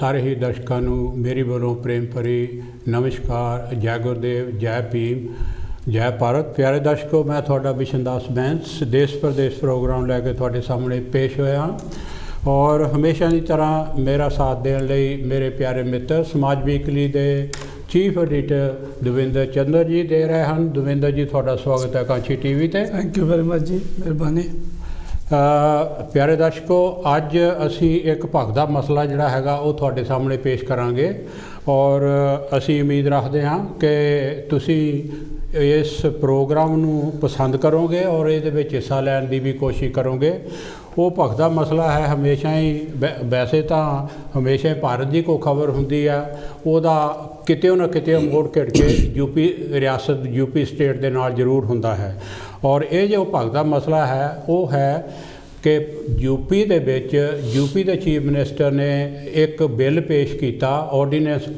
ਸਾਰੇ ਹੀ ਦਰਸ਼ਕਾਂ ਨੂੰ ਮੇਰੀ ਵੱਲੋਂ ਪ੍ਰੇਮ ਭਰੀ ਨਮਸਕਾਰ। ਜੈ ਗੁਰਦੇਵ, ਜੈ ਭੀਮ, ਜੈ ਭਾਰਤ। ਪਿਆਰੇ ਦਰਸ਼ਕੋ, ਮੈਂ ਤੁਹਾਡਾ ਬਿਸ਼ਨਦਾਸ ਬੈਂਸ ਦੇਸ਼ ਪ੍ਰਦੇਸ਼ ਪ੍ਰੋਗਰਾਮ ਲੈ ਕੇ ਤੁਹਾਡੇ ਸਾਹਮਣੇ ਪੇਸ਼ ਹੋਇਆ ਔਰ ਹਮੇਸ਼ਾ ਦੀ ਤਰ੍ਹਾਂ ਮੇਰਾ ਸਾਥ ਦੇਣ ਲਈ ਮੇਰੇ ਪਿਆਰੇ ਮਿੱਤਰ ਸਮਾਜ ਵੀਕਲੀ ਦੇ ਚੀਫ ਐਡੀਟਰ ਦਵਿੰਦਰ ਚੰਦਰ ਜੀ ਦੇ ਰਹੇ ਹਨ। ਦਵਿੰਦਰ ਜੀ, ਤੁਹਾਡਾ ਸਵਾਗਤ ਹੈ ਕਾਂਚੀ ਟੀਵੀ ਤੇ। ਥੈਂਕ ਯੂ ਵੈਰੀ ਮਚ ਜੀ, ਮਿਹਰਬਾਨੀ। ਪਿਆਰੇ ਦਰਸ਼ਕੋ, ਅੱਜ ਅਸੀਂ ਇੱਕ ਭਖਦਾ ਮਸਲਾ ਜਿਹੜਾ ਹੈਗਾ ਉਹ ਤੁਹਾਡੇ ਸਾਹਮਣੇ ਪੇਸ਼ ਕਰਾਂਗੇ ਔਰ ਅਸੀਂ ਉਮੀਦ ਰੱਖਦੇ ਹਾਂ ਕਿ ਤੁਸੀਂ ਇਸ ਪ੍ਰੋਗਰਾਮ ਨੂੰ ਪਸੰਦ ਕਰੋਗੇ ਔਰ ਇਹਦੇ ਵਿੱਚ ਹਿੱਸਾ ਲੈਣ ਦੀ ਵੀ ਕੋਸ਼ਿਸ਼ ਕਰੋਗੇ। ਉਹ ਭਖਦਾ ਮਸਲਾ ਹੈ, ਹਮੇਸ਼ਾ ਹੀ ਵੈਸੇ ਤਾਂ ਹਮੇਸ਼ਾ ਹੀ ਭਾਰਤ ਦੀ ਕੋਈ ਖਬਰ ਹੁੰਦੀ ਆ, ਉਹਦਾ ਕਿਤੇ ਨਾ ਕਿਤੇ ਮੋੜ ਘਿੜ ਕੇ ਯੂਪੀ ਰਿਆਸਤ ਯੂਪੀ ਸਟੇਟ ਦੇ ਨਾਲ ਜ਼ਰੂਰ ਹੁੰਦਾ ਹੈ। ਔਰ ਇਹ ਜੋ ਭਖਦਾ ਮਸਲਾ ਹੈ ਉਹ ਹੈ ਕਿ ਯੂਪੀ ਦੇ ਵਿੱਚ ਯੂਪੀ ਦੇ ਚੀਫ ਮਿਨਿਸਟਰ ਨੇ ਇੱਕ ਬਿੱਲ ਪੇਸ਼ ਕੀਤਾ, ਆਰਡੀਨੈਂਸ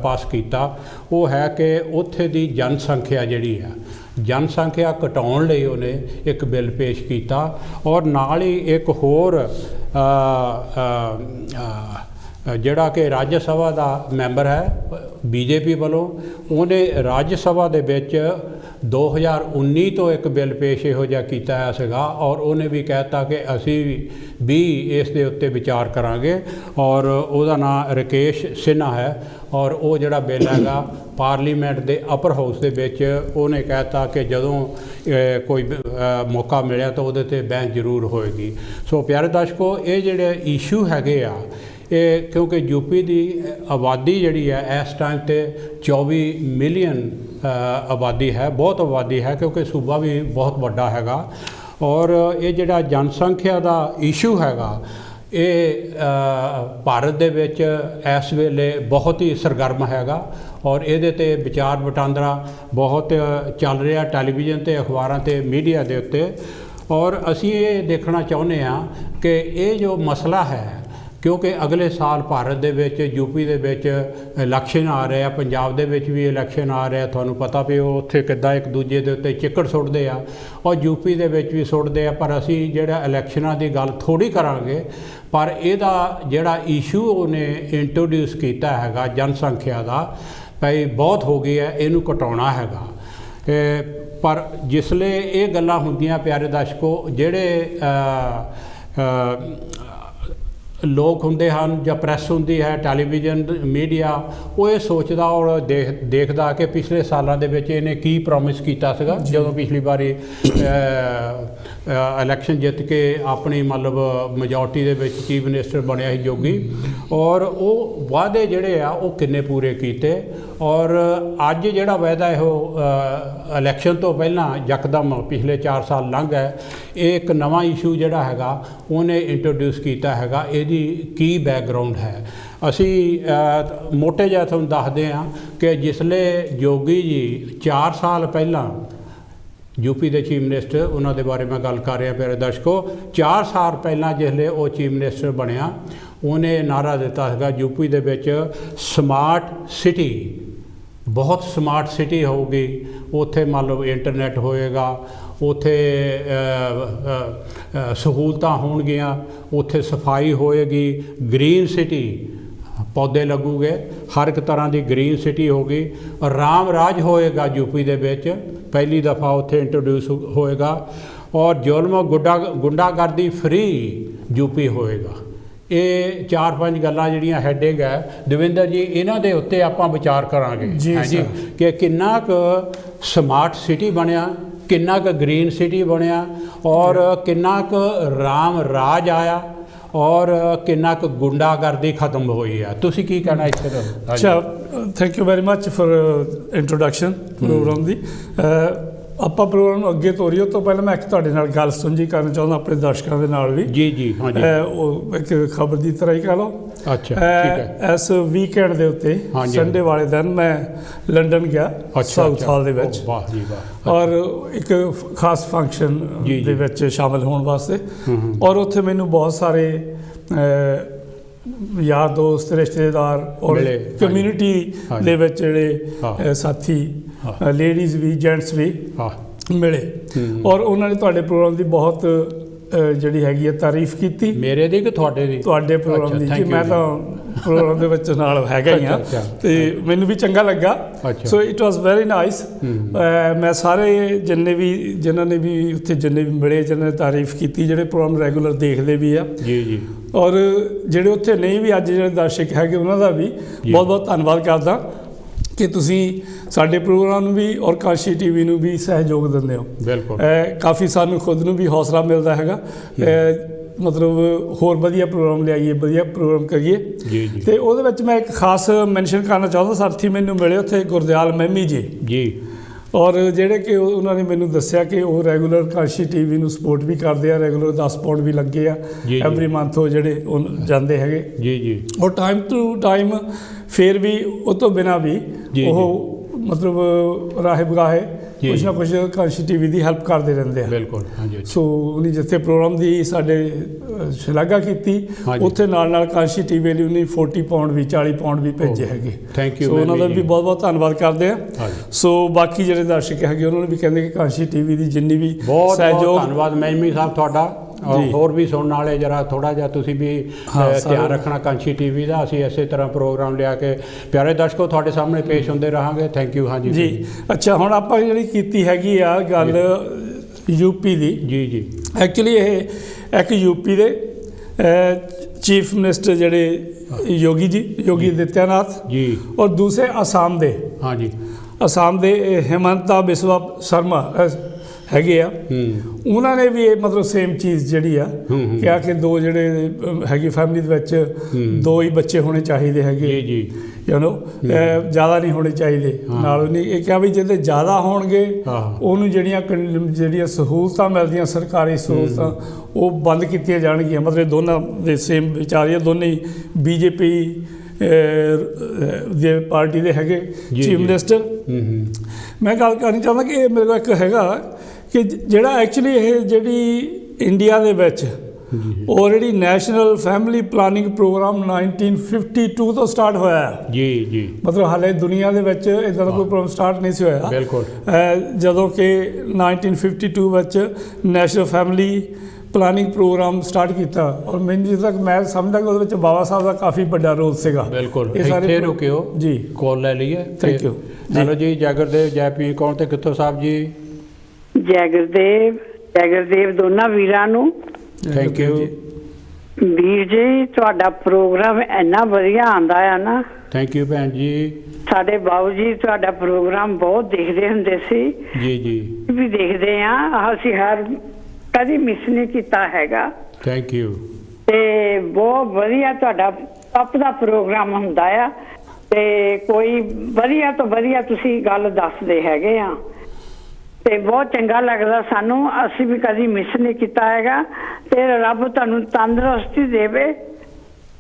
ਪਾਸ ਕੀਤਾ। ਉਹ ਹੈ ਕਿ ਉੱਥੇ ਦੀ ਜਨਸੰਖਿਆ ਜਿਹੜੀ ਆ, ਜਨਸੰਖਿਆ ਘਟਾਉਣ ਲਈ ਉਹਨੇ ਇੱਕ ਬਿੱਲ ਪੇਸ਼ ਕੀਤਾ ਔਰ ਨਾਲ ਹੀ ਇੱਕ ਹੋਰ ਜਿਹੜਾ ਕਿ ਰਾਜ ਸਭਾ ਦਾ ਮੈਂਬਰ ਹੈ ਬੀਜੇਪੀ ਵੱਲੋਂ, ਉਹਨੇ ਰਾਜ ਸਭਾ ਦੇ ਵਿੱਚ 2019 ਤੋਂ ਇੱਕ ਬਿੱਲ ਪੇਸ਼ ਇਹੋ ਜਿਹਾ ਕੀਤਾ ਹੋਇਆ ਸੀਗਾ ਔਰ ਉਹਨੇ ਵੀ ਕਹਿ ਦਿੱਤਾ ਕਿ ਅਸੀਂ ਵੀ ਇਸ ਦੇ ਉੱਤੇ ਵਿਚਾਰ ਕਰਾਂਗੇ ਔਰ ਉਹਦਾ ਨਾਂ ਰਾਕੇਸ਼ ਸਿਨਹਾ ਹੈ। ਔਰ ਉਹ ਜਿਹੜਾ ਬਿੱਲ ਹੈਗਾ ਪਾਰਲੀਮੈਂਟ ਦੇ ਅਪਰ ਹਾਊਸ ਦੇ ਵਿੱਚ ਉਹਨੇ ਕਹਿ ਦਿੱਤਾ ਕਿ ਜਦੋਂ ਕੋਈ ਮੌਕਾ ਮਿਲਿਆ ਤਾਂ ਉਹਦੇ 'ਤੇ ਬਹਿਸ ਜ਼ਰੂਰ ਹੋਏਗੀ। ਸੋ ਪਿਆਰੇ ਦਰਸ਼ਕੋ, ਇਹ ਜਿਹੜੇ ਇਸ਼ੂ ਹੈਗੇ ਆ ਇਹ ਕਿਉਂਕਿ ਯੂਪੀ ਦੀ ਆਬਾਦੀ ਜਿਹੜੀ ਹੈ ਇਸ ਟਾਈਮ 'ਤੇ 24 ਮਿਲੀਅਨ ਆਬਾਦੀ ਹੈ, ਬਹੁਤ ਆਬਾਦੀ ਹੈ ਕਿਉਂਕਿ ਸੂਬਾ ਵੀ ਬਹੁਤ ਵੱਡਾ ਹੈਗਾ ਔਰ ਇਹ ਜਿਹੜਾ ਜਨਸੰਖਿਆ ਦਾ ਇਸ਼ੂ ਹੈਗਾ ਇਹ ਭਾਰਤ ਦੇ ਵਿੱਚ ਇਸ ਵੇਲੇ ਬਹੁਤ ਹੀ ਸਰਗਰਮ ਹੈਗਾ ਔਰ ਇਹਦੇ 'ਤੇ ਵਿਚਾਰ ਵਟਾਂਦਰਾ ਬਹੁਤ ਚੱਲ ਰਿਹਾ ਟੈਲੀਵਿਜ਼ਨ 'ਤੇ, ਅਖਬਾਰਾਂ 'ਤੇ, ਮੀਡੀਆ ਦੇ ਉੱਤੇ। ਔਰ ਅਸੀਂ ਇਹ ਦੇਖਣਾ ਚਾਹੁੰਦੇ ਹਾਂ ਕਿ ਇਹ ਜੋ ਮਸਲਾ ਹੈ, ਕਿਉਂਕਿ ਅਗਲੇ ਸਾਲ ਭਾਰਤ ਦੇ ਵਿੱਚ ਯੂਪੀ ਦੇ ਵਿੱਚ ਇਲੈਕਸ਼ਨ ਆ ਰਹੇ ਆ, ਪੰਜਾਬ ਦੇ ਵਿੱਚ ਵੀ ਇਲੈਕਸ਼ਨ ਆ ਰਿਹਾ। ਤੁਹਾਨੂੰ ਪਤਾ ਵੀ ਉਹ ਉੱਥੇ ਕਿੱਦਾਂ ਇੱਕ ਦੂਜੇ ਦੇ ਉੱਤੇ ਚਿੱਕੜ ਸੁੱਟਦੇ ਆ ਔਰ ਯੂਪੀ ਦੇ ਵਿੱਚ ਵੀ ਸੁੱਟਦੇ ਆ। ਪਰ ਅਸੀਂ ਜਿਹੜਾ ਇਲੈਕਸ਼ਨਾਂ ਦੀ ਗੱਲ ਥੋੜ੍ਹੀ ਕਰਾਂਗੇ, ਪਰ ਇਹਦਾ ਜਿਹੜਾ ਇਸ਼ੂ ਉਹਨੇ ਇੰਟਰੋਡਿਊਸ ਕੀਤਾ ਹੈਗਾ ਜਨਸੰਖਿਆ ਦਾ, ਭਾਈ ਬਹੁਤ ਹੋ ਗਈ ਹੈ, ਇਹਨੂੰ ਘਟਾਉਣਾ ਹੈਗਾ। ਪਰ ਜਿਸਲੇ ਇਹ ਗੱਲਾਂ ਹੁੰਦੀਆਂ ਪਿਆਰੇ ਦਰਸ਼ਕੋ, ਜਿਹੜੇ ਲੋਕ ਹੁੰਦੇ ਹਨ ਜਾਂ ਪ੍ਰੈਸ ਹੁੰਦੀ ਹੈ, ਟੈਲੀਵਿਜ਼ਨ, ਮੀਡੀਆ, ਉਹ ਇਹ ਸੋਚਦਾ ਔਰ ਦੇਖਦਾ ਕਿ ਪਿਛਲੇ ਸਾਲਾਂ ਦੇ ਵਿੱਚ ਇਹਨੇ ਕੀ ਪ੍ਰੋਮਿਸ ਕੀਤਾ ਸੀਗਾ ਜਦੋਂ ਪਿਛਲੀ ਵਾਰੀ ਇਲੈਕਸ਼ਨ ਜਿੱਤ ਕੇ ਆਪਣੀ ਮਤਲਬ ਮੈਜੋਰਟੀ ਦੇ ਵਿੱਚ ਚੀਫ ਮਿਨਿਸਟਰ ਬਣਿਆ ਸੀ ਜੋਗੀ, ਔਰ ਉਹ ਵਾਅਦੇ ਜਿਹੜੇ ਆ ਉਹ ਕਿੰਨੇ ਪੂਰੇ ਕੀਤੇ। ਔਰ ਅੱਜ ਜਿਹੜਾ ਵਾਅਦਾ ਇਹੋ ਇਲੈਕਸ਼ਨ ਤੋਂ ਪਹਿਲਾਂ ਯਕਦਮ ਪਿਛਲੇ 4 ਸਾਲ ਲੰਘ ਗਏ, ਇਹ ਇੱਕ ਨਵਾਂ ਇਸ਼ੂ ਜਿਹੜਾ ਹੈਗਾ ਉਹਨੇ ਇੰਟਰੋਡਿਊਸ ਕੀਤਾ ਹੈਗਾ। ਇਹਦੀ ਕੀ ਬੈਕਗਰਾਊਂਡ ਹੈ ਅਸੀਂ ਮੋਟੇ ਜਿਹਾ ਤੁਹਾਨੂੰ ਦੱਸਦੇ ਹਾਂ ਕਿ ਜਿਸਲੇ ਯੋਗੀ ਜੀ 4 ਸਾਲ ਪਹਿਲਾਂ ਯੂਪੀ ਦੇ ਚੀਫ ਮਿਨਿਸਟਰ, ਉਹਨਾਂ ਦੇ ਬਾਰੇ ਮੈਂ ਗੱਲ ਕਰ ਰਿਹਾ ਪਿਆਰੇ ਦਰਸ਼ਕੋ, 4 ਸਾਲ ਪਹਿਲਾਂ ਜਿਸਲੇ ਉਹ ਚੀਫ ਮਿਨਿਸਟਰ ਬਣਿਆ, ਉਹਨੇ ਨਾਅਰਾ ਦਿੱਤਾ ਸੀਗਾ ਯੂਪੀ ਦੇ ਵਿੱਚ ਸਮਾਰਟ ਸਿਟੀ, ਬਹੁਤ ਸਮਾਰਟ ਸਿਟੀ ਹੋਊਗੀ, ਉੱਥੇ ਮੰਨ ਲਓ ਇੰਟਰਨੈਟ ਹੋਏਗਾ, ਉੱਥੇ ਸਹੂਲਤਾਂ ਹੋਣਗੀਆਂ, ਉੱਥੇ ਸਫਾਈ ਹੋਏਗੀ, ਗ੍ਰੀਨ ਸਿਟੀ, ਪੌਦੇ ਲੱਗੂਗੇ, ਹਰ ਇੱਕ ਤਰ੍ਹਾਂ ਦੀ ਗ੍ਰੀਨ ਸਿਟੀ ਹੋਗੀ, ਰਾਮ ਰਾਜ ਹੋਏਗਾ ਯੂਪੀ ਦੇ ਵਿੱਚ, ਪਹਿਲੀ ਦਫਾ ਉੱਥੇ ਇੰਟਰੋਡਿਊਸ ਹੋਏਗਾ ਔਰ ਜ਼ੁਲਮ ਗੁੰਡਾਗਰਦੀ ਫਰੀ ਯੂਪੀ ਹੋਏਗਾ। ਇਹ 4-5 ਗੱਲਾਂ ਜਿਹੜੀਆਂ ਹੈਡਿੰਗ ਹੈ ਦਵਿੰਦਰ ਜੀ, ਇਹਨਾਂ ਦੇ ਉੱਤੇ ਆਪਾਂ ਵਿਚਾਰ ਕਰਾਂਗੇ ਜੀ ਕਿ ਕਿੰਨਾ ਕੁ ਸਮਾਰਟ ਸਿਟੀ ਬਣਿਆ, ਕਿੰਨਾ ਕੁ ਗ੍ਰੀਨ ਸਿਟੀ ਬਣਿਆ ਔਰ ਕਿੰਨਾ ਕੁ ਰਾਮ ਰਾਜ ਆਇਆ ਔਰ ਕਿੰਨਾ ਕੁ ਗੁੰਡਾਗਰਦੀ ਖਤਮ ਹੋਈ ਆ। ਤੁਸੀਂ ਕੀ ਕਹਿਣਾ ਇੱਥੇ ਦਾ? ਅੱਛਾ, thank you very much for introduction program ਦੀ। ਆਪਾਂ ਪ੍ਰੋਗਰਾਮ ਨੂੰ ਅੱਗੇ ਤੋਰੀਏ, ਉਸ ਤੋਂ ਪਹਿਲਾਂ ਮੈਂ ਇੱਕ ਤੁਹਾਡੇ ਨਾਲ ਗੱਲ ਸਾਂਝੀ ਕਰਨਾ ਚਾਹੁੰਦਾ ਆਪਣੇ ਦਰਸ਼ਕਾਂ ਦੇ ਨਾਲ ਵੀ। ਜੀ ਜੀ, ਹਾਂਜੀ। ਉਹ ਇੱਕ ਖਬਰ ਦੀ ਤਰ੍ਹਾਂ ਹੀ ਕਹਿ ਲਓ। ਅੱਛਾ, ਠੀਕ ਹੈ। ਇਸ ਵੀਕਐਂਡ ਦੇ ਉੱਤੇ ਸੰਡੇ ਵਾਲੇ ਦਿਨ ਮੈਂ ਲੰਡਨ ਗਿਆ, ਸਾਊਥ ਹਾਲ ਦੇ ਵਿੱਚ। ਵਾਹ ਜੀ ਵਾਹ। ਔਰ ਇੱਕ ਖਾਸ ਫੰਕਸ਼ਨ ਦੇ ਵਿੱਚ ਸ਼ਾਮਿਲ ਹੋਣ ਵਾਸਤੇ, ਔਰ ਉੱਥੇ ਮੈਨੂੰ ਬਹੁਤ ਸਾਰੇ ਯਾਰ ਦੋਸਤ, ਰਿਸ਼ਤੇਦਾਰ ਔਰ ਕਮਿਊਨਿਟੀ ਦੇ ਵਿੱਚ ਜਿਹੜੇ ਸਾਥੀ ਲੇਡੀਜ਼ ਵੀ ਜੈਂਟਸ ਵੀ ਮਿਲੇ ਔਰ ਉਹਨਾਂ ਨੇ ਤੁਹਾਡੇ ਪ੍ਰੋਗਰਾਮ ਦੀ ਬਹੁਤ ਜਿਹੜੀ ਹੈਗੀ ਹੈ ਤਾਰੀਫ ਕੀਤੀ। ਮੇਰੇ ਦੀ ਕਿ ਤੁਹਾਡੇ ਦੀ? ਤੁਹਾਡੇ ਪ੍ਰੋਗਰਾਮ ਦੀ ਜੀ। ਮੈਂ ਤਾਂ ਪ੍ਰੋਗਰਾਮ ਦੇ ਵਿੱਚ ਨਾਲ ਹੈਗਾ ਹੀ ਆ ਤੇ ਮੈਨੂੰ ਵੀ ਚੰਗਾ ਲੱਗਾ। So it was very nice. ਮੈਂ ਸਾਰੇ ਜਿਨ੍ਹਾਂ ਨੇ ਵੀ ਉੱਥੇ ਜਿੰਨੇ ਵੀ ਮਿਲੇ, ਜਿਨ੍ਹਾਂ ਨੇ ਤਾਰੀਫ ਕੀਤੀ, ਜਿਹੜੇ ਪ੍ਰੋਗਰਾਮ ਰੈਗੂਲਰ ਦੇਖਦੇ ਵੀ ਆ ਜੀ, ਔਰ ਜਿਹੜੇ ਉੱਥੇ ਨਹੀਂ ਵੀ ਅੱਜ ਜਿਹੜੇ ਦਰਸ਼ਕ ਹੈਗੇ ਉਹਨਾਂ ਦਾ ਵੀ ਬਹੁਤ ਬਹੁਤ ਧੰਨਵਾਦ ਕਰਦਾ ਕਿ ਤੁਸੀਂ ਸਾਡੇ ਪ੍ਰੋਗਰਾਮ ਨੂੰ ਵੀ ਔਰ ਕਾਸ਼ੀ ਟੀਵੀ ਨੂੰ ਵੀ ਸਹਿਯੋਗ ਦਿੰਦੇ ਹੋ। ਬਿਲਕੁਲ ਕਾਫੀ ਸਾਨੂੰ ਖੁਦ ਨੂੰ ਵੀ ਹੌਸਲਾ ਮਿਲਦਾ ਹੈਗਾ, ਮਤਲਬ ਹੋਰ ਵਧੀਆ ਪ੍ਰੋਗਰਾਮ ਲਿਆਈਏ, ਵਧੀਆ ਪ੍ਰੋਗਰਾਮ ਕਰੀਏ। ਅਤੇ ਉਹਦੇ ਵਿੱਚ ਮੈਂ ਇੱਕ ਖਾਸ ਮੈਂਸ਼ਨ ਕਰਨਾ ਚਾਹੁੰਦਾ, ਸਾਥੀ ਮੈਨੂੰ ਮਿਲੇ ਉੱਥੇ ਗੁਰਦਿਆਲ ਮਹਿਮੀ ਜੀ, ਔਰ ਜਿਹੜੇ ਕਿ ਉਹਨਾਂ ਨੇ ਮੈਨੂੰ ਦੱਸਿਆ ਕਿ ਉਹ ਰੈਗੂਲਰ ਕਾਸ਼ੀ ਟੀਵੀ ਨੂੰ ਸਪੋਰਟ ਵੀ ਕਰਦੇ ਆ, ਰੈਗੂਲਰ 10 ਪਾਉਂਡ ਵੀ ਲੱਗੇ ਆ ਐਵਰੀ ਮੰਥ ਉਹ ਜਿਹੜੇ ਉਹ ਜਾਂਦੇ ਹੈਗੇ ਔਰ ਟਾਈਮ ਟੂ ਟਾਈਮ ਫਿਰ ਵੀ ਉਹ ਤੋਂ ਬਿਨਾਂ ਵੀ ਉਹ ਮਤਲਬ ਰਾਹੇ ਬਗਾਹੇ ਕੁਛ ਨਾ ਕੁਛ ਕਾਸ਼ੀ ਟੀਵੀ ਦੀ ਹੈਲਪ ਕਰਦੇ ਰਹਿੰਦੇ ਆ। ਬਿਲਕੁਲ ਸੋ ਉਹਨੇ ਜਿੱਥੇ ਪ੍ਰੋਗਰਾਮ ਦੀ ਸਾਡੇ ਸ਼ਲਾਘਾ ਕੀਤੀ, ਉੱਥੇ ਨਾਲ ਕਾਸ਼ੀ ਟੀਵੀ ਲਈ ਉਹਨੇ 40 ਪਾਉਂਡ ਵੀ 40 ਪਾਉਂਡ ਵੀ ਭੇਜੇ ਹੈਗੇ। Thank you. ਸੋ ਉਹਨਾਂ ਦਾ ਵੀ ਬਹੁਤ ਬਹੁਤ ਧੰਨਵਾਦ ਕਰਦੇ ਆ। ਸੋ ਬਾਕੀ ਜਿਹੜੇ ਦਰਸ਼ਕ ਹੈਗੇ ਉਹਨਾਂ ਨੂੰ ਵੀ ਕਹਿੰਦੇ ਕਿ ਕਾਸ਼ੀ ਟੀਵੀ ਦੀ ਜਿੰਨੀ ਵੀ ਸਹਿਯੋਗ, ਧੰਨਵਾਦ ਮਹਿਮੀ ਸਾਹਿਬ ਤੁਹਾਡਾ। ਹੋਰ ਵੀ ਸੁਣਨ ਵਾਲੇ ਜਰਾ ਥੋੜ੍ਹਾ ਜਿਹਾ ਤੁਸੀਂ ਵੀ ਧਿਆਨ ਰੱਖਣਾ ਕਾਸ਼ੀ ਟੀਵੀ ਦਾ। ਅਸੀਂ ਇਸੇ ਤਰ੍ਹਾਂ ਪ੍ਰੋਗਰਾਮ ਲਿਆ ਕੇ ਪਿਆਰੇ ਦਰਸ਼ਕੋ ਤੁਹਾਡੇ ਸਾਹਮਣੇ ਪੇਸ਼ ਹੁੰਦੇ ਰਹਾਂਗੇ। Thank you. ਹਾਂਜੀ ਜੀ। ਅੱਛਾ, ਹੁਣ ਆਪਾਂ ਜਿਹੜੀ ਕੀਤੀ ਹੈਗੀ ਆ ਗੱਲ ਯੂਪੀ ਦੀ, ਜੀ ਐਕਚੁਅਲੀ ਇਹ ਇੱਕ ਯੂਪੀ ਦੇ ਚੀਫ ਮਿਨਿਸਟਰ ਜਿਹੜੇ ਯੋਗੀ ਆਦਿੱਤਿਆਨਾਥ ਜੀ, ਔਰ ਦੂਸਰੇ ਅਸਾਮ ਦੇ ਹਿਮੰਤਾ ਬਿਸਵਾ ਸਰਮਾ ਹੈਗੇ ਆ। ਉਹਨਾਂ ਨੇ ਵੀ ਇਹ ਮਤਲਬ ਸੇਮ ਚੀਜ਼ ਜਿਹੜੀ ਆ ਕਿਹਾ ਕਿ ਦੋ ਜਿਹੜੇ ਹੈਗੀ ਫੈਮਿਲੀ ਦੇ ਵਿੱਚ 2 ਹੀ ਬੱਚੇ ਹੋਣੇ ਚਾਹੀਦੇ ਹੈਗੇ, ਜ਼ਿਆਦਾ ਨਹੀਂ ਹੋਣੇ ਚਾਹੀਦੇ। ਨਾਲ ਉਹਨੇ ਇਹ ਕਿਹਾ ਵੀ ਜਿਹਦੇ ਜ਼ਿਆਦਾ ਹੋਣਗੇ ਉਹਨੂੰ ਜਿਹੜੀਆਂ ਸਹੂਲਤਾਂ ਮਿਲਦੀਆਂ, ਸਰਕਾਰੀ ਸਹੂਲਤਾਂ, ਉਹ ਬੰਦ ਕੀਤੀਆਂ ਜਾਣਗੀਆਂ। ਮਤਲਬ ਦੋਨਾਂ ਦੇ ਸੇਮ ਵਿਚਾਰ, ਦੋਨੇ ਹੀ BJP ਦੇ ਪਾਰਟੀ ਦੇ ਹੈਗੇ ਚੀਫ ਮਿਨਿਸਟਰ। ਮੈਂ ਗੱਲ ਕਰਨੀ ਚਾਹੁੰਦਾ ਕਿ ਇਹ ਮੇਰੇ ਕੋਲ ਇੱਕ ਹੈਗਾ ਕਿ ਜਿਹੜਾ ਐਕਚੁਅਲੀ ਇਹ ਜਿਹੜੀ ਇੰਡੀਆ ਦੇ ਵਿੱਚ already national family planning program 1952 ਤੋਂ ਸਟਾਰਟ ਹੋਇਆ ਜੀ, ਮਤਲਬ ਹਾਲੇ ਦੁਨੀਆ ਦੇ ਵਿੱਚ ਇੱਦਾਂ ਦਾ ਕੋਈ ਪ੍ਰੋਗਰਾਮ ਸਟਾਰਟ ਨਹੀਂ ਸੀ ਹੋਇਆ। ਬਿਲਕੁਲ। ਜਦੋਂ ਕਿ 1952 ਵਿੱਚ national family planning program start ਕੀਤਾ, ਔਰ ਮੈਨੂੰ ਜਿੱਥੇ ਤੱਕ ਮੈਂ ਸਮਝਦਾ ਕਿ ਉਹਦੇ ਵਿੱਚ ਬਾਬਾ ਸਾਹਿਬ ਦਾ ਕਾਫੀ ਵੱਡਾ ਰੋਲ ਸੀਗਾ। ਬਿਲਕੁਲ। ਇਹ ਸਾਰੇ ਰੁਕਿਓ ਜੀ, ਕਾਲ ਲੈ ਲਈਏ। Thank you. ਹੈਲੋ ਜੀ, ਜੈ ਗੁਰਦੇਵ, ਜੈ ਪੀ ਕੌਣ ਤੇ ਕਿੱਥੋਂ ਸਾਹਿਬ ਜੀ? ਜੈ ਗੁਰਦੇਵ ਦੋਨਾਂ ਵੀਰਾਂ ਨੂੰ। ਥੈਂਕ ਯੂ ਵੀਰ ਜੀ, ਤੁਹਾਡਾ ਪ੍ਰੋਗਰਾਮ ਇੰਨਾ ਵਧੀਆ ਆਉਂਦਾ ਆ ਨਾ। ਥੈਂਕ ਯੂ ਭੈਣ ਜੀ। ਸਾਡੇ ਬਾਬੂ ਜੀ ਤੁਹਾਡਾ ਪ੍ਰੋਗਰਾਮ ਬਹੁਤ ਦੇਖਦੇ ਹੁੰਦੇ ਸੀ ਜੀ ਵੀ ਦੇਖਦੇ ਆ ਅਸੀਂ, ਹਰ ਕਦੀ ਮਿਸ ਨਹੀਂ ਕੀਤਾ ਹੈਗਾ। Thank you. ਤੇ ਬਹੁਤ ਵਧੀਆ ਤੁਹਾਡਾ ਟੱਪ ਦਾ ਪ੍ਰੋਗਰਾਮ ਹੁੰਦਾ ਆ, ਤੇ ਕੋਈ ਵਧੀਆ ਤੋਂ ਵਧੀਆ ਤੁਸੀਂ ਗੱਲ ਦੱਸਦੇ ਹੈਗੇ ਆ, ਤੇ ਬਹੁਤ ਚੰਗਾ ਲੱਗਦਾ ਸਾਨੂੰ। ਅਸੀਂ ਵੀ ਕਦੀ ਮਿਸ ਨਹੀਂ ਕੀਤਾ ਹੈਗਾ। ਤੇ ਰੱਬ ਤੁਹਾਨੂੰ ਤੰਦਰੁਸਤੀ ਦੇਵੇ,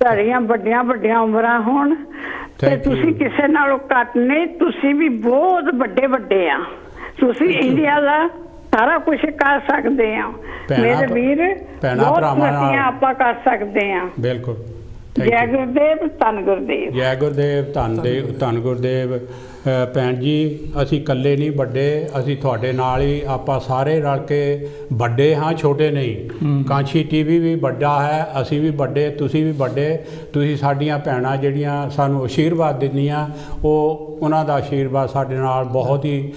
ਤੁਹਾਡੀਆਂ ਵੱਡੀਆਂ ਉਮਰਾਂ ਹੋਣ, ਤੇ ਤੁਸੀਂ ਕਿਸੇ ਨਾਲੋਂ ਘੱਟ ਨਹੀਂ, ਤੁਸੀਂ ਵੀ ਬਹੁਤ ਵੱਡੇ ਆ। ਤੁਸੀਂ ਇੰਡੀਆ ਦਾ ਸਾਰਾ ਕੁਝ ਕਰ ਸਕਦੇ ਆ ਮੇਰੇ ਵੀਰ, ਬਹੁਤ ਤਰੱਕੀਆਂ ਆਪਾਂ ਕਰ ਸਕਦੇ ਆ। ਬਿਲਕੁਲ। ਜੈ ਗੁਰਦੇਵ, ਧੰਨ ਗੁਰਦੇਵ। ਜੈ ਗੁਰਦੇਵ, ਧੰਨ ਗੁਰਦੇਵ। ਭੈਣ ਜੀ, ਅਸੀਂ ਇਕੱਲੇ ਨਹੀਂ ਵੱਡੇ, ਅਸੀਂ ਤੁਹਾਡੇ ਨਾਲ ਹੀ, ਆਪਾਂ ਸਾਰੇ ਰਲ ਕੇ ਵੱਡੇ ਹਾਂ, ਛੋਟੇ ਨਹੀਂ। ਕਾਸ਼ੀ ਟੀਵੀ ਵੀ ਵੱਡਾ ਹੈ, ਅਸੀਂ ਵੀ ਵੱਡੇ, ਤੁਸੀਂ ਵੀ ਵੱਡੇ। ਤੁਸੀਂ ਸਾਡੀਆਂ ਭੈਣਾਂ ਜਿਹੜੀਆਂ ਸਾਨੂੰ ਆਸ਼ੀਰਵਾਦ ਦਿੰਦੀਆਂ, ਉਹਨਾਂ ਦਾ ਆਸ਼ੀਰਵਾਦ ਸਾਡੇ ਨਾਲ ਬਹੁਤ ਹੀ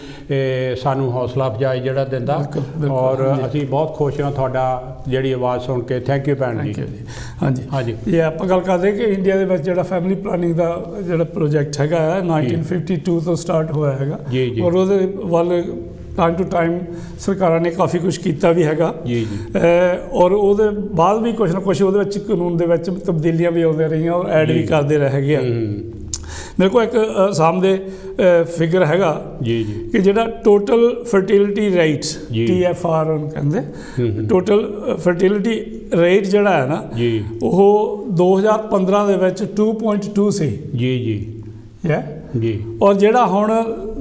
ਸਾਨੂੰ ਹੌਸਲਾ ਅਫਜ਼ਾਈ ਜਿਹੜਾ ਦਿੰਦਾ, ਔਰ ਅਸੀਂ ਬਹੁਤ ਖੁਸ਼ ਹਾਂ ਤੁਹਾਡਾ ਜਿਹੜੀ ਆਵਾਜ਼ ਸੁਣ ਕੇ। ਥੈਂਕ ਯੂ ਭੈਣ ਜੀ। ਹਾਂਜੀ, ਇਹ ਆਪਾਂ ਗੱਲ ਕਰਦੇ ਕਿ ਇੰਡੀਆ ਦੇ ਵਿੱਚ ਜਿਹੜਾ ਫੈਮਿਲੀ ਪਲਾਨਿੰਗ ਦਾ ਜਿਹੜਾ ਪ੍ਰੋਜੈਕਟ ਹੈਗਾ 1952 ਤੋਂ ਸਟਾਰਟ ਹੋਇਆ ਹੈਗਾ, ਔਰ ਉਹਦੇ ਵੱਲ ਟਾਈਮ ਟੂ ਟਾਈਮ ਸਰਕਾਰਾਂ ਨੇ ਕਾਫੀ ਕੁਛ ਕੀਤਾ ਵੀ ਹੈਗਾ, ਔਰ ਉਹਦੇ ਬਾਅਦ ਵੀ ਕੁਛ ਨਾ ਕੁਛ ਉਹਦੇ ਵਿੱਚ ਕਾਨੂੰਨ ਦੇ ਵਿੱਚ ਤਬਦੀਲੀਆਂ ਵੀ ਆਉਂਦੀਆਂ ਰਹੀਆਂ, ਔਰ ਐਡ ਵੀ ਕਰਦੇ ਰਹੇ ਹੈਗੇ ਆ। ਮੇਰੇ ਕੋਲ ਇੱਕ ਅਸਾਮ ਦੇ ਫਿਗਰ ਹੈਗਾ ਕਿ ਜਿਹੜਾ ਟੋਟਲ ਫਰਟੀਲਿਟੀ ਰੇਟਸ, TFR ਉਹਨੂੰ ਕਹਿੰਦੇ, ਟੋਟਲ ਫਰਟੀਲਿਟੀ ਰੇਟ ਜਿਹੜਾ ਹੈ ਨਾ, ਉਹ 2015 ਦੇ ਵਿੱਚ 2.2 ਸੀ ਜੀ, ਔਰ ਜਿਹੜਾ ਹੁਣ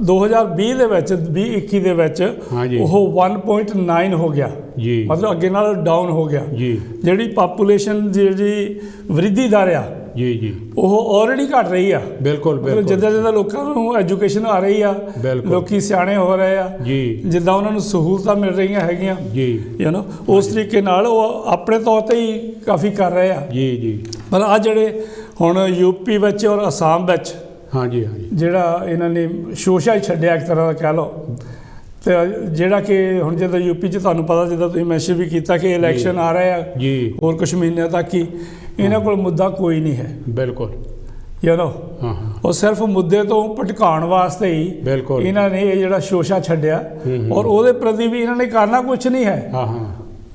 2020 ਦੇ ਵਿੱਚ 2021 ਦੇ ਵਿੱਚ ਉਹ 1.9 ਹੋ ਗਿਆ, ਮਤਲਬ ਅੱਗੇ ਨਾਲ ਡਾਊਨ ਹੋ ਗਿਆ। ਜਿਹੜੀ ਪਾਪੂਲੇਸ਼ਨ ਜਿਹੜੀ ਵ੍ਰਿੱਧੀ ਦਰ ਆ ਉਹ ਆਲਰੇਡੀ ਘਟ ਰਹੀ ਆ। ਬਿਲਕੁਲ। ਜਿੱਦਾਂ ਲੋਕਾਂ ਨੂੰ ਐਜੂਕੇਸ਼ਨ ਆ ਰਹੀ ਆ, ਲੋਕੀ ਸਿਆਣੇ ਹੋ ਰਹੇ ਆ, ਜਿੱਦਾਂ ਉਹਨਾਂ ਨੂੰ ਸਹੂਲਤਾਂ ਮਿਲ ਰਹੀਆਂ ਹੈਗੀਆਂ, ਉਸ ਤਰੀਕੇ ਨਾਲ ਉਹ ਆਪਣੇ ਤੌਰ 'ਤੇ ਹੀ ਕਾਫੀ ਕਰ ਰਹੇ ਆ। ਪਰ ਆਹ ਜਿਹੜੇ ਹੁਣ यूपी ਵਿੱਚ ਔਰ ਅਸਾਮ ਵਿੱਚ ਹਾਂਜੀ ਹਾਂਜੀ ਜਿਹੜਾ ਇਹਨਾਂ ਨੇ ਸ਼ੋਸ਼ਾ ਹੀ ਛੱਡਿਆ ਇੱਕ ਤਰ੍ਹਾਂ ਦਾ ਕਹਿ ਲਓ। ਤੇ ਜਿਹੜਾ ਕਿ ਹੁਣ ਜਦੋਂ यूपी 'ਚ ਤੁਹਾਨੂੰ ਪਤਾ ਜਿੱਦਾਂ ਤੁਸੀਂ ਮੈਂਸ਼ਨ ਵੀ ਕੀਤਾ ਕਿ ਇਲੈਕਸ਼ਨ ਆ ਰਹੇ ਆ ਜੀ ਹੋਰ ਕੁਝ ਮਹੀਨਿਆਂ ਤੱਕ ਹੀ, ਇਹਨਾਂ ਕੋਲ ਮੁੱਦਾ ਕੋਈ ਨਹੀਂ ਹੈ ਬਿਲਕੁਲ ਯੂ ਹਾਂ ਉਹ ਸਿਰਫ ਮੁੱਦੇ ਤੋਂ ਭਟਕਾਉਣ ਵਾਸਤੇ ਹੀ ਬਿਲਕੁਲ ਇਹਨਾਂ ਨੇ ਇਹ ਜਿਹੜਾ ਸ਼ੋਸ਼ਾ ਛੱਡਿਆ ਔਰ ਉਹਦੇ ਪ੍ਰਤੀ ਵੀ ਇਹਨਾਂ ਨੇ ਕਰਨਾ ਕੁਝ ਨਹੀਂ ਹੈ ਹਾਂ ਹਾਂ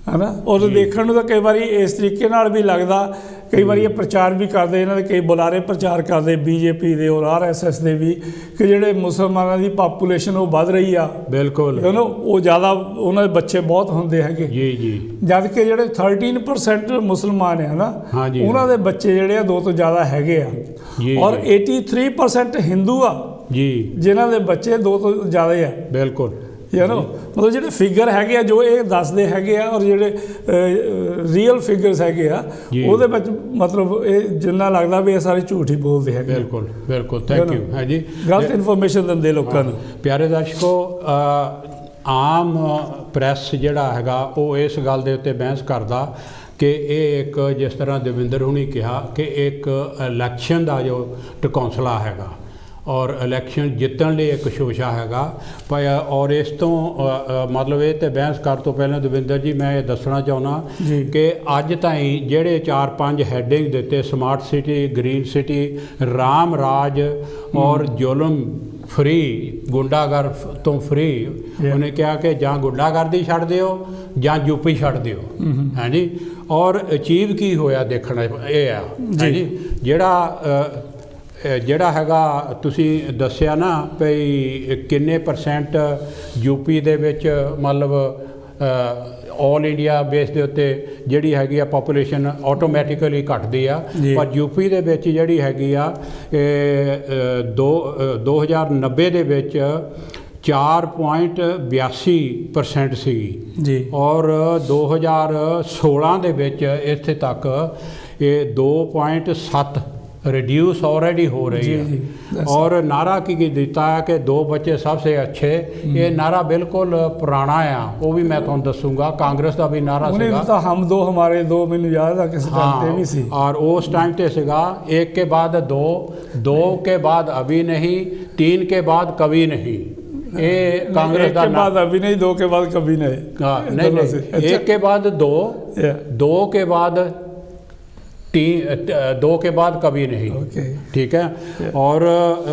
ਹੈ ਨਾ। ਔਰ ਦੇਖਣ ਨੂੰ ਤਾਂ ਕਈ ਵਾਰੀ ਇਸ ਤਰੀਕੇ ਨਾਲ ਵੀ ਲੱਗਦਾ, ਕਈ ਵਾਰੀ ਇਹ ਪ੍ਰਚਾਰ ਵੀ ਕਰਦੇ, ਇਹਨਾਂ ਦੇ ਕਈ ਬੁਲਾਰੇ ਪ੍ਰਚਾਰ ਕਰਦੇ BJP ਦੇ ਔਰ RSS ਦੇ ਵੀ ਕਿ ਜਿਹੜੇ ਮੁਸਲਮਾਨਾਂ ਦੀ ਪਾਪੂਲੇਸ਼ਨ ਉਹ ਵੱਧ ਰਹੀ ਆ ਬਿਲਕੁਲ ਉਹ ਜ਼ਿਆਦਾ ਉਹਨਾਂ ਦੇ ਬੱਚੇ ਬਹੁਤ ਹੁੰਦੇ ਹੈਗੇ ਜੀ ਜੀ, ਜਦ ਕਿ ਜਿਹੜੇ 13% ਮੁਸਲਮਾਨ ਹੈ ਨਾ ਉਹਨਾਂ ਦੇ ਬੱਚੇ ਜਿਹੜੇ ਆ 2 ਤੋਂ ਜ਼ਿਆਦਾ ਹੈਗੇ ਆ ਔਰ 83% ਹਿੰਦੂ ਆ ਜੀ ਜਿਨ੍ਹਾਂ ਦੇ ਬੱਚੇ 2 ਤੋਂ ਜ਼ਿਆਦਾ ਆ ਬਿਲਕੁਲ ਮਤਲਬ ਜਿਹੜੇ ਫਿਗਰ ਹੈਗੇ ਆ ਜੋ ਇਹ ਦੱਸਦੇ ਹੈਗੇ ਆ ਔਰ ਜਿਹੜੇ ਰੀਅਲ ਫਿਗਰਸ ਹੈਗੇ ਆ ਉਹਦੇ ਵਿੱਚ ਮਤਲਬ ਇਹ ਜਿੰਨਾ ਲੱਗਦਾ ਵੀ ਇਹ ਸਾਰੇ ਝੂਠ ਹੀ ਬੋਲਦੇ ਹੈਗੇ। ਬਿਲਕੁਲ ਬਿਲकुल ਥੈਂਕ ਯੂ ਹੈ ਜੀ, ਗਲਤ ਇਨਫੋਰਮੇਸ਼ਨ ਦਿੰਦੇ ਲੋਕਾਂ ਨੂੰ। ਪਿਆਰੇ ਦਰਸ਼ਕੋ, ਆਮ ਪ੍ਰੈਸ ਜਿਹੜਾ ਹੈਗਾ ਉਹ ਇਸ ਗੱਲ ਦੇ ਉੱਤੇ ਬਹਿਸ ਕਰਦਾ ਕਿ ਇਹ ਇੱਕ ਜਿਸ ਤਰ੍ਹਾਂ ਦਵਿੰਦਰ ਹੁਣੀ ਕਿਹਾ ਕਿ ਇੱਕ ਇਲੈਕਸ਼ਨ ਦਾ ਜੋ ਟਕੌਂਸਲਾ ਹੈਗਾ ਔਰ ਇਲੈਕਸ਼ਨ ਜਿੱਤਣ ਲਈ ਇੱਕ ਸ਼ੋਸ਼ਾ ਹੈਗਾ ਪਰ ਔਰ ਇਸ ਤੋਂ ਮਤਲਬ ਇਹ ਤੇ ਬਹਿਸ ਕਰਨ ਤੋਂ ਪਹਿਲਾਂ ਦਵਿੰਦਰ ਜੀ ਮੈਂ ਇਹ ਦੱਸਣਾ ਚਾਹੁੰਦਾ ਕਿ ਅੱਜ ਤਾਈਂ ਜਿਹੜੇ 4-5 ਹੈਡਿੰਗ ਦਿੱਤੇ smart city, green city, Ram Raj ਔਰ ਜ਼ੁਲਮ ਫਰੀ, ਗੁੰਡਾਗਰ ਤੋਂ ਫਰੀ, ਉਹਨੇ ਕਿਹਾ ਕਿ ਜਾਂ ਗੁੰਡਾਗਰਦੀ ਛੱਡ ਦਿਓ ਜਾਂ ਯੂਪੀ ਛੱਡ ਦਿਓ ਹੈ ਜੀ। ਔਰ ਅਚੀਵ ਕੀ ਹੋਇਆ ਦੇਖਣਾ ਇਹ ਆ ਜੀ, ਜਿਹੜਾ ਹੈਗਾ ਤੁਸੀਂ ਦੱਸਿਆ ਨਾ ਭਈ ਕਿੰਨੇ % ਯੂਪੀ ਦੇ ਵਿੱਚ ਮਤਲਬ ਆਲ ਇੰਡੀਆ ਬੇਸ ਦੇ ਉੱਤੇ ਜਿਹੜੀ ਹੈਗੀ ਆ ਪਾਪੂਲੇਸ਼ਨ ਆਟੋਮੈਟਿਕਲੀ ਘਟਦੀ ਆ, ਪਰ ਯੂਪੀ ਦੇ ਵਿੱਚ ਜਿਹੜੀ ਹੈਗੀ ਆ 2090 ਦੇ ਵਿੱਚ 4.82% ਸੀਗੀ ਜੀ ਔਰ 2016 ਦੇ ਵਿੱਚ ਇੱਥੇ ਤੱਕ ਇਹ 2.7 रिड्यूस ऑलरेडी हो रही है। और नारा की दिता है कि 2 बच्चे सबसे अच्छे, ये नारा बिल्कुल पुराना है, वो भी मैं तुहानू दसूँगा। कांग्रेस का भी नारा सीगा हम 2 हमारे 2, मैनू याद है किस टाइम पे भी सी, और उस टाइम पे सीगा 1 के बाद 2, 2 के बाद अभी नहीं, 3 के बाद कभी नहीं। ये कांग्रेस के बाद अभी नहीं, 2 के बाद कभी नहीं, नहीं 1 के बाद 2, 2 के बाद 2 के बाद कभी नहीं, ठीक है। और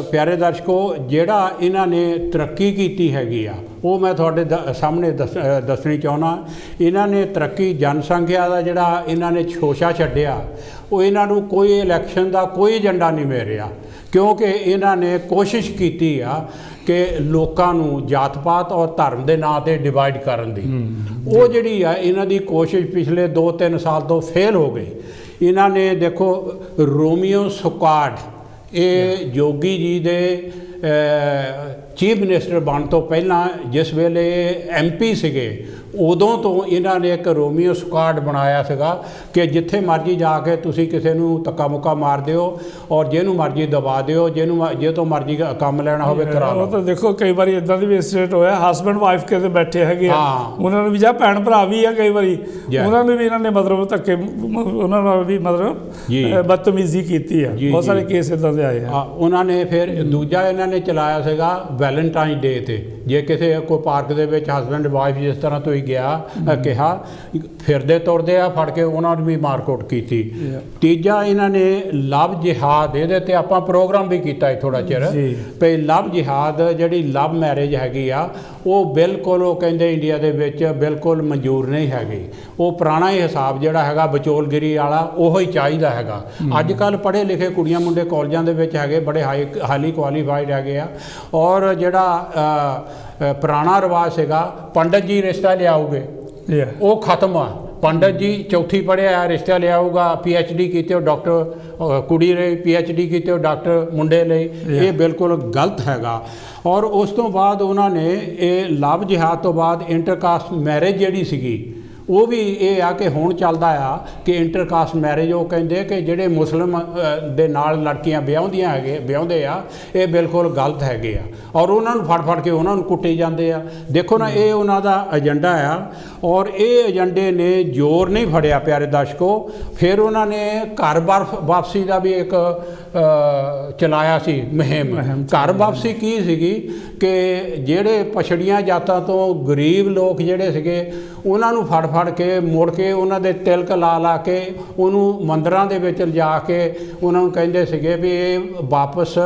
प्यारे दर्शकों, ਜਿਹੜਾ ਇਹਨਾਂ ਨੇ ਤਰੱਕੀ ਕੀਤੀ ਹੈਗੀ ਆ ਉਹ ਮੈਂ ਤੁਹਾਡੇ ਸਾਹਮਣੇ ਦੱਸਣੀ ਚਾਹੁੰਦਾ। ਇਹਨਾਂ ਨੇ ਤਰੱਕੀ ਜਨਸੰਖਿਆ ਦਾ ਜਿਹੜਾ ਇਹਨਾਂ ਨੇ ਸ਼ੋਸ਼ਾ ਛੱਡਿਆ ਉਹ ਇਹਨਾਂ ਨੂੰ ਕੋਈ ਇਲੈਕਸ਼ਨ ਦਾ ਕੋਈ ਏਜੰਡਾ ਨਹੀਂ ਮਿਲ ਰਿਹਾ, ਕਿਉਂਕਿ ਇਹਨਾਂ ਨੇ ਕੋਸ਼ਿਸ਼ ਕੀਤੀ ਆ ਕਿ ਲੋਕਾਂ ਨੂੰ ਜਾਤ ਪਾਤ ਔਰ ਧਰਮ ਦੇ ਨਾਂ 'ਤੇ ਡਿਵਾਈਡ ਕਰਨ ਦੀ। ਉਹ ਜਿਹੜੀ ਆ ਇਹਨਾਂ ਦੀ ਕੋਸ਼ਿਸ਼ ਪਿਛਲੇ 2-3 ਸਾਲ ਤੋਂ ਫੇਲ ਹੋ ਗਈ। ਇਹਨਾਂ ਨੇ ਦੇਖੋ ਰੋਮੀਓ ਸੁਕਾਡ, ਇਹ ਯੋਗੀ ਜੀ ਦੇ ਚੀਫ ਮਿਨਿਸਟਰ ਬਣਨ ਤੋਂ ਪਹਿਲਾਂ ਜਿਸ ਵੇਲੇ MP ਸੀਗੇ ਉਦੋਂ ਤੋਂ ਇਹਨਾਂ ਨੇ ਇੱਕ ਰੋਮੀਓ ਸੁਕਾਡ ਬਣਾਇਆ ਸੀਗਾ ਕਿ ਜਿੱਥੇ ਮਰਜ਼ੀ ਜਾ ਕੇ ਤੁਸੀਂ ਕਿਸੇ ਨੂੰ ਧੱਕਾ ਮੁੱਕਾ ਮਾਰ ਦਿਓ ਔਰ ਜਿਹਨੂੰ ਮਰਜ਼ੀ ਦਬਾ ਦਿਓ, ਜੇ ਤੋਂ ਮਰਜ਼ੀ ਕੰਮ ਲੈਣਾ ਹੋਵੇ ਕਰਾ ਲਓ। ਉਹ ਤਾਂ ਦੇਖੋ ਕਈ ਵਾਰੀ ਇਦਾਂ ਦੀ ਵੀ ਇੰਸੀਡੈਂਟ ਹੋਇਆ, ਹਸਬੈਂਡ ਵਾਈਫ ਕਿਤੇ ਬੈਠੇ ਹੈਗੇ ਆ, ਉਹਨਾਂ ਨੂੰ ਵੀ ਜਾਂ ਭੈਣ ਭਰਾ ਵੀ ਆ ਕਈ ਵਾਰੀ, ਉਹਨਾਂ ਨੂੰ ਵੀ ਇਹਨਾਂ ਨੇ ਮਤਲਬ ਧੱਕੇ, ਉਹਨਾਂ ਨਾਲ ਵੀ ਮਤਲਬ ਬਦਤਮੀਜ਼ੀ ਕੀਤੀ ਆ। ਬਹੁਤ ਸਾਰੇ ਕੇਸ ਇਦਾਂ ਦੇ ਆਏ ਆ। ਉਹਨਾਂ ਨੇ ਫਿਰ ਦੂਜਾ ਇਹਨਾਂ ਨੇ ਚਲਾਇਆ ਸੀਗਾ ਵੈਲੈਂਟਾਈਨ ਡੇ 'ਤੇ, ਜੇ ਕਿਸੇ ਕੋਈ ਪਾਰਕ ਦੇ ਵਿੱਚ ਹਸਬੈਂਡ ਵਾਈਫ ਜਿਸ ਤਰ੍ਹਾਂ ਤੋਂ ਹੀ ਗਿਆ ਕਿਹਾ ਫਿਰਦੇ ਤੁਰਦੇ ਆ ਫੜ ਕੇ ਉਹਨਾਂ ਨੂੰ ਵੀ ਮਾਰਕੁੱਟ ਕੀਤੀ। ਤੀਜਾ ਇਹਨਾਂ ਨੇ ਲਵ ਜਿਹਾਦ, ਇਹਦੇ 'ਤੇ ਆਪਾਂ ਪ੍ਰੋਗਰਾਮ ਵੀ ਕੀਤਾ ਥੋੜ੍ਹਾ ਚਿਰ, ਵੀ ਲਵ ਜਿਹਾਦ ਜਿਹੜੀ ਲਵ ਮੈਰਿਜ ਹੈਗੀ ਆ ਉਹ ਬਿਲਕੁਲ ਉਹ ਕਹਿੰਦੇ ਇੰਡੀਆ ਦੇ ਵਿੱਚ ਬਿਲਕੁਲ ਮਨਜ਼ੂਰ ਨਹੀਂ ਹੈਗੀ। ਉਹ ਪੁਰਾਣਾ ਹੀ ਹਿਸਾਬ ਜਿਹੜਾ ਹੈਗਾ ਵਿਚੋਲਗਿਰੀ ਵਾਲਾ ਉਹੀ ਚਾਹੀਦਾ ਹੈਗਾ। ਅੱਜ ਕੱਲ੍ਹ ਪੜ੍ਹੇ ਲਿਖੇ ਕੁੜੀਆਂ ਮੁੰਡੇ ਕਾਲਜਾਂ ਦੇ ਵਿੱਚ ਹੈਗੇ, ਬੜੇ ਹਾਈਲੀ ਕੁਆਲੀਫਾਈਡ ਹੈਗੇ ਆ। ਔਰ ਜਿਹੜਾ ਪੁਰਾਣਾ ਰਿਵਾਜ ਸੀਗਾ ਪੰਡਤ ਜੀ ਰਿਸ਼ਤਾ ਲਿਆਉਗੇ ਉਹ ਖਤਮ ਆ। ਪੰਡਤ ਜੀ ਚੌਥੀ ਪੜ੍ਹਿਆ ਰਿਸ਼ਤਾ ਲਿਆਊਗਾ, PhD ਕੀਤੇ ਹੋ ਡਾਕਟਰ, ਕੁੜੀ ਲਈ PhD ਕੀਤੇ ਹੋ ਡਾਕਟਰ ਮੁੰਡੇ ਲਈ, ਇਹ ਬਿਲਕੁਲ ਗਲਤ ਹੈਗਾ। ਔਰ ਉਸ ਤੋਂ ਬਾਅਦ ਉਹਨਾਂ ਨੇ ਇਹ ਲਵ ਜਿਹਾਦ ਤੋਂ ਬਾਅਦ ਇੰਟਰਕਾਸਟ ਮੈਰਿਜ ਜਿਹੜੀ ਸੀਗੀ ਉਹ ਵੀ ਇਹ ਆ ਕਿ ਹੁਣ ਚੱਲਦਾ ਆ ਕਿ ਇੰਟਰਕਾਸਟ ਮੈਰਿਜ, ਉਹ ਕਹਿੰਦੇ ਕਿ ਜਿਹੜੇ ਮੁਸਲਿਮ ਦੇ ਨਾਲ ਲੜਕੀਆਂ ਵਿਆਹੁੰਦੇ ਆ, ਇਹ ਬਿਲਕੁਲ ਗਲਤ ਹੈਗੇ ਆ, ਔਰ ਉਹਨਾਂ ਨੂੰ ਫੜ ਕੇ ਉਹਨਾਂ ਨੂੰ ਕੁੱਟੀ ਜਾਂਦੇ ਆ। ਦੇਖੋ ਨਾ, ਇਹ ਉਹਨਾਂ ਦਾ ਏਜੰਡਾ ਆ, ਔਰ ਇਹ ਏਜੰਡੇ ਨੇ ਜ਼ੋਰ ਨਹੀਂ ਫੜਿਆ ਪਿਆਰੇ ਦਰਸ਼ਕੋ। ਫਿਰ ਉਹਨਾਂ ਨੇ ਘਰ ਵਾਪਸੀ ਦਾ ਵੀ ਇੱਕ ਚਲਾਇਆ ਸੀ ਮੁਹਿੰਮ। ਘਰ ਵਾਪਸੀ ਕੀ ਸੀਗੀ ਕਿ ਜਿਹੜੇ ਪਛੜੀਆਂ ਜਾਤਾਂ ਤੋਂ ਗਰੀਬ ਲੋਕ ਜਿਹੜੇ ਸੀਗੇ, ਉਹਨਾਂ ਨੂੰ ਫੜ ਕੇ ਮੁੜ ਕੇ ਉਹਨਾਂ ਦੇ ਤਿਲਕ ਲਾ ਕੇ ਉਹਨੂੰ ਮੰਦਿਰਾਂ ਦੇ ਵਿੱਚ ਲਿਜਾ ਕੇ ਉਹਨਾਂ ਨੂੰ ਕਹਿੰਦੇ ਸੀਗੇ ਵੀ ਇਹ ਵਾਪਸ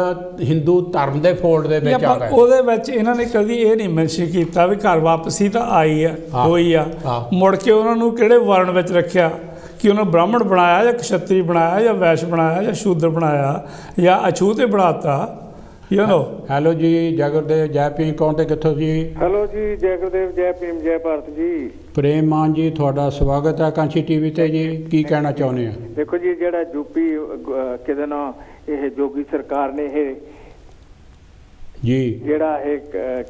ਹਿੰਦੂ ਧਰਮ ਦੇ ਫੋਲਡ ਦੇ ਵਿੱਚ ਆ ਗਏ। ਉਹਦੇ ਵਿੱਚ ਇਹਨਾਂ ਨੇ ਕਦੀ ਇਹ ਨਹੀਂ ਮੈਂਸ਼ਨ ਕੀਤਾ ਵੀ ਘਰ ਵਾਪਸੀ ਤਾਂ ਆਈ ਆ, ਹੋਈ ਆ, ਮੁੜ ਕੇ ਉਹਨਾਂ ਨੂੰ ਕਿਹੜੇ ਵਰਨ ਵਿੱਚ ਰੱਖਿਆ, ਕਿ ਉਹਨਾਂ ਬ੍ਰਾਹਮਣ ਬਣਾਇਆ ਜਾਂ ਕਸ਼ਤਰੀ ਬਣਾਇਆ ਜਾਂ ਵੈਸ਼ ਬਣਾਇਆ ਜਾਂ ਸ਼ੂਦਰ ਬਣਾਇਆ ਜਾਂ ਅਛੂਤੇ ਬਣਾਤਾ। ਹੈਲੋ ਜੀ, ਜੈ ਗੁਰਦੇਵ, ਜੈ ਭੀਮ। ਕੌਣ ਤੇ ਕਿੱਥੋਂ ਜੀ? ਹੈਲੋ ਜੀ, ਜੈ ਗੁਰਦੇਵ, ਜੈ ਭੀਮ, ਜੈ ਭਾਰਤ ਜੀ। ਪ੍ਰੇਮ ਮਾਨ ਜੀ, ਤੁਹਾਡਾ ਸਵਾਗਤ ਹੈ ਕਾਂਚੀ ਟੀਵੀ ਤੇ ਜੀ। ਕੀ ਕਹਿਣਾ ਚਾਹੁੰਦੇ ਆ? ਦੇਖੋ ਜੀ, ਜਿਹੜਾ ਯੂਪੀ ਕਿਤੇ ਨਾ ਇਹ ਜੋਗੀ ਸਰਕਾਰ ਨੇ ਇਹ ਜੀ ਜਿਹੜਾ ਇਹ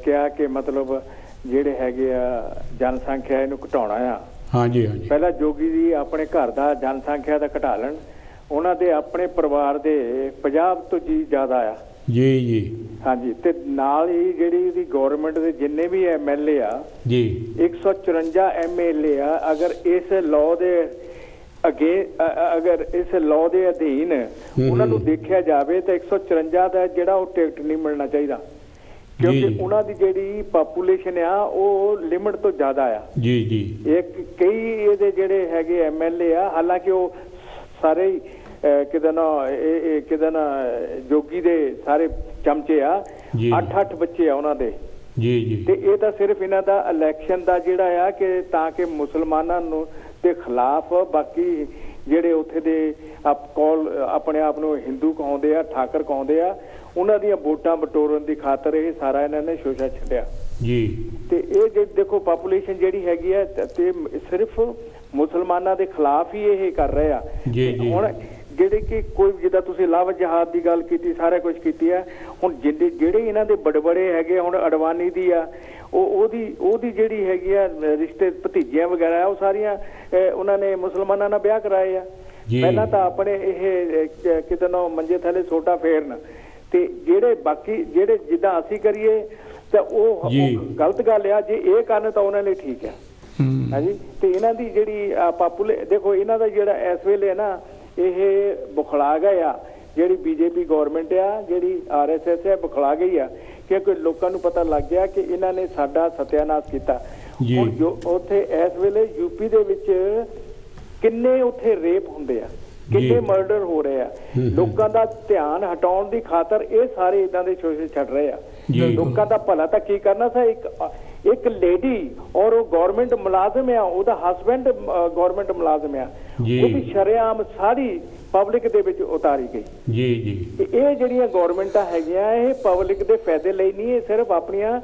ਕਿਹਾ ਕਿ ਮਤਲਬ ਜਿਹੜੇ ਹੈਗੇ ਆ ਜਨਸੰਖਿਆ ਇਹਨੂੰ ਘਟਾਉਣਾ ਆ। ਹਾਂਜੀ। ਪਹਿਲਾਂ ਜੋਗੀ ਜੀ ਆਪਣੇ ਘਰ ਦਾ ਜਨਸੰਖਿਆ ਦਾ ਘਟਾ ਲੈਣ, ਉਹਨਾਂ ਦੇ ਆਪਣੇ ਪਰਿਵਾਰ ਦੇ 50 ਤੋਂ ਜੀ ਜ਼ਿਆਦਾ ਆ ਜੀ। ਹਾਂਜੀ, ਤੇ ਨਾਲ ਹੀ ਜਿਹੜੀ ਇਹਦੀ ਗਵਰਨਮੈਂਟ ਦੇ ਜਿੰਨੇ ਵੀ MLA ਆ ਜੀ, 154 MLA ਆ, ਅਗਰ ਇਸ ਲਾਅ ਦੇ ਅਗਰ ਇਸ ਲਾਅ ਦੇ ਅਧੀਨ ਉਹਨਾਂ ਨੂੰ ਦੇਖਿਆ ਜਾਵੇ ਤਾਂ 154 ਦਾ ਜਿਹੜਾ ਉਹ ਟਿਕਟ ਨਹੀਂ ਮਿਲਣਾ ਚਾਹੀਦਾ, ਕਿਉਂਕਿ ਉਹਨਾਂ ਦੀ ਜਿਹੜੀ ਪਾਪੂਲੇਸ਼ਨ ਆ ਉਹ ਲਿਮਟ ਤੋਂ ਜ਼ਿਆਦਾ ਆ। ਜੀ। ਕਈ ਇਹਦੇ ਜਿਹੜੇ ਹੈਗੇ MLA ਆ, ਹਾਲਾਂਕਿ ਉਹ ਸਾਰੇ ਕਿਤੇ ਨਾ ਜੋਗੀ ਦੇ ਸਾਰੇ ਚਮਚੇ ਆ, 8 ਬੱਚੇ ਆ ਉਹਨਾਂ ਦੇ। ਜੀ। ਤੇ ਇਹ ਤਾਂ ਸਿਰਫ ਇਹਨਾਂ ਦਾ ਇਲੈਕਸ਼ਨ ਦਾ ਜਿਹੜਾ ਆ ਕਿ ਤਾਂ ਕਿ ਮੁਸਲਮਾਨਾਂ ਨੂੰ ਦੇ ਖਿਲਾਫ ਬਾਕੀ ਜਿਹੜੇ ਉੱਥੇ ਦੇ ਆਪਣੇ ਆਪ ਨੂੰ ਹਿੰਦੂ ਕਹਾਉਂਦੇ ਆ, ਠਾਕਰ ਕਹਾਉਂਦੇ ਆ, ਉਹਨਾਂ ਦੀਆਂ ਵੋਟਾਂ ਬਟੋਰਨ ਦੀ ਖਾਤਰ ਇਹ ਸਾਰਾ ਇਹਨਾਂ ਨੇ ਸ਼ੋਸ਼ਾ ਛੱਡਿਆ। ਜੀ। ਤੇ ਇਹ ਦੇਖੋ ਪਾਪੂਲੇਸ਼ਨ ਜਿਹੜੀ ਹੈਗੀ ਆ ਤੇ ਸਿਰਫ ਮੁਸਲਮਾਨਾਂ ਦੇ ਖਿਲਾਫ ਹੀ ਇਹ ਕਰ ਰਹੇ ਆ। ਹੁਣ ਜਿਹੜੇ ਕਿ ਕੋਈ ਜਿੱਦਾਂ ਤੁਸੀਂ ਲਵ ਜਹਾਦ ਦੀ ਗੱਲ ਕੀਤੀ, ਸਾਰਾ ਕੁਝ ਕੀਤੀ ਹੈ, ਹੁਣ ਜਿਹੜੇ ਇਹਨਾਂ ਦੇ ਬੜੇ ਹੈਗੇ, ਹੁਣ ਅਡਵਾਨੀ ਦੀ ਆ, ਉਹਦੀ ਜਿਹੜੀ ਹੈਗੀ ਆ ਰਿਸ਼ਤੇ ਭਤੀਜੀਆਂ ਵਗੈਰਾ, ਉਹ ਸਾਰੀਆਂ ਉਹਨਾਂ ਨੇ ਮੁਸਲਮਾਨਾਂ ਨਾਲ ਵਿਆਹ ਕਰਾਏ ਆ। ਪਹਿਲਾਂ ਤਾਂ ਆਪਣੇ ਇਹ ਕਿਤੇ ਨਾ ਮੰਜੇ ਥੱਲੇ ਸੋਟਾ ਫੇਰਨ, ਤੇ ਜਿਹੜੇ ਬਾਕੀ ਜਿਹੜੇ ਜਿੱਦਾਂ ਅਸੀਂ ਕਰੀਏ ਤਾਂ ਉਹ ਗਲਤ ਗੱਲ ਆ, ਜੇ ਇਹ ਕਰਨ ਤਾਂ ਉਹਨਾਂ ਲਈ ਠੀਕ ਆ। ਹਾਂਜੀ, ਤੇ ਇਹਨਾਂ ਦੀ ਜਿਹੜੀ ਦੇਖੋ ਇਹਨਾਂ ਦਾ ਜਿਹੜਾ ਇਸ ਵੇਲੇ ਨਾ ਇਹ ਬੁਖਲਾ ਗਏ ਆ, ਜਿਹੜੀ BJP ਗਵਰਨਮੈਂਟ ਆ, ਜਿਹੜੀ RSS ਹੈ, ਬੁਖਲਾ ਗਈ ਆ, ਕਿਉਂਕਿ ਲੋਕਾਂ ਨੂੰ ਪਤਾ ਲੱਗ ਗਿਆ ਕਿ ਇਹਨਾਂ ਨੇ ਸਾਡਾ ਸਤਿਆਨਾਸ਼ ਕੀਤਾ। ਹੁਣ ਜੋ ਉੱਥੇ ਇਸ ਵੇਲੇ UP ਦੇ ਵਿੱਚ ਕਿੰਨੇ ਉੱਥੇ ਰੇਪ ਹੁੰਦੇ ਆ, ਕਿੰਨੇ ਮਰਡਰ ਹੋ ਰਹੇ ਆ, ਲੋਕਾਂ ਦਾ ਧਿਆਨ ਹਟਾਉਣ ਦੀ ਖਾਤਰ ਇਹ ਸਾਰੇ ਇਦਾਂ ਦੇ ਸ਼ੋਸ਼ੇ ਛੱਡ ਰਹੇ ਆ। ਲੋਕਾਂ ਦਾ ਭਲਾ ਤਾਂ ਕੀ ਕਰਨਾ ਸੀ। ਇੱਕ ਲੇਡੀ ਔਰ ਉਹ ਗਵਰਨਮੈਂਟ ਮੁਲਾਜ਼ਮ ਆ, ਉਹਦਾ ਹਸਬੈਂਡ ਗਵਰਨਮੈਂਟ ਮੁਲਾਜ਼ਮ ਆ, ਉਹਦੀ ਸ਼ਰੇਆਮ ਸਾਰੀ ਪਬਲਿਕ ਦੇ ਵਿੱਚ ਉਤਾਰੀ ਗਈ। ਇਹ ਜਿਹੜੀਆਂ ਗਵਰਨਮੈਂਟਾਂ ਹੈਗੀਆਂ, ਇਹ ਪਬਲਿਕ ਦੇ ਫਾਇਦੇ ਲਈ ਨਹੀਂ, ਇਹ ਸਿਰਫ ਆਪਣੀਆਂ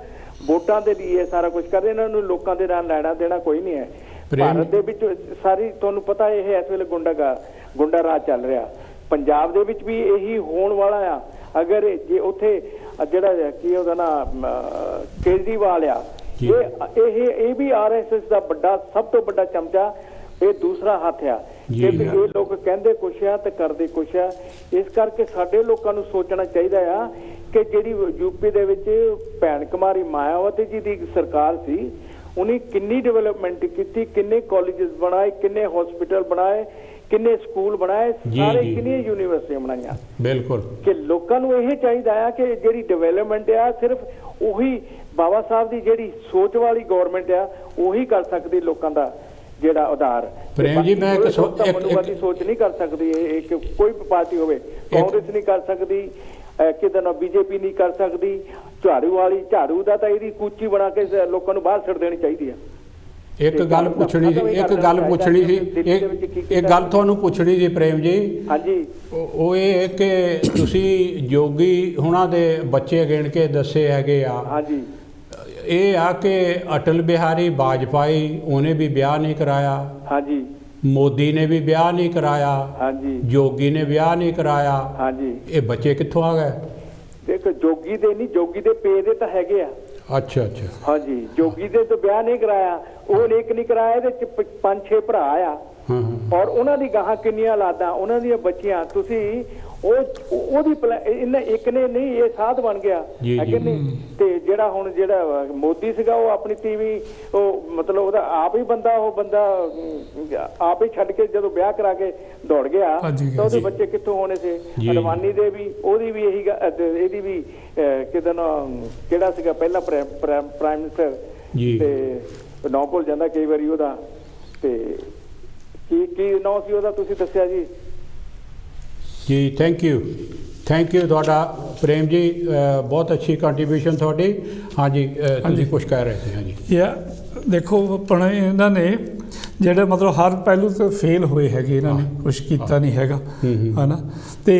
ਵੋਟਾਂ ਦੇ ਲਈ ਇਹ ਸਾਰਾ ਕੁਝ ਕਰਦੇ। ਇਹਨਾਂ ਨੂੰ ਲੋਕਾਂ ਦੇ ਨਾਲ ਲੈਣਾ ਦੇਣਾ ਕੋਈ ਨਹੀਂ ਹੈ। ਭਾਰਤ ਦੇ ਵਿੱਚ ਸਾਰੀ ਤੁਹਾਨੂੰ ਪਤਾ ਇਹ ਇਸ ਵੇਲੇ ਗੁੰਡਾ ਰਾਜ ਚੱਲ ਰਿਹਾ। ਪੰਜਾਬ ਦੇ ਵਿੱਚ ਵੀ ਇਹੀ ਹੋਣ ਵਾਲਾ ਆ। ਅਗਰ ਜੇ ਉੱਥੇ ਜਿਹੜਾ ਕੀ ਉਹਦਾ ਨਾ ਕੇਜਰੀਵਾਲ ਆ, ਇਹ ਵੀ RSS ਦਾ ਸਭ ਤੋਂ ਵੱਡਾ ਚਮਚਾ, ਇਹ ਦੂਸਰਾ ਹੱਥ ਆ। ਇਹ ਲੋਕ ਕਹਿੰਦੇ ਕੁਛ ਆ ਤੇ ਕਰਦੇ ਕੁਛ ਆ। ਇਸ ਕਰਕੇ ਸਾਡੇ ਲੋਕਾਂ ਨੂੰ ਸੋਚਣਾ ਚਾਹੀਦਾ ਆ ਕਿ ਜਿਹੜੀ UP ਦੇ ਵਿੱਚ ਭੈਣ ਕੁਮਾਰੀ ਮਾਇਆਵਤੀ ਜੀ ਦੀ ਸਰਕਾਰ ਸੀ, ਉਹਨੇ ਕਿੰਨੀ ਡਿਵੈਲਪਮੈਂਟ ਕੀਤੀ, ਕਿੰਨੇ ਕਾਲਜਸ ਬਣਾਏ, ਕਿੰਨੇ ਹਸਪੀਟਲ ਬਣਾਏ, ਕਿੰਨੇ ਸਕੂਲ ਬਣਾਏ, ਸਾਰੇ ਕਿੰਨੀਆਂ ਯੂਨੀਵਰਸਿਟੀਆਂ ਬਣਾਈਆਂ। ਬਿਲਕੁਲ, ਕਿ ਲੋਕਾਂ ਨੂੰ ਇਹ ਚਾਹੀਦਾ ਆ ਕਿ ਜਿਹੜੀ ਡਿਵੈਲਪਮੈਂਟ ਆ ਸਿਰਫ ਉਹੀ ਬਾਬਾ ਸਾਹਿਬ ਦੀ ਜਿਹੜੀ ਸੋਚ ਵਾਲੀ ਗਵਰਨਮੈਂਟ ਆ ਉਹੀ ਕਰ ਸਕਦੀ ਲੋਕਾਂ ਦਾ ਜਿਹੜਾ ਉਧਾਰ। ਪ੍ਰੇਮ ਜੀ, ਮੈਂ ਇੱਕ ਸੋਚ ਨਹੀਂ ਕਰ ਸਕਦੀ, ਇਹ ਕੋਈ ਵੀ ਪਾਰਟੀ ਹੋਵੇ, ਕਾਂਗਰਸ ਨਹੀਂ ਕਰ ਸਕਦੀ, ਕਿਤੇ ਨਾ BJP ਨਹੀਂ ਕਰ ਸਕਦੀ। ਝਾੜੂ ਦਾ ਤਾਂ ਇਹਦੀ ਕੂਚੀ ਬਣਾ ਕੇ ਲੋਕਾਂ ਨੂੰ ਬਾਹਰ ਛੱਡ ਦੇਣੀ ਚਾਹੀਦੀ ਆ। ਇੱਕ ਗੱਲ ਪੁੱਛਣੀ ਤੁਹਾਨੂੰ ਪੁੱਛਣੀ ਸੀ ਪ੍ਰੇਮ ਜੀ। ਹਾਂਜੀ, ਉਹ ਇਹ ਕਿ ਤੁਸੀਂ ਜੋਗੀ ਹੁਣਾਂ ਦੇ ਬੱਚੇ ਗਿਣ ਕੇ ਦੱਸੇ ਹੈਗੇ ਆ। ਹਾਂਜੀ, ਇਹ ਆ ਕਿ ਅਟਲ ਬਿਹਾਰੀ ਵਾਜਪਾਈ ਉਹਨੇ ਵੀ ਵਿਆਹ ਨਹੀਂ ਕਰਾਇਆ। ਹਾਂਜੀ, ਮੋਦੀ ਨੇ ਵੀ ਵਿਆਹ ਨਹੀਂ ਕਰਾਇਆ। ਹਾਂਜੀ, ਜੋਗੀ ਨੇ ਵਿਆਹ ਨਹੀਂ ਕਰਾਇਆ। ਹਾਂਜੀ, ਇਹ ਬੱਚੇ ਕਿੱਥੋਂ ਆ ਗਏ? ਦੇਖੋ ਜੋਗੀ ਦੇ ਨਹੀਂ, ਜੋਗੀ ਦੇ ਪੇ ਦੇ ਤਾਂ ਹੈਗੇ ਆ। ਅੱਛਾ ਅੱਛਾ ਹਾਂਜੀ ਜੋਗੀ ਦੇ ਤੋਂ ਵਿਆਹ ਨਹੀਂ ਕਰਾਇਆ, ਉਹ ਲੇਖ ਨਹੀਂ ਕਰਾਇਆ, ਇਹਦੇ ਚ 5-6 ਭਰਾ ਆ ਔਰ ਉਹਨਾਂ ਦੀ ਗਾਹਾਂ ਕਿੰਨੀਆਂ ਔਲਾਦਾਂ, ਉਹਨਾਂ ਦੀਆਂ ਬੱਚੀਆਂ। ਤੁਸੀਂ ਉਹਦੀ ਇਹਨੇ ਇੱਕ ਨੇ ਨਹੀਂ, ਇਹ ਸਾਧ ਬਣ ਗਿਆ ਹੈ ਕਿ ਨਹੀਂ। ਤੇ ਜਿਹੜਾ ਹੁਣ ਜਿਹੜਾ ਮੋਦੀ ਸੀਗਾ ਉਹ ਆਪਣੀ ਟੀਵੀ ਉਹ ਮਤਲਬ ਉਹਦਾ ਆਪ ਹੀ ਬੰਦਾ ਆਪ ਹੀ ਛੱਡ ਕੇ ਜਦੋਂ ਵਿਆਹ ਕਰਾ ਕੇ ਦੌੜ ਗਿਆ ਤਾਂ ਉਹਦੇ ਬੱਚੇ ਕਿੱਥੋਂ ਹੋਣੇ ਸੀ। ਅਡਵਾਨੀ ਦੇ ਵੀ ਉਹਦੀ ਵੀ ਇਹੀ ਇਹਦੀ ਵੀ ਕਿਤੇ ਨਾ ਕਿਹੜਾ ਸੀਗਾ ਪਹਿਲਾ ਪ੍ਰਾਈਮ ਮਿਨਿਸਟਰ ਤੇ ਨਾਂ ਭੁੱਲ ਜਾਂਦਾ ਕਈ ਵਾਰੀ ਉਹਦਾ, ਤੇ ਕੀ ਨਾਂ ਸੀ ਉਹਦਾ ਤੁਸੀਂ ਦੱਸਿਆ ਜੀ। ਜੀ ਥੈਂਕ ਯੂ ਤੁਹਾਡਾ ਪ੍ਰੇਮ ਜੀ, ਬਹੁਤ ਅੱਛੀ ਕੰਟਰੀਬਿਊਸ਼ਨ ਤੁਹਾਡੀ। ਹਾਂਜੀ ਤੁਸੀਂ ਕੁਝ ਕਹਿ ਰਹੇ ਸੀ। ਹਾਂਜੀ ਦੇਖੋ ਆਪਣਾ ਇਹਨਾਂ ਨੇ ਜਿਹੜੇ ਮਤਲਬ ਹਰ ਪਹਿਲੂ ਤੇ ਫੇਲ ਹੋਏ ਹੈਗੇ, ਇਹਨਾਂ ਨੇ ਕੁਛ ਕੀਤਾ ਨਹੀਂ ਹੈਗਾ ਹੈ ਨਾ, ਤੇ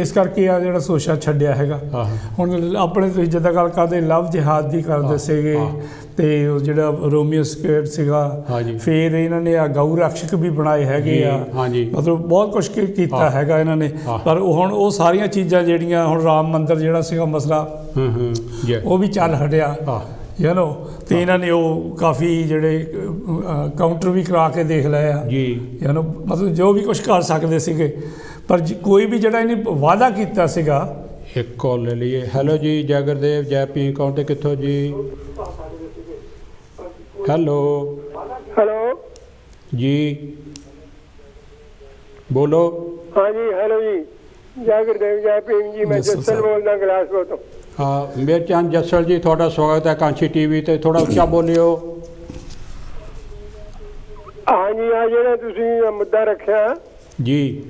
ਇਸ ਕਰਕੇ ਆ ਜਿਹੜਾ ਸੋਚਾ ਛੱਡਿਆ ਹੈਗਾ। ਹੁਣ ਆਪਣੇ ਤੁਸੀਂ ਜਿੱਦਾਂ ਗੱਲ ਕਰਦੇ ਲਵ ਜਿਹਾਦ ਦੀ ਕਰਦੇ ਸੀਗੇ, ਤੇ ਉਹ ਜਿਹੜਾ ਰੋਮੀਓ ਸਕੇਟ ਸੀਗਾ, ਫਿਰ ਇਹਨਾਂ ਨੇ ਆ ਗਊ ਰਕਸ਼ਕ ਵੀ ਬਣਾਏ ਹੈਗੇ ਆ, ਮਤਲਬ ਬਹੁਤ ਕੁਛ ਕੀਤਾ ਹੈਗਾ ਇਹਨਾਂ ਨੇ। ਪਰ ਹੁਣ ਉਹ ਸਾਰੀਆਂ ਚੀਜ਼ਾਂ ਜਿਹੜੀਆਂ ਹੁਣ ਰਾਮ ਮੰਦਿਰ ਜਿਹੜਾ ਸੀਗਾ ਮਸਲਾ ਉਹ ਵੀ ਚੱਲ ਹਟਿਆ ਤੇ ਇਹਨਾਂ ਨੇ ਉਹ ਕਾਫੀ ਜਿਹੜੇ ਕਾਊਂਟਰ ਵੀ ਕਰਾ ਕੇ ਦੇਖ ਲਏ ਆ ਮਤਲਬ ਜੋ ਵੀ ਕੁਛ ਕਰ ਸਕਦੇ ਸੀਗੇ, ਪਰ ਕੋਈ ਵੀ ਜਿਹੜਾ ਇਹਨੇ ਵਾਅਦਾ ਕੀਤਾ ਸੀਗਾ। ਇੱਕ ਕਾਲ ਲੈ ਲਈਏ। ਹੈਲੋ ਜੀ, ਜੈ ਗੁਰਦੇਵ, ਜੈ ਪੀ ਕੌਣ ਤੇ ਕਿੱਥੋਂ ਜੀ? ਹੈਲੋ ਜੀ, ਬੋਲੋ। ਹਾਂਜੀ ਹੈਲੋ ਜੀ, ਜੈ ਗੁਰਦੇਵ, ਜੈ ਭੀਮ ਜੀ। ਮੈਂ ਜੱਸਲ ਬੋਲਦਾ ਗਲਾਸਪੁਰ ਤੋਂ। ਮੇਰ ਚੰਦ ਜੱਸਲ ਜੀ, ਤੁਹਾਡਾ ਸਵਾਗਤ ਹੈ ਕਾਂਚੀ ਟੀਵੀ ਤੇ। ਥੋੜਾ ਉੱਚਾ ਬੋਲਿਓ। ਹਾਂਜੀ ਆ ਜਿਹੜਾ ਤੁਸੀਂ ਮੁੱਦਾ ਰੱਖਿਆ ਜੀ,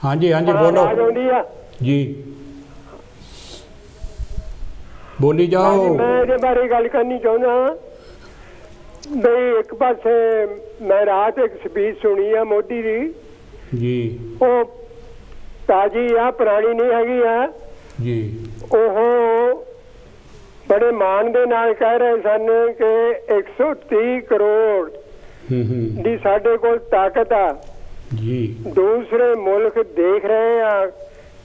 ਹਾਂਜੀ ਬੋਲੋ ਜੀ, ਬੋਲੀ ਜਾਓ। ਮੈਂ ਇਹਦੇ ਬਾਰੇ ਗੱਲ ਕਰਨੀ ਚਾਹੁੰਦਾ ਬਈ ਇੱਕ ਪਾਸੇ ਮੈਂ ਰਾਤ ਇੱਕ ਸਪੀਚ ਸੁਣੀ ਆ ਮੋਦੀ ਦੀ ਜੀ, ਉਹ ਤਾਜ਼ੀ ਆ, ਪੁਰਾਣੀ ਨਹੀਂ ਹੈਗੀ ਆ ਜੀ। ਉਹ ਬੜੇ ਮਾਣ ਦੇ ਨਾਲ ਕਹਿ ਰਹੇ ਸਨ ਕਿ 130 ਕਰੋੜ ਦੀ ਸਾਡੇ ਕੋਲ ਤਾਕਤ ਆ ਜੀ। ਦੂਸਰੇ ਮੁਲਕ ਦੇਖ ਰਹੇ ਆ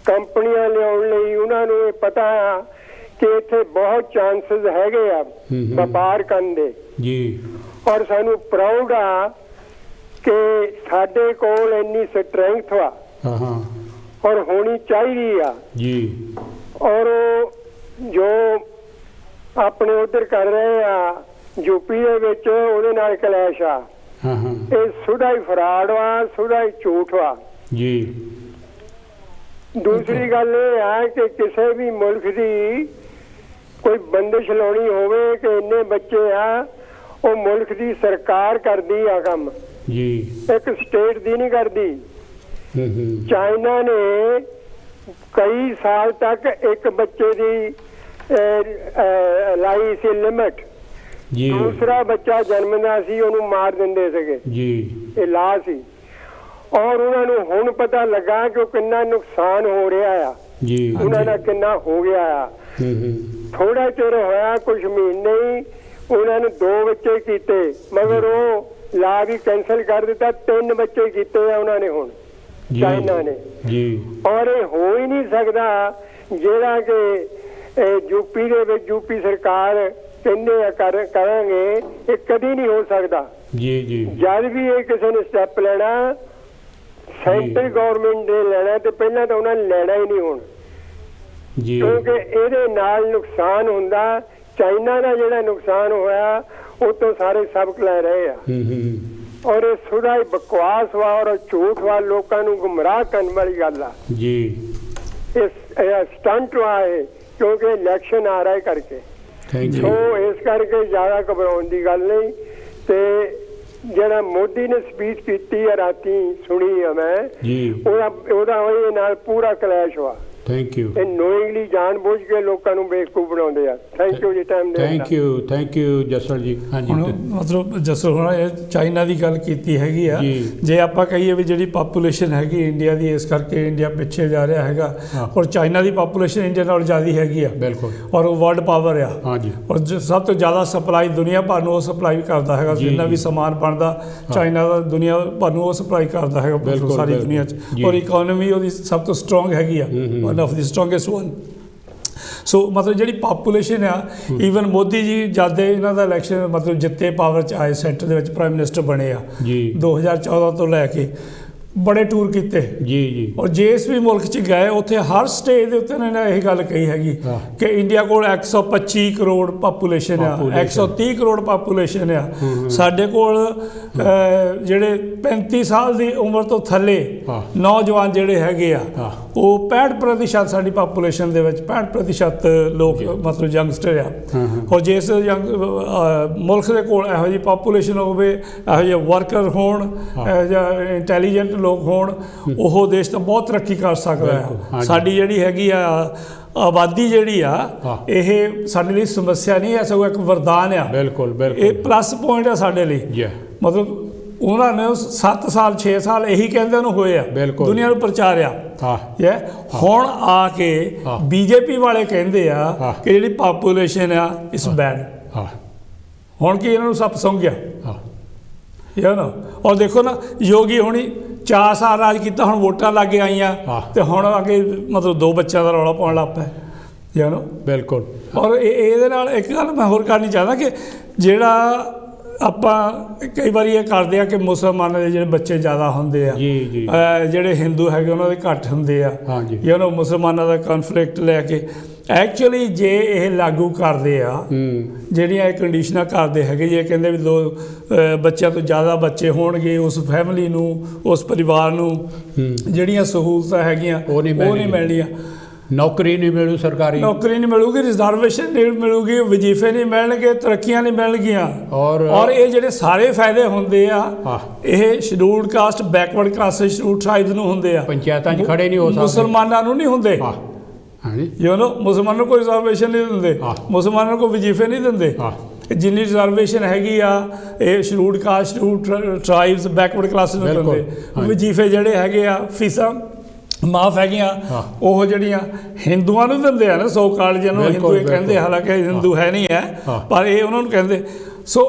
ਕੰਪਨੀਆਂ ਲਿਆਉਣ ਲਈ, ਉਹਨਾਂ ਨੂੰ ਇਹ ਪਤਾ ਆ ਕਿ ਇੱਥੇ ਬਹੁਤ ਚਾਂਸਸ ਹੈਗੇ ਆ ਵਪਾਰ ਕਰਨ ਦੇ ਜੀ। ਔਰ ਸਾਨੂੰ ਪ੍ਰਾਊਡ ਆ ਕਿ ਸਾਡੇ ਕੋਲ ਇੰਨੀ ਸਟਰੈਂਥ ਆ ਔਰ ਹੋਣੀ ਚਾਹੀਦੀ ਆ ਜੀ। ਔਰ ਜੋ ਆਪਣੇ ਉਧਰ ਕਰ ਰਹੇ ਆ ਯੂਪੀ ਦੇ ਵਿੱਚ, ਉਹਦੇ ਨਾਲ ਕਲੈਸ਼ ਆ। ਇਹ ਸੁਧਾ ਹੀ ਫਰਾਡ ਵਾ, ਸੁਧਾ ਹੀ ਝੂਠ ਵਾ ਜੀ। ਦੂਸਰੀ ਗੱਲ ਇਹ ਆ ਕਿ ਕਿਸੇ ਵੀ ਮੁਲਕ ਦੀ ਕੋਈ ਬੰਦਿਸ਼ ਲਾਉਣੀ ਹੋਵੇ ਕਿ ਇੰਨੇ ਬੱਚੇ ਆ, ਉਹ ਮੁਲਕ ਦੀ ਸਰਕਾਰ ਕਰਦੀ ਆ ਕੰਮ ਜੀ, ਇੱਕ ਸਟੇਟ ਦੀ ਨਹੀਂ ਕਰਦੀ। ਚਾਈਨਾ ਨੇ ਕਈ ਸਾਲ ਤੱਕ ਇੱਕ ਬੱਚੇ ਦੀ ਲਾਈ ਸੀ ਲਿਮਿਟ, ਦੂਸਰਾ ਬੱਚਾ ਜਨਮਦਾ ਸੀ ਉਹਨੂੰ ਮਾਰ ਦਿੰਦੇ ਸੀਗੇ ਜੀ, ਇਹ ਲਾ ਸੀ। ਔਰ ਉਹਨਾਂ ਨੂੰ ਹੁਣ ਪਤਾ ਲੱਗਾ ਕਿ ਕਿੰਨਾ ਨੁਕਸਾਨ ਹੋ ਰਿਹਾ ਆ ਜੀ, ਉਹਨਾਂ ਦਾ ਕਿੰਨਾ ਹੋ ਗਿਆ ਆ। ਥੋੜਾ ਚਿਰ ਹੋਇਆ, ਕੁਝ ਮਹੀਨੇ ਹੀ ਉਹਨਾਂ ਨੇ 2 ਬੱਚੇ ਕੀਤੇ, ਮਗਰ ਉਹ ਲਾ ਵੀ ਕੈਂਸਲ ਕਰ ਦਿੱਤਾ। 3 ਬੱਚੇ ਕੀਤੇ ਆ ਉਹਨਾਂ ਨੇ ਹੁਣ ਚਾਈਨਾ ਨੇ ਜੀ। ਔਰ ਇਹ ਹੋ ਹੀ ਨਹੀਂ ਸਕਦਾ ਜਿਹੜਾ ਕਿ ਯੂਪੀ ਦੇ ਵਿੱਚ ਯੂਪੀ ਸਰਕਾਰ ਕਹਿੰਦੇ ਆ ਕਰਾਂਗੇ, ਇਹ ਕਦੀ ਨਹੀਂ ਹੋ ਸਕਦਾ ਜੀ ਜੀ। ਜਦ ਵੀ ਇਹ ਕਿਸੇ ਨੇ ਸਟੈਪ ਲੈਣਾ ਸੈਂਟਰ ਗਵਰਨਮੈਂਟ ਦੇ ਲੈਣਾ, ਤੇ ਪਹਿਲਾਂ ਤਾਂ ਉਹਨਾਂ ਨੇ ਲੈਣਾ ਹੀ ਨਹੀਂ ਹੁਣ ਜੀ, ਕਿਉਂਕਿ ਇਹਦੇ ਨਾਲ ਨੁਕਸਾਨ ਹੁੰਦਾ। ਚਾਈਨਾ ਦਾ ਜਿਹੜਾ ਨੁਕਸਾਨ ਹੋਇਆ ਉਹ ਤੋਂ ਸਾਰੇ ਸਬਕ ਲੈ ਰਹੇ ਆ। ਔਰ ਇਹ ਸੁਧਾ ਹੀ ਬਕਵਾਸ ਵਾ ਔਰ ਝੂਠ ਵਾ, ਲੋਕਾਂ ਨੂੰ ਗੁੰਮਰਾਹ ਕਰਨ ਵਾਲੀ ਗੱਲ ਆ ਜੀ। ਇਹ ਸਟੰਟ ਵਾ ਇਹ, ਕਿਉਂਕਿ ਇਲੈਕਸ਼ਨ ਆ ਰਿਹਾ ਕਰਕੇ। ਸੋ ਇਸ ਕਰਕੇ ਜ਼ਿਆਦਾ ਘਬਰਾਉਣ ਦੀ ਗੱਲ ਨਹੀਂ। ਤੇ ਜਿਹੜਾ ਮੋਦੀ ਨੇ ਸਪੀਚ ਕੀਤੀ ਆ ਰਾਤੀ ਸੁਣੀ ਆ ਮੈਂ, ਉਹਦਾ ਉਹਦੇ ਨਾਲ ਪੂਰਾ ਕਲੈਸ਼ ਹੋਆ। Thank you. ਇਹ ਨੋਇੰਗਲੀ ਜਾਣਬੁੱਝ ਕੇ ਲੋਕਾਂ ਨੂੰ ਬੇਵਕੂਫ ਬਣਾਉਂਦੇ ਆ। ਥੈਂਕ ਯੂ ਜੀ, ਟਾਈਮ ਦੇ। ਥੈਂਕ ਯੂ ਜਸਲ ਜੀ। ਹਾਂਜੀ ਮਤਲਬ ਜਸਲ ਹੁਣ ਇਹ ਚਾਈਨਾ ਦੀ ਗੱਲ ਕੀਤੀ ਹੈਗੀ ਆ, ਜੇ ਆਪਾਂ ਕਹੀਏ ਵੀ ਜਿਹੜੀ ਪਾਪੂਲੇਸ਼ਨ ਹੈਗੀ ਇੰਡੀਆ ਦੀ, ਇਸ ਕਰਕੇ ਇੰਡੀਆ ਪਿੱਛੇ ਜਾ ਰਿਹਾ ਹੈਗਾ, ਔਰ ਚਾਈਨਾ ਦੀ ਪਾਪੂਲੇਸ਼ਨ ਇੰਡੀਆ ਨਾਲੋਂ ਜ਼ਿਆਦਾ ਹੈਗੀ ਆ ਬਿਲਕੁਲ, ਔਰ ਉਹ ਵਰਲਡ ਪਾਵਰ ਆ। ਹਾਂਜੀ, ਔਰ ਸਭ ਤੋਂ ਜ਼ਿਆਦਾ ਸਪਲਾਈ ਦੁਨੀਆ ਭਰ ਨੂੰ ਉਹ ਸਪਲਾਈ ਕਰਦਾ ਹੈਗਾ, ਜਿੰਨਾ ਵੀ ਸਮਾਨ ਬਣਦਾ ਚਾਈਨਾ ਦਾ ਦੁਨੀਆ ਭਰ ਨੂੰ ਉਹ ਸਪਲਾਈ ਕਰਦਾ ਹੈਗਾ ਸਾਰੀ ਦੁਨੀਆ 'ਚ। ਔਰ ਇਕੋਨਮੀ ਉਹਦੀ ਸਭ ਤੋਂ ਸਟਰੋਂਗ ਹੈਗੀ ਆ, one of the strongest one। ਸੋ ਮਤਲਬ ਜਿਹੜੀ ਪਾਪੂਲੇਸ਼ਨ ਆ, ਈਵਨ ਮੋਦੀ ਜੀ ਜਦ ਇਹਨਾਂ ਦਾ ਇਲੈਕਸ਼ਨ ਮਤਲਬ ਜਿੱਤੇ, ਪਾਵਰ 'ਚ ਆਏ, ਸੈਂਟਰ ਦੇ ਵਿੱਚ ਪ੍ਰਾਈਮ ਮਿਨਿਸਟਰ ਬਣੇ ਆ 2014 ਤੋਂ ਲੈ ਕੇ ਬੜੇ ਟੂਰ ਕੀਤੇ ਜੀ। ਔਰ ਜਿਸ ਵੀ ਮੁਲਕ 'ਚ ਗਏ ਉੱਥੇ ਹਰ ਸਟੇਜ ਦੇ ਉੱਤੇ ਇਹਨਾਂ ਨੇ ਇਹ ਗੱਲ ਕਹੀ ਹੈਗੀ ਕਿ ਇੰਡੀਆ ਕੋਲ 125 ਕਰੋੜ ਪਾਪੂਲੇਸ਼ਨ ਆ, 130 ਕਰੋੜ ਪਾਪੂਲੇਸ਼ਨ ਆ। ਸਾਡੇ ਕੋਲ ਜਿਹੜੇ 35 ਸਾਲ ਦੀ ਉਮਰ ਤੋਂ ਥੱਲੇ ਨੌਜਵਾਨ ਜਿਹੜੇ ਹੈਗੇ ਆ ਉਹ 65% ਸਾਡੀ ਪਾਪੂਲੇਸ਼ਨ ਦੇ ਵਿੱਚ 65% ਲੋਕ ਮਤਲਬ ਯੰਗਸਟਰ ਆ। ਔਰ ਜਿਸ ਮੁਲਕ ਦੇ ਕੋਲ ਇਹੋ ਜਿਹੀ ਪਾਪੂਲੇਸ਼ਨ ਹੋਵੇ, ਇਹੋ ਜਿਹੇ ਵਰਕਰ ਹੋਣ, ਇਹੋ ਜਿਹਾ ਇੰਟੈਲੀਜੈਂਟ ਲੋਕ ਹੋਣ, ਉਹ ਦੇਸ਼ ਤਾਂ ਬਹੁਤ ਤਰੱਕੀ ਕਰ ਸਕਦਾ ਹੈ। ਸਾਡੀ ਜਿਹੜੀ ਹੈਗੀ ਆ ਆਬਾਦੀ ਜਿਹੜੀ ਆ ਇਹ ਸਾਡੇ ਲਈ ਸਮੱਸਿਆ ਨਹੀਂ ਹੈ, ਸਗੋਂ ਇੱਕ ਵਰਦਾਨ ਆ। ਬਿਲਕੁਲ ਇਹ ਪਲੱਸ ਪੁਆਇੰਟ ਆ ਸਾਡੇ ਲਈ। ਮਤਲਬ ਉਹਨਾਂ ਨੇ 7 ਸਾਲ 6 ਸਾਲ ਇਹੀ ਕਹਿੰਦੇ ਨੂੰ ਹੋਏ ਆ, ਦੁਨੀਆ ਨੂੰ ਪ੍ਰਚਾਰਿਆ। ਹੁਣ ਆ ਕੇ ਬੀਜੇਪੀ ਵਾਲੇ ਕਹਿੰਦੇ ਆ ਕਿ ਜਿਹੜੀ ਪਾਪੂਲੇਸ਼ਨ ਆ ਇਸ ਬੈਡ। ਹੁਣ ਕੀ ਇਹਨਾਂ ਨੂੰ ਸੱਪ ਸੌਂ ਗਿਆ ਨਾ। ਔਰ ਦੇਖੋ ਨਾ, ਯੋਗੀ ਹੁਣੀ 4 ਸਾਲ ਰਾਜ ਕੀਤਾ, ਹੁਣ ਵੋਟਾਂ ਲੱਗ ਆਈਆਂ ਤੇ ਹੁਣ ਆ ਕੇ ਮਤਲਬ 2 ਬੱਚਿਆਂ ਦਾ ਰੌਲਾ ਪਾਉਣ ਲੱਗ ਪਿਆ ਬਿਲਕੁਲ। ਔਰ ਇਹਦੇ ਨਾਲ ਇੱਕ ਗੱਲ ਮੈਂ ਹੋਰ ਕਰਨੀ ਚਾਹੁੰਦਾ ਕਿ ਜਿਹੜਾ ਆਪਾਂ ਕਈ ਵਾਰੀ ਇਹ ਕਰਦੇ ਆ ਕਿ ਮੁਸਲਮਾਨਾਂ ਦੇ ਜਿਹੜੇ ਬੱਚੇ ਜ਼ਿਆਦਾ ਹੁੰਦੇ ਆ, ਜਿਹੜੇ ਹਿੰਦੂ ਹੈਗੇ ਉਹਨਾਂ ਦੇ ਘੱਟ ਹੁੰਦੇ ਆ, ਜਾਂ ਮੁਸਲਮਾਨਾਂ ਦਾ ਕਨਫਲਿਕਟ ਲੈ ਕੇ। ਐਕਚੁਅਲੀ ਜੇ ਇਹ ਲਾਗੂ ਕਰਦੇ ਆ, ਜਿਹੜੀਆਂ ਇਹ ਕੰਡੀਸ਼ਨਾਂ ਕਰਦੇ ਹੈਗੇ, ਜੇ ਕਹਿੰਦੇ ਵੀ 2 ਬੱਚਿਆਂ ਤੋਂ ਜ਼ਿਆਦਾ ਬੱਚੇ ਹੋਣਗੇ, ਉਸ ਫੈਮਿਲੀ ਨੂੰ, ਉਸ ਪਰਿਵਾਰ ਨੂੰ ਜਿਹੜੀਆਂ ਸਹੂਲਤਾਂ ਹੈਗੀਆਂ ਉਹ ਨਹੀਂ ਮਿਲਣੀਆਂ। ਨੌਕਰੀ ਨਹੀਂ ਮਿਲੂ, ਸਰਕਾਰੀ ਨੌਕਰੀ ਨਹੀਂ ਮਿਲੂਗੀ, ਰਿਜ਼ਰਵੇਸ਼ਨ ਨਹੀਂ ਮਿਲੂਗੀ, ਵਜ਼ੀਫੇ ਨਹੀਂ ਮਿਲਣਗੇ, ਤਰੱਕੀਆਂ ਨਹੀਂ ਮਿਲਣਗੀਆਂ। ਔਰ ਇਹ ਜਿਹੜੇ ਸਾਰੇ ਫਾਇਦੇ ਹੁੰਦੇ ਆ ਇਹ scheduled caste, backward caste, scheduled tribes ਨੂੰ ਹੁੰਦੇ ਆ, ਪੰਚਾਇਤਾਂ 'ਚ ਖੜੇ ਨਹੀਂ ਹੋ ਸਕਦੇ, ਮੁਸਲਮਾਨਾਂ ਨੂੰ ਨਹੀਂ ਹੁੰਦੇ। ਮੁਸਲਮਾਨਾਂ ਨੂੰ ਕੋਈ ਰਿਜ਼ਰਵੇਸ਼ਨ ਨਹੀਂ ਦਿੰਦੇ, ਮੁਸਲਮਾਨਾਂ ਨੂੰ ਕੋਈ ਵਜ਼ੀਫੇ ਨਹੀਂ ਦਿੰਦੇ। ਜਿੰਨੀ ਰਿਜ਼ਰਵੇਸ਼ਨ ਹੈਗੀ ਆ ਇਹ scheduled caste, scheduled tribes, backward classes ਨੂੰ ਦਿੰਦੇ। ਵਜ਼ੀਫੇ ਜਿਹੜੇ ਹੈਗੇ ਆ, ਫੀਸਾਂ ਮਾਫ ਹੈਗੀਆਂ, ਉਹ ਜਿਹੜੀਆਂ ਹਿੰਦੂਆਂ ਨੂੰ ਦਿੰਦੇ ਆ ਨਾ, ਸੋ ਕਾਲ ਜਿਹਨੂੰ ਹਿੰਦੂ ਇਹ ਕਹਿੰਦੇ, ਹਾਲਾਂਕਿ ਹਿੰਦੂ ਹੈ ਨਹੀਂ ਹੈ, ਪਰ ਇਹ ਉਹਨਾਂ ਨੂੰ ਕਹਿੰਦੇ। ਸੋ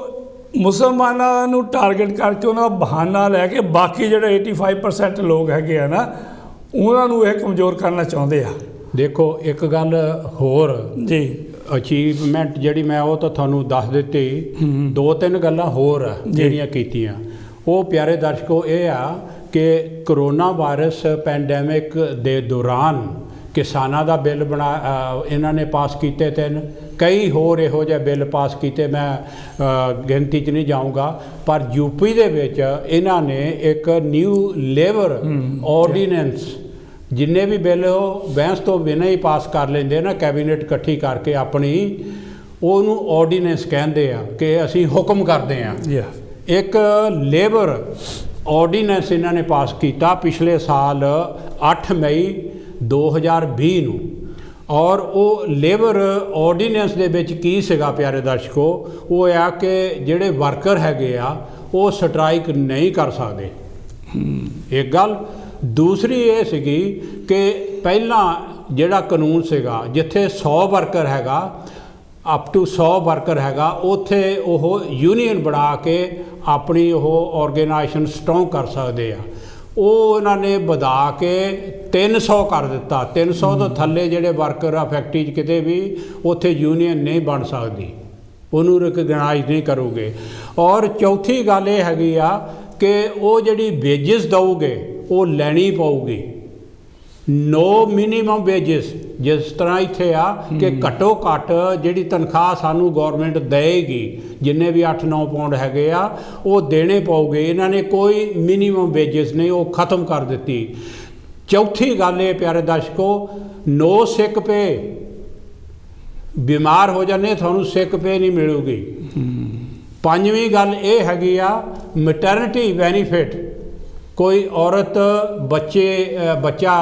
ਮੁਸਲਮਾਨਾਂ ਨੂੰ ਟਾਰਗੇਟ ਕਰਕੇ ਉਹਨਾਂ ਦਾ ਬਹਾਨਾ ਲੈ ਕੇ ਬਾਕੀ ਜਿਹੜੇ 85% ਲੋਕ ਹੈਗੇ ਆ ਨਾ, ਉਹਨਾਂ ਨੂੰ ਇਹ ਕਮਜ਼ੋਰ ਕਰਨਾ ਚਾਹੁੰਦੇ ਆ। ਦੇਖੋ ਇੱਕ ਗੱਲ ਹੋਰ ਜੀ, ਅਚੀਵਮੈਂਟ ਜਿਹੜੀ ਮੈਂ ਉਹ ਤਾਂ ਤੁਹਾਨੂੰ ਦੱਸ ਦਿੱਤੀ, 2-3 ਗੱਲਾਂ ਹੋਰ ਆ ਜਿਹੜੀਆਂ ਕੀਤੀਆਂ। ਉਹ ਪਿਆਰੇ ਦਰਸ਼ਕੋ ਇਹ ਆ ਕਿ ਕਰੋਨਾ ਵਾਇਰਸ ਪੈਂਡੈਮਿਕ ਦੇ ਦੌਰਾਨ ਕਿਸਾਨਾਂ ਦਾ ਬਿੱਲ ਇਹਨਾਂ ਨੇ ਪਾਸ ਕੀਤੇ 3, ਕਈ ਹੋਰ ਇਹੋ ਜਿਹੇ ਬਿੱਲ ਪਾਸ ਕੀਤੇ, ਮੈਂ ਗਿਣਤੀ 'ਚ ਨਹੀਂ ਜਾਊਂਗਾ। ਪਰ ਯੂਪੀ ਦੇ ਵਿੱਚ ਇਹਨਾਂ ਨੇ ਇੱਕ ਨਿਊ ਲੇਬਰ ਆਰਡੀਨੈਂਸ, ਜਿੰਨੇ ਵੀ ਬਿੱਲ ਉਹ ਬਹਿਸ ਤੋਂ ਬਿਨਾਂ ਹੀ ਪਾਸ ਕਰ ਲੈਂਦੇ ਨਾ, ਕੈਬਨਿਟ ਇਕੱਠੀ ਕਰਕੇ ਆਪਣੀ, ਉਹਨੂੰ ਆਰਡੀਨੈਂਸ ਕਹਿੰਦੇ ਆ ਕਿ ਅਸੀਂ ਹੁਕਮ ਕਰਦੇ ਹਾਂ। ਇੱਕ ਲੇਬਰ ਆਰਡੀਨੈਂਸ ਇਹਨਾਂ ਨੇ ਪਾਸ ਕੀਤਾ ਪਿਛਲੇ ਸਾਲ 8 ਮਈ 2020 ਨੂੰ। ਔਰ ਉਹ ਲੇਬਰ ਆਰਡੀਨੈਂਸ ਦੇ ਵਿੱਚ ਕੀ ਸੀਗਾ ਪਿਆਰੇ ਦਰਸ਼ਕੋ, ਉਹ ਆ ਕਿ ਜਿਹੜੇ ਵਰਕਰ ਹੈਗੇ ਆ ਉਹ ਸਟ੍ਰਾਈਕ ਨਹੀਂ ਕਰ ਸਕਦੇ, ਇੱਕ ਗੱਲ। ਦੂਸਰੀ ਇਹ ਸੀਗੀ ਕਿ ਪਹਿਲਾਂ ਜਿਹੜਾ ਕਾਨੂੰਨ ਸੀਗਾ, ਜਿੱਥੇ 100 ਵਰਕਰ ਹੈਗਾ, ਅਪ ਟੂ 100 ਵਰਕਰ ਹੈਗਾ, ਉੱਥੇ ਉਹ ਯੂਨੀਅਨ ਬਣਾ ਕੇ ਆਪਣੀ ਉਹ ਆਰਗੇਨਾਈਜੇਸ਼ਨ ਸਟਰੋਂਗ ਕਰ ਸਕਦੇ ਆ। ਉਹ ਉਹਨਾਂ ਨੇ ਵਧਾ ਕੇ 300 ਕਰ ਦਿੱਤਾ। 300 ਤੋਂ ਥੱਲੇ ਜਿਹੜੇ ਵਰਕਰ ਆ ਫੈਕਟਰੀ 'ਚ ਕਿਤੇ ਵੀ, ਉੱਥੇ ਯੂਨੀਅਨ ਨਹੀਂ ਬਣ ਸਕਦੀ, ਉਹਨੂੰ ਰਿਕਗਨਾਈਜ਼ ਨਹੀਂ ਕਰੋਗੇ। ਔਰ ਚੌਥੀ ਗੱਲ ਇਹ ਹੈਗੀ ਆ ਕਿ ਉਹ ਜਿਹੜੀ ਵੇਜਿਸ ਦਊਗੇ ਉਹ ਲੈਣੀ ਪਊਗੀ, ਨੋ ਮਿਨੀਮਮ ਵੇਜਿਸ। ਜਿਸ ਤਰ੍ਹਾਂ ਇੱਥੇ ਆ ਕਿ ਘੱਟੋ ਘੱਟ ਜਿਹੜੀ ਤਨਖਾਹ ਸਾਨੂੰ ਗੌਰਮੈਂਟ ਦੇਏਗੀ, ਜਿੰਨੇ ਵੀ 8-9 ਪਾਉਂਡ ਹੈਗੇ ਆ, ਉਹ ਦੇਣੇ ਪਊਗੇ। ਇਹਨਾਂ ਨੇ ਕੋਈ ਮਿਨੀਮਮ ਵੇਜਿਸ ਨਹੀਂ, ਉਹ ਖ਼ਤਮ ਕਰ ਦਿੱਤੀ। ਚੌਥੀ ਗੱਲ ਇਹ ਪਿਆਰੇ ਦਰਸ਼ਕੋ, ਨੋ ਸਿਕ ਪੇ। ਬਿਮਾਰ ਹੋ ਜਾਂਦੇ ਤੁਹਾਨੂੰ ਸਿਕ ਪੇ ਨਹੀਂ ਮਿਲੂਗੀ। ਪੰਜਵੀਂ ਗੱਲ ਇਹ ਹੈਗੀ ਆ ਮੈਟਰਨਿਟੀ ਬੈਨੀਫਿਟ। ਕੋਈ ਔਰਤ ਬੱਚਾ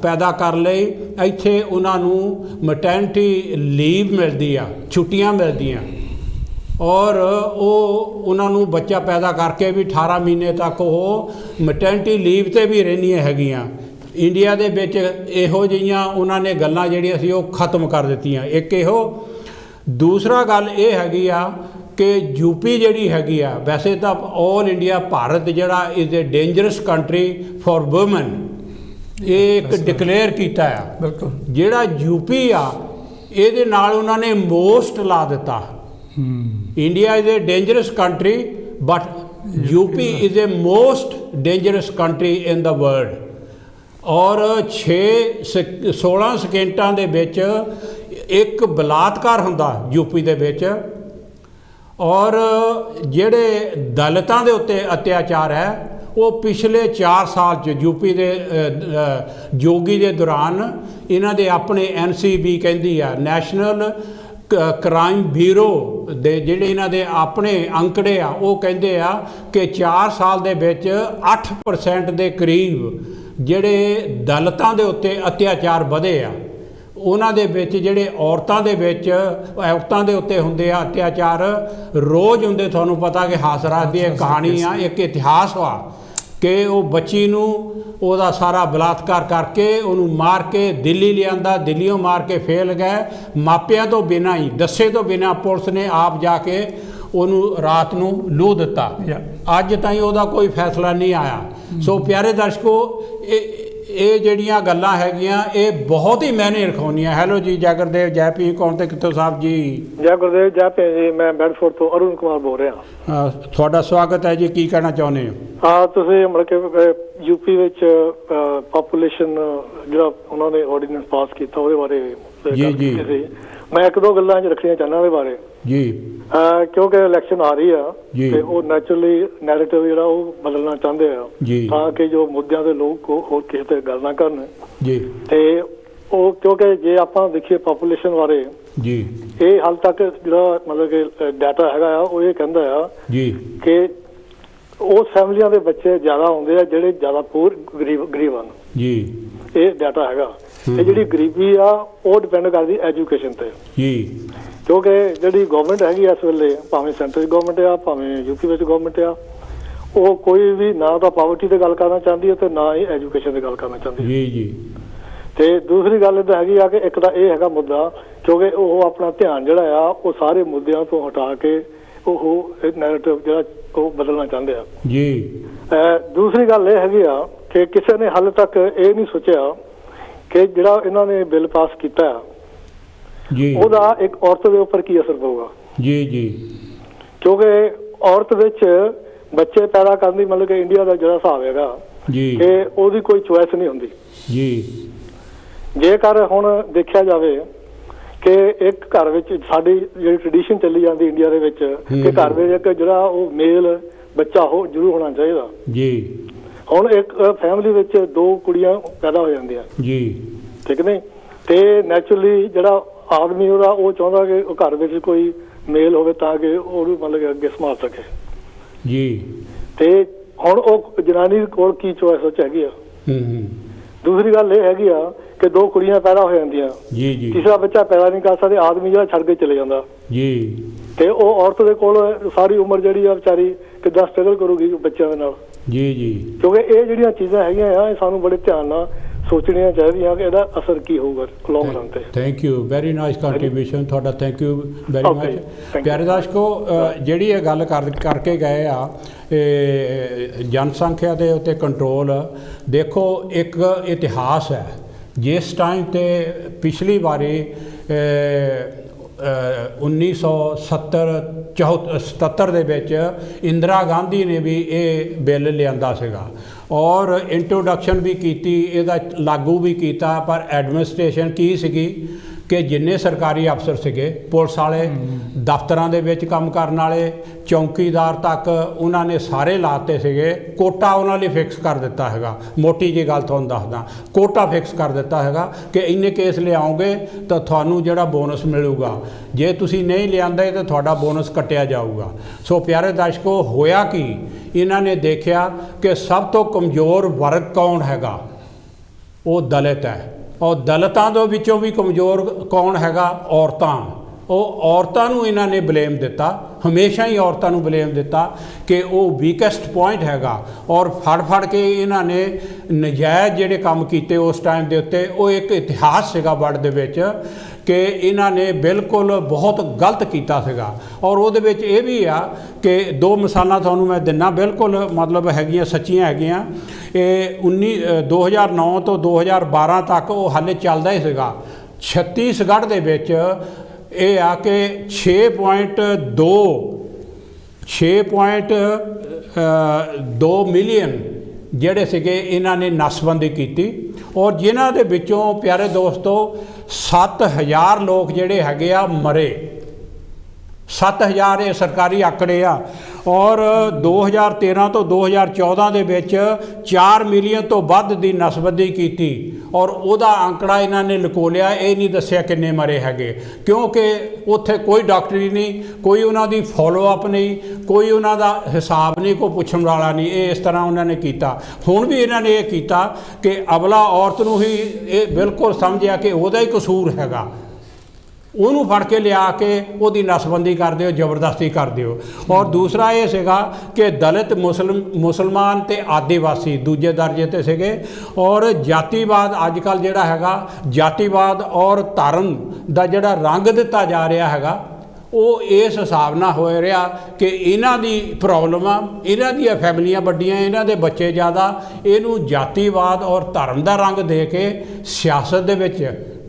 ਪੈਦਾ ਕਰ ਲਈ, ਇੱਥੇ ਉਹਨਾਂ ਨੂੰ ਮੈਟਰਨਿਟੀ ਲੀਵ ਮਿਲਦੀ ਆ, ਛੁੱਟੀਆਂ ਮਿਲਦੀਆਂ। ਔਰ ਉਹ ਉਹਨਾਂ ਨੂੰ ਬੱਚਾ ਪੈਦਾ ਕਰਕੇ ਵੀ 18 ਮਹੀਨੇ ਤੱਕ ਉਹ ਮੈਟਰਨਿਟੀ ਲੀਵ 'ਤੇ ਵੀ ਰਹਿੰਦੀਆਂ ਹੈਗੀਆਂ। ਇੰਡੀਆ ਦੇ ਵਿੱਚ ਇਹੋ ਜਿਹੀਆਂ ਉਹਨਾਂ ਨੇ ਗੱਲਾਂ ਜਿਹੜੀਆਂ ਸੀ ਉਹ ਖ਼ਤਮ ਕਰ ਦਿੱਤੀਆਂ। ਇੱਕ ਇਹੋ। ਦੂਸਰਾ ਗੱਲ ਇਹ ਹੈਗੀ ਆ ਕਿ ਯੂਪੀ ਜਿਹੜੀ ਹੈਗੀ ਆ, ਵੈਸੇ ਤਾਂ ਆਲ ਇੰਡੀਆ ਭਾਰਤ ਜਿਹੜਾ is a dangerous country for woman, ਇਹ ਇੱਕ ਡਿਕਲੇਅਰ ਕੀਤਾ ਆ। ਬਿਲਕੁਲ। ਜਿਹੜਾ ਯੂਪੀ ਆ ਇਹਦੇ ਨਾਲ ਉਹਨਾਂ ਨੇ ਮੋਸਟ ਲਾ ਦਿੱਤਾ। India is a dangerous country but UP is a most dangerous country in the world. और 16 ਸਕਿੰਟਾਂ ਦੇ ਵਿੱਚ ਇੱਕ ਬਲਾਤਕਾਰ ਹੁੰਦਾ यूपी ਦੇ ਵਿੱਚ। और ਜਿਹੜੇ ਦਲਿਤਾਂ ਦੇ ਉੱਤੇ ਅਤਿਆਚਾਰ ਹੈ ਉਹ ਪਿਛਲੇ 4 ਸਾਲ 'ਚ यूपी ਦੇ ਜੋਗੀ ਦੇ ਦੌਰਾਨ ਇਹਨਾਂ ਦੇ ਆਪਣੇ NCB ਕਹਿੰਦੀ ਆ ਨੈਸ਼ਨਲ क्राइम ब्यूरो ਦੇ ਜਿਹੜੇ ਇਹਨਾਂ ਦੇ ਆਪਣੇ ਅੰਕੜੇ ਆ ਉਹ ਕਹਿੰਦੇ ਆ ਕਿ 4 ਸਾਲ ਦੇ ਵਿੱਚ 8% ਦੇ ਕਰੀਬ ਜਿਹੜੇ ਦਲਿਤਾਂ ਦੇ ਉੱਤੇ ਅਤਿਆਚਾਰ ਵਧੇ ਆ। ਉਹਨਾਂ ਦੇ ਵਿੱਚ ਜਿਹੜੇ ਔਰਤਾਂ ਦੇ ਉੱਤੇ ਹੁੰਦੇ ਆ ਅਤਿਆਚਾਰ ਰੋਜ਼ ਹੁੰਦੇ। ਤੁਹਾਨੂੰ ਪਤਾ ਕਿ ਹਾਸਰਾਜ ਦੀ ਇੱਕ ਕਹਾਣੀ ਆ, ਇੱਕ ਇਤਿਹਾਸ ਵਾ ਕਿ ਉਹ ਬੱਚੀ ਨੂੰ ਉਹਦਾ ਸਾਰਾ ਬਲਾਤਕਾਰ ਕਰਕੇ ਉਹਨੂੰ ਮਾਰ ਕੇ ਦਿੱਲੀ ਲਿਆਂਦਾ, ਦਿੱਲੀੋਂ ਮਾਰ ਕੇ ਫੇਲ ਗਏ। ਮਾਪਿਆਂ ਤੋਂ ਬਿਨਾਂ ਹੀ ਦੱਸੇ ਤੋਂ ਬਿਨਾਂ ਪੁਲਿਸ ਨੇ ਆਪ ਜਾ ਕੇ ਉਹਨੂੰ ਰਾਤ ਨੂੰ ਲੂਹ ਦਿੱਤਾ। ਅੱਜ ਤਾਈਂ ਉਹਦਾ ਕੋਈ ਫੈਸਲਾ ਨਹੀਂ ਆਇਆ। ਸੋ ਪਿਆਰੇ ਦਰਸ਼ਕੋ, ਇਹ ਜਿਹੜੀਆਂ ਗੱਲਾਂ ਹੈਗੀਆਂ ਇਹ ਬਹੁਤ ਹੀ ਮਾਇਨੇ ਰਖਾਉਂਦੀਆਂ। ਹੈਲੋ ਜੀ, ਜੈ ਗੁਰਦੇਵ, ਜੈ ਪੀ ਕੌਣ ਤੇ ਕਿੱਥੋਂ ਸਾਹਿਬ ਜੀ? ਜੈ ਗੁਰਦੇਵ, ਜੈ ਪੀ ਜੀ। ਮੈਂ ਬੈਡਫੋਰਡ ਤੋਂ ਅਰੁਣ ਕੁਮਾਰ ਬੋਲ ਰਿਹਾ। ਤੁਹਾਡਾ ਸਵਾਗਤ ਹੈ ਜੀ। ਕੀ ਕਹਿਣਾ ਚਾਹੁੰਦੇ ਹੋ? ਹਾਂ, ਤੁਸੀਂ ਮਤਲਬ ਕਿ ਯੂਪੀ ਵਿੱਚ ਪਾਪੂਲੇਸ਼ਨ ਜਿਹੜਾ ਉਹਨਾਂ ਨੇ ਆਰਡੀਨੈਂਸ ਪਾਸ ਕੀਤਾ ਉਹਦੇ ਬਾਰੇ ਜੀ ਮੈਂ ਇੱਕ ਦੋ ਗੱਲਾਂ ਚ ਰੱਖਣੀਆਂ ਚਾਹੁੰਦਾ ਉਹਦੇ ਬਾਰੇ ਜੀ। ਕਿਉਂਕਿ ਇਲੈਕਸ਼ਨ ਆ ਰਹੀ ਆ ਤੇ ਉਹ ਨੈਚੁਰਲੀ ਨੈਰੇਟਿਵ ਜਿਹੜਾ ਉਹ ਬਦਲਣਾ ਚਾਹੁੰਦੇ ਆ ਤਾਂ ਕਿ ਜੋ ਮੁੱਦਿਆਂ ਦੇ ਲੋਕ ਹੋਰ ਕਿਸੇ ਤੇ ਗੱਲ ਨਾ ਕਰਨ ਜੀ। ਤੇ ਉਹ ਕਿਉਂਕਿ ਜੇ ਆਪਾਂ ਦੇਖੀਏ ਪਾਪੂਲੇਸ਼ਨ ਬਾਰੇ ਜੀ, ਇਹ ਹਾਲ ਤੱਕ ਜਿਹੜਾ ਮਤਲਬ ਕਿ ਡਾਟਾ ਹੈਗਾ ਆ ਉਹ ਇਹ ਕਹਿੰਦਾ ਆ ਜੀ ਕਿ ਉਸ ਫੈਮਲੀਆਂ ਦੇ ਬੱਚੇ ਜ਼ਿਆਦਾ ਹੁੰਦੇ ਆ ਜਿਹੜੇ ਜ਼ਿਆਦਾ ਗਰੀਬ ਹਨ ਜੀ। ਇਹ ਡਾਟਾ ਹੈਗਾ। ਤੇ ਜਿਹੜੀ ਗਰੀਬੀ ਆ ਉਹ ਡਿਪੈਂਡ ਕਰਦੀ ਐਜੂਕੇਸ਼ਨ ਤੇ ਜੀ। ਕਿਉਂਕਿ ਜਿਹੜੀ ਗਵਰਨਮੈਂਟ ਹੈਗੀ ਇਸ ਵੇਲੇ, ਭਾਵੇਂ ਸੈਂਟਰ ਗਵਰਨਮੈਂਟ ਆ ਭਾਵੇਂ ਯੂਪੀ ਵਿੱਚ ਗਵਰਨਮੈਂਟ ਆ, ਉਹ ਕੋਈ ਵੀ ਨਾ ਤਾਂ ਪਾਵਰਟੀ ਤੇ ਗੱਲ ਕਰਨਾ ਚਾਹੁੰਦੀ ਹੈ ਤੇ ਨਾ ਹੀ ਐਜੂਕੇਸ਼ਨ ਦੀ ਗੱਲ ਕਰਨਾ ਚਾਹੁੰਦੀ ਜੀ ਜੀ। ਤੇ ਦੂਸਰੀ ਗੱਲ ਇਹ ਹੈਗੀ ਆ ਕਿ ਇੱਕ ਤਾਂ ਇਹ ਹੈਗਾ ਮੁੱਦਾ ਕਿਉਂਕਿ ਉਹ ਆਪਣਾ ਧਿਆਨ ਜਿਹੜਾ ਆ ਉਹ ਸਾਰੇ ਮੁੱਦਿਆਂ ਤੋਂ ਹਟਾ ਕੇ ਉਹ ਨੈਰੇਟਿਵ ਜਿਹੜਾ ਉਹ ਬਦਲਣਾ ਚਾਹੁੰਦੇ ਆ ਜੀ। ਦੂਸਰੀ ਗੱਲ ਇਹ ਹੈਗੀ ਆ ਕਿ ਕਿਸੇ ਨੇ ਹਾਲੇ ਤੱਕ ਇਹ ਨਹੀਂ ਸੋਚਿਆ ਕਿ ਜਿਹੜਾ ਇਹਨਾਂ ਨੇ ਬਿੱਲ ਪਾਸ ਕੀਤਾ ਜੀ ਉਹਦਾ ਇੱਕ ਔਰਤ ਦੇ ਉੱਪਰ ਕੀ ਅਸਰ ਪਊਗਾ। ਜੀ ਜੀ। ਕਿਉਂਕਿ ਔਰਤ ਵਿੱਚ ਬੱਚੇ ਪੈਦਾ ਕਰਨ ਦੀ ਮਤਲਬ ਕਿ ਇੰਡੀਆ ਦਾ ਜਿਹੜਾ ਹਿਸਾਬ ਹੈਗਾ ਜੀ ਕਿ ਉਹਦੀ ਕੋਈ ਚੁਆਇਸ ਨਹੀਂ ਹੁੰਦੀ ਜੀ। ਜੇਕਰ ਹੁਣ ਦੇਖਿਆ ਜਾਵੇ ਕਿ ਇੱਕ ਘਰ ਵਿੱਚ ਸਾਡੀ ਜਿਹੜੀ ਟ੍ਰੈਡੀਸ਼ਨ ਚੱਲੀ ਜਾਂਦੀ ਇੰਡੀਆ ਦੇ ਵਿੱਚ ਕਿ ਘਰ ਵਿੱਚ ਇੱਕ ਜਿਹੜਾ ਉਹ ਮੇਲ ਬੱਚਾ ਹੋ ਜ਼ਰੂਰ ਹੋਣਾ ਚਾਹੀਦਾ ਜੀ। ਹੁਣ ਇੱਕ ਫੈਮਿਲੀ ਵਿੱਚ 2 ਕੁੜੀਆਂ ਪੈਦਾ ਹੋ ਜਾਂਦੀਆਂ ਜੀ, ਠੀਕ ਨਹੀਂ? ਤੇ ਨੈਚੁਰਲੀ ਜਿਹੜਾ ਆਦਮੀ ਉਹਦਾ ਉਹ ਚਾਹੁੰਦਾ ਕਿ ਉਹ ਘਰ ਵਿੱਚ ਕੋਈ ਮੇਲ ਹੋਵੇ ਤਾਂ ਕਿ ਉਹਨੂੰ ਮਤਲਬ ਕਿ ਅੱਗੇ ਸੰਭਾਲ ਸਕੇ ਜੀ। ਤੇ ਹੁਣ ਉਹ ਜਨਾਨੀ ਕੋਲ ਕੀ ਚੋਇਸ ਹੈਗੀ ਆ। ਦੂਸਰੀ ਗੱਲ ਇਹ ਹੈਗੀ ਆ ਕਿ 2 ਕੁੜੀਆਂ ਪੈਦਾ ਹੋ ਜਾਂਦੀਆਂ ਜੀ ਜੀ। ਤੀਸਰਾ ਬੱਚਾ ਪੈਦਾ ਨਹੀਂ ਕਰ ਸਕਦੇ, ਆਦਮੀ ਜਿਹੜਾ ਛੱਡ ਕੇ ਚਲੇ ਜਾਂਦਾ ਜੀ। ਤੇ ਉਹ ਔਰਤ ਦੇ ਕੋਲ ਸਾਰੀ ਉਮਰ ਜਿਹੜੀ ਆ ਵਿਚਾਰੀ ਕਿੱਦਾਂ ਸਟਰਗਲ ਕਰੂਗੀ ਬੱਚਿਆਂ ਦੇ ਨਾਲ। ਜੀ ਜੀ। ਕਿਉਂਕਿ ਇਹ ਜਿਹੜੀਆਂ ਚੀਜ਼ਾਂ ਹੈਗੀਆਂ ਆ ਇਹ ਸਾਨੂੰ ਬੜੇ ਧਿਆਨ ਨਾਲ ਸੋਚਣੀਆਂ ਚਾਹੀਦੀਆਂ ਕਿ ਇਹਦਾ ਅਸਰ ਕੀ ਹੋਊਗਾ ਲੌਂਗ ਰਨ ਤੇ। Thank you, very nice contribution ਤੁਹਾਡਾ। Thank you very much. ਪਿਆਰੇ ਦਰਸ਼ਕੋ, ਜਿਹੜੀ ਇਹ ਗੱਲ ਕਰਕੇ ਗਏ ਆ ਜਨਸੰਖਿਆ ਦੇ ਉੱਤੇ ਕੰਟਰੋਲ, ਦੇਖੋ ਇੱਕ ਇਤਿਹਾਸ ਹੈ। ਜਿਸ ਟਾਈਮ 'ਤੇ ਪਿਛਲੀ ਵਾਰੀ 1977 ਦੇ ਵਿੱਚ ਇੰਦਰਾ ਗਾਂਧੀ ਨੇ ਵੀ ਇਹ ਬਿੱਲ ਲਿਆਂਦਾ ਸੀਗਾ ਔਰ ਇੰਟਰੋਡਕਸ਼ਨ ਵੀ ਕੀਤੀ, ਇਹਦਾ ਲਾਗੂ ਵੀ ਕੀਤਾ। ਪਰ ਐਡਮਿਨਿਸਟ੍ਰੇਸ਼ਨ ਕੀ ਸੀਗੀ ਕਿ ਜਿੰਨੇ ਸਰਕਾਰੀ ਅਫਸਰ ਸੀਗੇ, ਪੁਲਿਸ ਵਾਲੇ, ਦਫ਼ਤਰਾਂ ਦੇ ਵਿੱਚ ਕੰਮ ਕਰਨ ਵਾਲੇ, ਚੌਂਕੀਦਾਰ ਤੱਕ, ਉਹਨਾਂ ਨੇ ਸਾਰੇ ਲਾਤੇ ਸੀਗੇ। ਕੋਟਾ ਉਹਨਾਂ ਲਈ ਫਿਕਸ ਕਰ ਦਿੱਤਾ ਹੈਗਾ। ਮੋਟੀ ਜਿਹੀ ਗੱਲ ਤੁਹਾਨੂੰ ਦੱਸਦਾ, ਕੋਟਾ ਫਿਕਸ ਕਰ ਦਿੱਤਾ ਹੈਗਾ ਕਿ ਇੰਨੇ ਕੇਸ ਲਿਆਓਗੇ ਤਾਂ ਤੁਹਾਨੂੰ ਜਿਹੜਾ ਬੋਨਸ ਮਿਲੂਗਾ, ਜੇ ਤੁਸੀਂ ਨਹੀਂ ਲਿਆਂਦੇ ਤਾਂ ਤੁਹਾਡਾ ਬੋਨਸ ਕੱਟਿਆ ਜਾਊਗਾ। ਸੋ ਪਿਆਰੇ ਦਰਸ਼ਕੋ, ਹੋਇਆ ਕੀ, ਇਹਨਾਂ ਨੇ ਦੇਖਿਆ ਕਿ ਸਭ ਤੋਂ ਕਮਜ਼ੋਰ ਵਰਗ ਕੌਣ ਹੈਗਾ, ਉਹ ਦਲਿਤ ਹੈ। ਔਰ ਦਲਿਤਾਂ ਦੇ ਵਿੱਚੋਂ ਵੀ ਕਮਜ਼ੋਰ ਕੌਣ ਹੈਗਾ, ਔਰਤਾਂ। ਉਹ ਔਰਤਾਂ ਨੂੰ ਇਹਨਾਂ ਨੇ ਬਲੇਮ ਦਿੱਤਾ, ਹਮੇਸ਼ਾ ਹੀ ਔਰਤਾਂ ਨੂੰ ਬਲੇਮ ਦਿੱਤਾ ਕਿ ਉਹ ਵੀਕੈਸਟ ਪੁਆਇੰਟ ਹੈਗਾ। ਔਰ ਫੜ ਕੇ ਇਹਨਾਂ ਨੇ ਨਜਾਇਜ਼ ਜਿਹੜੇ ਕੰਮ ਕੀਤੇ ਉਸ ਟਾਈਮ ਦੇ ਉੱਤੇ, ਉਹ ਇੱਕ ਇਤਿਹਾਸ ਸੀਗਾ ਵਰਲਡ ਦੇ ਵਿੱਚ ਕਿ ਇਹਨਾਂ ਨੇ ਬਿਲਕੁਲ ਬਹੁਤ ਗਲਤ ਕੀਤਾ ਸੀਗਾ। ਔਰ ਉਹਦੇ ਵਿੱਚ ਇਹ ਵੀ ਆ ਕਿ 2 ਮਿਸਾਲਾਂ ਤੁਹਾਨੂੰ ਮੈਂ ਦਿੰਦਾ, ਬਿਲਕੁਲ ਮਤਲਬ ਹੈਗੀਆਂ, ਸੱਚੀਆਂ ਹੈਗੀਆਂ। ਇਹ 2009 ਤੋਂ 2012 ਤੱਕ ਉਹ ਹਾਲੇ ਚੱਲਦਾ ਹੀ ਸੀਗਾ। ਛੱਤੀਸਗੜ੍ਹ ਦੇ ਵਿੱਚ ਇਹ ਆ ਕਿ 6.2 ਮਿਲੀਅਨ ਜਿਹੜੇ ਸੀਗੇ ਇਹਨਾਂ ਨੇ ਨਸਬੰਦੀ ਕੀਤੀ, ਔਰ ਜਿਨ੍ਹਾਂ ਦੇ ਵਿੱਚੋਂ ਪਿਆਰੇ ਦੋਸਤੋ 7000 ਲੋਕ ਜਿਹੜੇ ਹੈਗੇ ਆ ਮਰੇ। 7000 ਇਹ ਸਰਕਾਰੀ ਆંકੜੇ ਆ। ਔਰ 2013 ਤੋਂ 2014 ਦੇ ਵਿੱਚ 4 ਮਿਲੀਅਨ ਤੋਂ ਵੱਧ ਦੀ ਨਸਬੰਦੀ ਕੀਤੀ, ਔਰ ਉਹਦਾ ਆંકੜਾ ਇਹਨਾਂ ਨੇ ਲੁਕੋ ਲਿਆ। ਇਹ ਨਹੀਂ ਦੱਸਿਆ ਕਿੰਨੇ ਮਰੇ ਹੈਗੇ, ਕਿਉਂਕਿ ਉੱਥੇ ਕੋਈ ਡਾਕਟਰੀ ਨਹੀਂ, ਕੋਈ ਉਹਨਾਂ ਦੀ ਫੋਲੋਅਪ ਨਹੀਂ, ਕੋਈ ਉਹਨਾਂ ਦਾ ਹਿਸਾਬ ਨਹੀਂ, ਕੋਈ ਪੁੱਛਣ ਵਾਲਾ ਨਹੀਂ। ਇਹ ਇਸ ਤਰ੍ਹਾਂ ਉਹਨਾਂ ਨੇ ਕੀਤਾ। ਹੁਣ ਵੀ ਇਹਨਾਂ ਨੇ ਇਹ ਕੀਤਾ ਕਿ ਅਬਲਾ ਔਰਤ ਨੂੰ ਹੀ ਇਹ ਬਿਲਕੁਲ ਸਮਝਿਆ ਕਿ ਉਹਦਾ ਹੀ ਕਸੂਰ ਹੈਗਾ, ਉਹਨੂੰ ਫੜ ਕੇ ਲਿਆ ਕੇ ਉਹਦੀ ਨਸਬੰਦੀ ਕਰ ਦਿਓ, ਜ਼ਬਰਦਸਤੀ ਕਰ ਦਿਓ। ਔਰ ਦੂਸਰਾ ਇਹ ਸੀਗਾ ਕਿ ਦਲਿਤ ਮੁਸਲਮਾਨ ਅਤੇ ਆਦੀਵਾਸੀ ਦੂਜੇ ਦਰਜੇ 'ਤੇ ਸੀਗੇ। ਔਰ ਜਾਤੀਵਾਦ ਅੱਜ ਕੱਲ੍ਹ ਜਿਹੜਾ ਹੈਗਾ, ਜਾਤੀਵਾਦ ਔਰ ਧਰਮ ਦਾ ਜਿਹੜਾ ਰੰਗ ਦਿੱਤਾ ਜਾ ਰਿਹਾ ਹੈਗਾ, ਉਹ ਇਸ ਹਿਸਾਬ ਨਾਲ ਹੋ ਰਿਹਾ ਕਿ ਇਹਨਾਂ ਦੀ ਪ੍ਰੋਬਲਮ ਆ, ਇਹਨਾਂ ਦੀਆਂ ਫੈਮਲੀਆਂ ਵੱਡੀਆਂ, ਇਹਨਾਂ ਦੇ ਬੱਚੇ ਜ਼ਿਆਦਾ, ਇਹਨੂੰ ਜਾਤੀਵਾਦ ਔਰ ਧਰਮ ਦਾ ਰੰਗ ਦੇ ਕੇ ਸਿਆਸਤ ਦੇ ਵਿੱਚ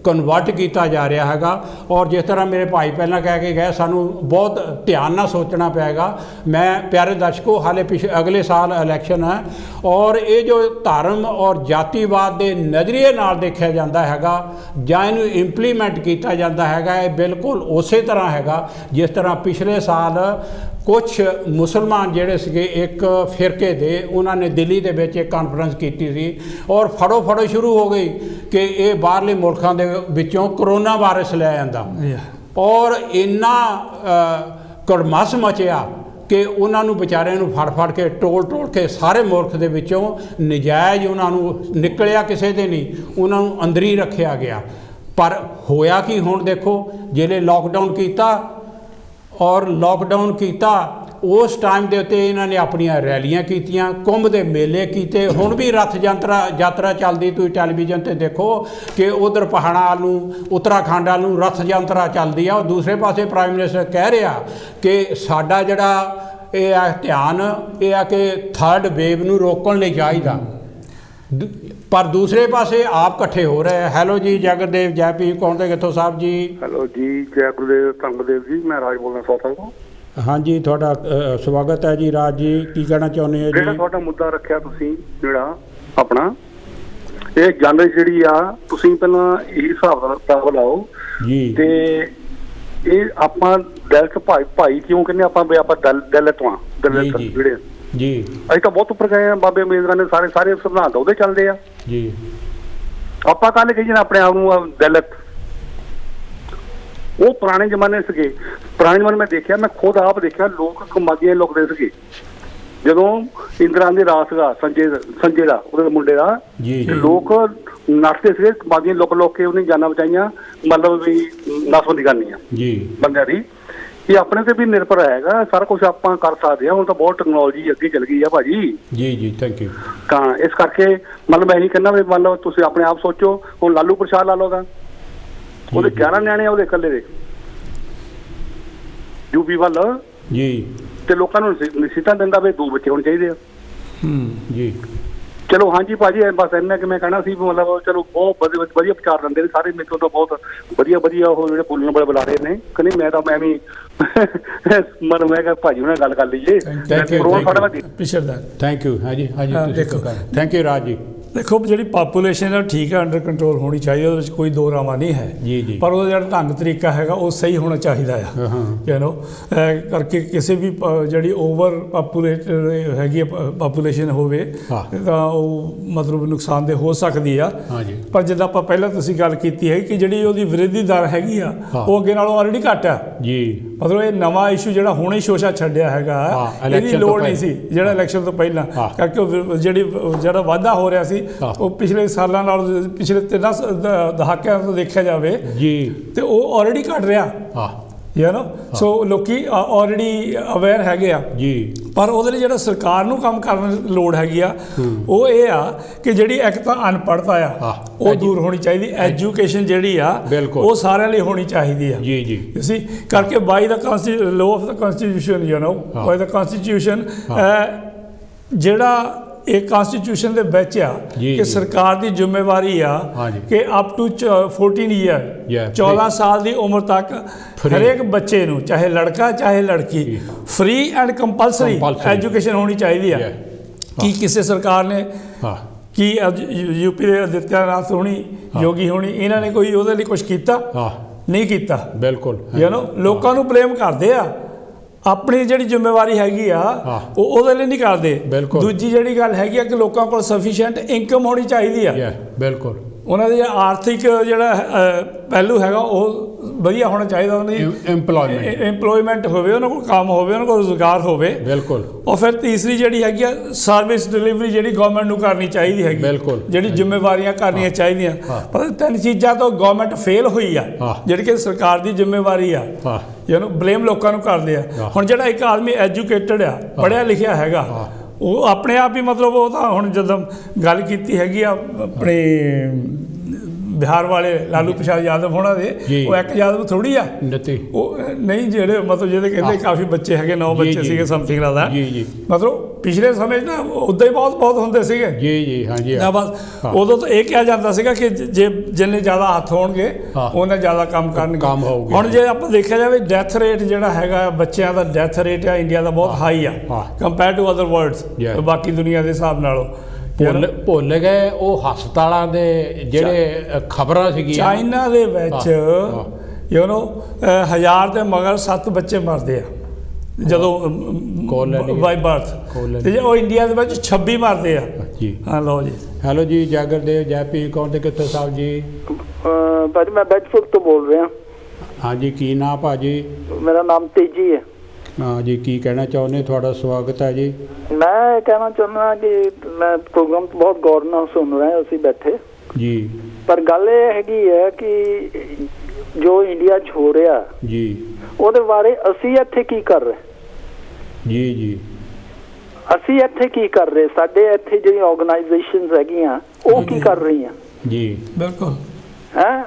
ਕਨਵਰਟ ਕੀਤਾ ਜਾ ਰਿਹਾ ਹੈਗਾ। ਔਰ ਜਿਸ ਤਰ੍ਹਾਂ ਮੇਰੇ ਭਾਈ ਪਹਿਲਾਂ ਕਹਿ ਕੇ ਗਏ, ਸਾਨੂੰ ਬਹੁਤ ਧਿਆਨ ਨਾਲ ਸੋਚਣਾ ਪਏਗਾ। ਮੈਂ ਪਿਆਰੇ ਦਰਸ਼ਕੋ, ਹਾਲੇ ਅਗਲੇ ਸਾਲ ਇਲੈਕਸ਼ਨ ਹੈ, ਔਰ ਇਹ ਜੋ ਧਰਮ ਔਰ ਜਾਤੀਵਾਦ ਦੇ ਨਜ਼ਰੀਏ ਨਾਲ ਦੇਖਿਆ ਜਾਂਦਾ ਹੈਗਾ ਜਾਂ ਇਹਨੂੰ ਇੰਪਲੀਮੈਂਟ ਕੀਤਾ ਜਾਂਦਾ ਹੈਗਾ, ਇਹ ਬਿਲਕੁਲ ਉਸੇ ਤਰ੍ਹਾਂ ਹੈਗਾ ਜਿਸ ਤਰ੍ਹਾਂ ਪਿਛਲੇ ਸਾਲ ਕੁਛ ਮੁਸਲਮਾਨ ਜਿਹੜੇ ਸੀਗੇ ਇੱਕ ਫਿਰਕੇ ਦੇ, ਉਹਨਾਂ ਨੇ ਦਿੱਲੀ ਦੇ ਵਿੱਚ ਇੱਕ ਕਾਨਫਰੰਸ ਕੀਤੀ ਸੀ, ਔਰ ਫੜੋ ਸ਼ੁਰੂ ਹੋ ਗਈ ਕਿ ਇਹ ਬਾਹਰਲੇ ਮੁਲਕਾਂ ਦੇ ਵਿੱਚੋਂ ਕਰੋਨਾ ਵਾਇਰਸ ਲੈ ਆਂਦਾ, ਔਰ ਇੰਨਾ ਕੜਮਸ ਮਚਿਆ ਕਿ ਉਹਨਾਂ ਨੂੰ ਵਿਚਾਰਿਆਂ ਨੂੰ ਫੜ ਕੇ ਟੋਲ ਕੇ ਸਾਰੇ ਮੁਲਕ ਦੇ ਵਿੱਚੋਂ ਨਜਾਇਜ਼ ਉਹਨਾਂ ਨੂੰ ਨਿਕਲਿਆ ਕਿਸੇ ਦੇ ਨਹੀਂ, ਉਹਨਾਂ ਨੂੰ ਅੰਦਰ ਹੀ ਰੱਖਿਆ ਗਿਆ। ਪਰ ਹੋਇਆ ਕੀ ਹੁਣ ਦੇਖੋ, ਜਿਹੜੇ ਲੋਕਡਾਊਨ ਕੀਤਾ ਉਸ ਟਾਈਮ ਦੇ ਉੱਤੇ ਇਹਨਾਂ ਨੇ ਆਪਣੀਆਂ ਰੈਲੀਆਂ ਕੀਤੀਆਂ, ਕੁੰਭ ਦੇ ਮੇਲੇ ਕੀਤੇ। ਹੁਣ ਵੀ ਰੱਥ ਯਾਤਰਾ ਚੱਲਦੀ, ਤੁਸੀਂ ਟੈਲੀਵਿਜ਼ਨ 'ਤੇ ਦੇਖੋ ਕਿ ਉਧਰ ਪਹਾੜਾਂ ਨੂੰ, ਉੱਤਰਾਖੰਡ ਨੂੰ ਰੱਥ ਯਾਤਰਾ ਚੱਲਦੀ ਆ। ਉਹ ਦੂਸਰੇ ਪਾਸੇ ਪ੍ਰਾਈਮ ਮਿਨਿਸਟਰ ਕਹਿ ਰਿਹਾ ਕਿ ਸਾਡਾ ਜਿਹੜਾ ਇਹ ਆ ਧਿਆਨ ਇਹ ਆ ਕਿ ਥਰਡ ਵੇਵ ਨੂੰ ਰੋਕਣ ਲਈ ਚਾਹੀਦਾ, ਪਰ ਦੂਸਰੇ ਪਾਸੇ ਆਪ ਇਕੱਠੇ ਹੋ ਰਹੇ। ਹੈਲੋ ਜੀ, ਜਗਦੇਵ ਜੈ ਪੀਰ ਕੌਣ ਤੇ ਕਿੱਥੋਂ ਸਾਹਿਬ ਜੀ? ਹੈਲੋ ਜੀ, ਜੈ ਗੁਰਦੇਵ ਧੰਨਦੇਵ ਜੀ, ਮੈਂ ਰਾਜ ਬੋਲਦਾ ਸੌਥਾ ਤੋਂ। ਹਾਂਜੀ, ਤੁਹਾਡਾ ਸਵਾਗਤ ਹੈ ਜੀ। ਰਾਜ ਜੀ, ਕੀ ਕਹਿਣਾ ਚਾਹੁੰਦੇ ਹੋ ਜੀ? ਜਿਹੜਾ ਤੁਹਾਡਾ ਮੁੱਦਾ ਰੱਖਿਆ ਤੁਸੀਂ, ਜਿਹੜਾ ਆਪਣਾ ਇਹ ਜੰਗ ਜਿਹੜੀ ਆ, ਤੁਸੀਂ ਪਹਿਲਾਂ ਇਹ ਹਿਸਾਬ ਨਾਲ ਲਾਓ ਜੀ, ਤੇ ਇਹ ਆਪਾਂ ਦਲਿਤ ਭਾਈ ਕਿਉਂ ਕਹਿੰਦੇ ਆਪਾਂ ਦਲਿਤ ਜਿਹੜੇ ਜੀ, ਅਸੀਂ ਤਾਂ ਬਹੁਤ ਉੱਪਰ ਗਏ ਆ। ਬਾਬੇ ਅਮੇਦਕਰ ਨੇ ਸਾਰੇ ਸਿਧਾਂਤ ਉਹਦੇ ਚੱਲਦੇ ਆ ਜੀ। ਆਪਾਂ ਕੱਲ ਕਹੀ ਨਾ ਆਪਣੇ ਆਪ ਨੂੰ ਦਲਿਤ, ਉਹ ਪੁਰਾਣੇ ਜ਼ਮਾਨੇ ਸੀਗੇ। ਪੁਰਾਣੇ ਜ਼ਮਾਨੇ ਮੈਂ ਦੇਖਿਆ, ਮੈਂ ਖੁਦ ਆਪ ਦੇਖਿਆ, ਲੋਕ ਕਮਾਦੀਆਂ ਲੁਕਦੇ ਸੀਗੇ। ਜਦੋਂ ਇੰਦਰਾ ਦੇ ਰਾਜ ਸੀਗਾ ਸੰਜੇ ਦਾ, ਉਹਦੇ ਮੁੰਡੇ ਦਾ, ਲੋਕ ਨੱਚਦੇ ਸੀਗੇ, ਕਮਾਦੀਆਂ ਲੁਕ ਕੇ ਉਹਨੇ ਜਾਨਾਂ ਬਚਾਈਆਂ, ਮਤਲਬ ਵੀ ਨਸਬੰਦੀ ਕਰਨੀ ਆ ਬੰਦਿਆਂ ਦੀ। ਇਹ ਆਪਣੇ ਤੇ ਵੀ ਨਿਰਭਰ ਹੈਗਾ, ਸਾਰਾ ਕੁਝ ਆਪਾਂ ਕਰ ਸਕਦੇ ਹਾਂ। ਹੁਣ ਤਾਂ ਬਹੁਤ ਟੈਕਨੋਲੋਜੀ ਅੱਗੇ ਚੱਲ ਗਈ ਆ ਭਾਜੀ। ਜੀ, ਥੈਂਕ ਯੂ। ਤਾਂ ਇਸ ਕਰਕੇ ਮਤਲਬ ਮੈਂ ਇਹੀ ਕਹਿੰਦਾ ਵੀ ਮਤਲਬ ਤੁਸੀਂ ਆਪਣੇ ਆਪ ਸੋਚੋ। ਹੁਣ ਲਾਲੂ ਪ੍ਰਸ਼ਾਦ ਲਾ ਲਓ, ਤਾਂ ਉਹਦੇ 11 ਨਿਆਣੇ ਆ, ਉਹਦੇ ਇਕੱਲੇ ਦੇ ਯੂਪੀ ਵੱਲ ਜੀ, ਤੇ ਲੋਕਾਂ ਨੂੰ ਨਸੀਹਤਾਂ ਦਿੰਦਾ ਵੀ 2 ਬੱਚੇ ਹੋਣੇ ਚਾਹੀਦੇ ਆ ਜੀ। ਚਲੋ ਹਾਂਜੀ ਭਾਜੀ, ਬਸ ਇੰਨਾ ਕਿ ਮੈਂ ਕਹਿਣਾ ਸੀ, ਮਤਲਬ ਚਲੋ ਬਹੁਤ ਵਧੀਆ ਵਿਚਾਰ ਦਿੰਦੇ ਨੇ ਸਾਰੇ। ਮੇਰੇ ਤੋਂ ਤਾਂ ਬਹੁਤ ਵਧੀਆ ਉਹ ਜਿਹੜੇ ਬੋਲਣ ਵਾਲੇ ਬੁਲਾ ਰਹੇ ਨੇ। ਕਹਿੰਦੇ ਮੈਂ ਵੀ ਮੈਂ ਕਿਹਾ ਭਾਜੀ ਉਹਨਾਂ ਨਾਲ ਗੱਲ ਕਰ ਲਈਏ। Thank you. ਹਾਂਜੀ, ਥੈਂਕ ਯੂ ਰਾਜ ਜੀ। ਦੇਖੋ, ਜਿਹੜੀ ਪਾਪੂਲੇਸ਼ਨ ਹੈ ਠੀਕ ਹੈ, ਅੰਡਰ ਕੰਟਰੋਲ ਹੋਣੀ ਚਾਹੀਦੀ, ਉਹਦੇ ਵਿੱਚ ਕੋਈ ਦੋ ਰਾਵਾਂ ਨਹੀਂ ਹੈ ਜੀ। ਪਰ ਉਹਦਾ ਜਿਹੜਾ ਢੰਗ ਤਰੀਕਾ ਹੈਗਾ ਉਹ ਸਹੀ ਹੋਣਾ ਚਾਹੀਦਾ ਆ। ਕਰਕੇ ਕਿਸੇ ਵੀ ਜਿਹੜੀ ਓਵਰ ਪਾਪੂਲੇਟਡ ਹੈਗੀ ਪਾਪੂਲੇਸ਼ਨ ਹੋਵੇ ਤਾਂ ਉਹ ਮਤਲਬ ਨੁਕਸਾਨਦੇਹ ਹੋ ਸਕਦੀ ਆ। ਪਰ ਜਿੱਦਾਂ ਆਪਾਂ ਪਹਿਲਾਂ ਤੁਸੀਂ ਗੱਲ ਕੀਤੀ ਹੈ ਕਿ ਜਿਹੜੀ ਉਹਦੀ ਵਿਰੋਧੀ ਦਰ ਹੈਗੀ ਆ, ਉਹ ਅੱਗੇ ਨਾਲੋਂ ਆਲਰੇਡੀ ਘੱਟ ਆ ਜੀ। ਮਤਲਬ ਇਹ ਨਵਾਂ ਇਸ਼ੂ ਜਿਹੜਾ ਹੁਣੇ ਸ਼ੋਸ਼ਾ ਛੱਡਿਆ ਹੈਗਾ, ਇਹਦੀ ਲੋੜ ਨਹੀਂ ਸੀ ਜਿਹੜਾ ਇਲੈਕਸ਼ਨ ਤੋਂ ਪਹਿਲਾਂ, ਕਰਕੇ ਜਿਹੜਾ ਵਾਧਾ ਹੋ ਰਿਹਾ ਸੀ ਉਹ ਪਿਛਲੇ ਸਾਲਾਂ ਨਾਲ, ਪਿਛਲੇ 3 ਦਹਾਕਿਆਂ ਤੋਂ ਦੇਖਿਆ ਜਾਵੇ ਜੀ, ਤੇ ਉਹ ਆਲਰੇਡੀ ਘਟ ਰਿਹਾ ਸੋ ਲੋਕੀ ਆਲਰੇਡੀ ਅਵੇਅਰ ਹੈਗੇ ਆ ਜੀ। ਪਰ ਉਹਦੇ ਲਈ ਜਿਹੜਾ ਸਰਕਾਰ ਨੂੰ ਕੰਮ ਕਰਨ ਦੀ ਲੋੜ ਹੈਗੀ ਆ, ਉਹ ਇਹ ਆ ਕਿ ਜਿਹੜੀ ਇੱਕ ਤਾਂ ਅਨਪੜ੍ਹਤਾ ਆ ਉਹ ਦੂਰ ਹੋਣੀ ਚਾਹੀਦੀ। ਐਜੂਕੇਸ਼ਨ ਜਿਹੜੀ ਆ ਉਹ ਸਾਰਿਆਂ ਲਈ ਹੋਣੀ ਚਾਹੀਦੀ ਆ ਜੀ। ਤੁਸੀਂ ਕਰਕੇ by the law of the constitution by the constitution ਜਿਹੜਾ एक कॉन्स्टिट्यूशन ਦੇ ਵਿੱਚ ਆ ਕਿ ਸਰਕਾਰ ਦੀ ਜ਼ਿੰਮੇਵਾਰੀ ਆ ਕਿ ਅਪ ਟੂ 14 ਈਅਰ 14 ਸਾਲ ਦੀ ਉਮਰ ਤੱਕ ਹਰੇਕ ਬੱਚੇ ਨੂੰ ਚਾਹੇ ਲੜਕਾ ਚਾਹੇ ਲੜਕੀ ਫ੍ਰੀ ਐਂਡ ਕੰਪਲਸਰੀ ਐਜੂਕੇਸ਼ਨ ਹੋਣੀ ਚਾਹੀਦੀ ਆ। ਕੀ ਕਿਸੇ ਸਰਕਾਰ ਨੇ ਕੀ यूपी ਦੇ ਆਦਿੱਤਿਆਨਾਥ ਹੋਣੀ ਯੋਗੀ ਹੋਣੀ ਇਹਨਾਂ ਨੇ ਕੋਈ ਉਹਦੇ ਲਈ ਕੁਝ ਕੀਤਾ? ਨਹੀਂ ਕੀਤਾ। ਬਿਲਕੁਲ ਲੋਕਾਂ ਨੂੰ ਬਲੇਮ ਕਰਦੇ ਆ, ਆਪਣੀ ਜਿਹੜੀ ਜ਼ਿੰਮੇਵਾਰੀ ਹੈਗੀ ਆ ਉਹ ਉਹਦੇ ਲਈ ਨਹੀਂ ਕਰਦੇ। ਦੂਜੀ ਜਿਹੜੀ ਗੱਲ ਹੈਗੀ ਆ ਕਿ ਲੋਕਾਂ ਕੋਲ ਸਫੀਸ਼ੀਐਂਟ ਇਨਕਮ ਹੋਣੀ ਚਾਹੀਦੀ ਆ। ਬਿਲਕੁਲ ਉਹਨਾਂ ਦੇ ਆਰਥਿਕ ਜਿਹੜਾ ਪਹਿਲੂ ਹੈਗਾ ਉਹ ਵਧੀਆ ਹੋਣਾ ਚਾਹੀਦਾ। ਉਹਨਾਂ ਦੀ ਇੰਪਲੋਇਮੈਂਟ ਹੋਵੇ, ਉਹਨਾਂ ਕੋਲ ਕੰਮ ਹੋਵੇ, ਉਹਨਾਂ ਕੋਲ ਰੁਜ਼ਗਾਰ ਹੋਵੇ। ਬਿਲਕੁਲ। ਔਰ ਫਿਰ ਤੀਸਰੀ ਜਿਹੜੀ ਹੈਗੀ ਆ ਸਰਵਿਸ ਡਿਲੀਵਰੀ ਜਿਹੜੀ ਗਵਰਨਮੈਂਟ ਨੂੰ ਕਰਨੀ ਚਾਹੀਦੀ ਹੈਗੀ। ਬਿਲਕੁਲ। ਜਿਹੜੀ ਜ਼ਿੰਮੇਵਾਰੀਆਂ ਕਰਨੀਆਂ ਚਾਹੀਦੀਆਂ। ਪਰ ਤਿੰਨ ਚੀਜ਼ਾਂ ਤੋਂ ਗਵਰਨਮੈਂਟ ਫੇਲ ਹੋਈ ਆ, ਜਿਹੜੀ ਕਿ ਸਰਕਾਰ ਦੀ ਜ਼ਿੰਮੇਵਾਰੀ ਆ। ਬਲੇਮ ਲੋਕਾਂ ਨੂੰ ਕਰਦੇ ਆ। ਹੁਣ ਜਿਹੜਾ ਇੱਕ ਆਦਮੀ ਐਜੂਕੇਟਡ ਆ, ਪੜ੍ਹਿਆ ਲਿਖਿਆ ਹੈਗਾ, ਉਹ ਆਪਣੇ ਆਪ ਹੀ ਮਤਲਬ ਉਹ ਤਾਂ ਹੁਣ ਜਦੋਂ ਗੱਲ ਕੀਤੀ ਹੈਗੀ ਆ ਆਪਣੇ ਬਿਹਾਰ ਵਾਲੇ ਲਾਲੂ ਪ੍ਰਸਾਦ ਯਾਦਵ ਹੋਣਾ ਦੇ, ਉਹ ਇੱਕ ਯਾਦਵ ਥੋੜੀ ਆ ਉਹ ਨਹੀਂ, ਜਿਹੜੇ ਮਤਲਬ ਜਿਹਦੇ ਕਹਿੰਦੇ ਕਾਫੀ ਬੱਚੇ ਹੈਗੇ, 9 ਬੱਚੇ ਸੀਗੇ ਸਮਥਿੰਗ ਲੱਗਦਾ। ਮਤਲਬ ਪਿਛਲੇ ਸਮੇਂ 'ਚ ਨਾ ਉੱਦਾਂ ਹੀ ਬਹੁਤ ਹੁੰਦੇ ਸੀਗੇ। ਹਾਂਜੀ। ਬਸ ਉਦੋਂ ਤਾਂ ਇਹ ਕਿਹਾ ਜਾਂਦਾ ਸੀਗਾ ਕਿ ਜੇ ਜਿੰਨੇ ਜ਼ਿਆਦਾ ਹੱਥ ਹੋਣਗੇ ਉਹਨੇ ਜ਼ਿਆਦਾ ਕੰਮ ਕਰਨਗੇ। ਹੁਣ ਜੇ ਆਪਾਂ ਦੇਖਿਆ ਜਾਵੇ ਡੈਥ ਰੇਟ ਜਿਹੜਾ ਹੈਗਾ ਬੱਚਿਆਂ ਦਾ, ਡੈਥ ਰੇਟ ਆ ਇੰਡੀਆ ਦਾ ਬਹੁਤ ਹਾਈ ਆ ਕੰਪੇਅਰ ਟੂ ਅਦਰ ਵਰਲਡਸ, ਬਾਕੀ ਦੁਨੀਆ ਦੇ ਹਿਸਾਬ ਨਾਲੋਂ। ਭੁੱਲ ਗਏ ਉਹ ਹਸਪਤਾਲਾਂ ਦੇ ਜਿਹੜੇ ਖਬਰਾਂ ਸੀਗੀਆਂ। ਚਾਈਨਾ ਦੇ ਵਿੱਚ 1000 ਦੇ ਮਗਰ 7 ਬੱਚੇ ਮਰਦੇ ਆ ਜਦੋਂ ਬਾਈ ਬਰਥ, ਤੇ ਉਹ ਇੰਡੀਆ ਦੇ ਵਿੱਚ 26 ਮਰਦੇ ਆ ਜੀ। ਹਾਂ ਲਓ ਜੀ। ਹੈਲੋ ਜੀ, ਜਾਗਰਦੇਵ ਜੈ ਭੀਮ ਕੌਣ ਤੇ ਕਿੱਥੋਂ ਸਾਹਿਬ ਜੀ? ਭਾਜੀ ਮੈਂ ਬੈਡਫੋਰਡ ਤੋਂ ਬੋਲ ਰਿਹਾ। ਹਾਂਜੀ, ਕੀ ਨਾਮ ਭਾਜੀ? ਮੇਰਾ ਨਾਮ ਤੇਜੀ ਹੈ। ਹਾਂ ਜੀ, ਕੀ ਕਹਿਣਾ ਚਾਹੁੰਦੇ? ਤੁਹਾਡਾ ਸਵਾਗਤ ਹੈ ਜੀ। ਮੈਂ ਕਹਿਣਾ ਚਾਹੁੰਦਾ ਕਿ ਮੈਂ ਪ੍ਰੋਗਰਾਮ ਬਹੁਤ ਗੌਰ ਨਾਲ ਸੁਣ ਰਿਹਾ, ਅਸੀਂ ਬੈਠੇ ਜੀ, ਪਰ ਗੱਲ ਇਹ ਹੈਗੀ ਹੈ ਕਿ ਜੋ ਇੰਡੀਆ 'ਚ ਹੋ ਰਿਹਾ ਜੀ ਉਹਦੇ ਬਾਰੇ ਅਸੀਂ ਇੱਥੇ ਕੀ ਕਰ ਰਹੇ? ਜੀ ਅਸੀਂ ਇੱਥੇ ਕੀ ਕਰ ਰਹੇ? ਸਾਡੇ ਇੱਥੇ ਜਿਹੜੀ ਆਰਗੇਨਾਈਜੇਸ਼ਨਸ ਹੈਗੀਆਂ ਉਹ ਕੀ ਕਰ ਰਹੀਆਂ? ਜੀ ਬਿਲਕੁਲ ਹੈ,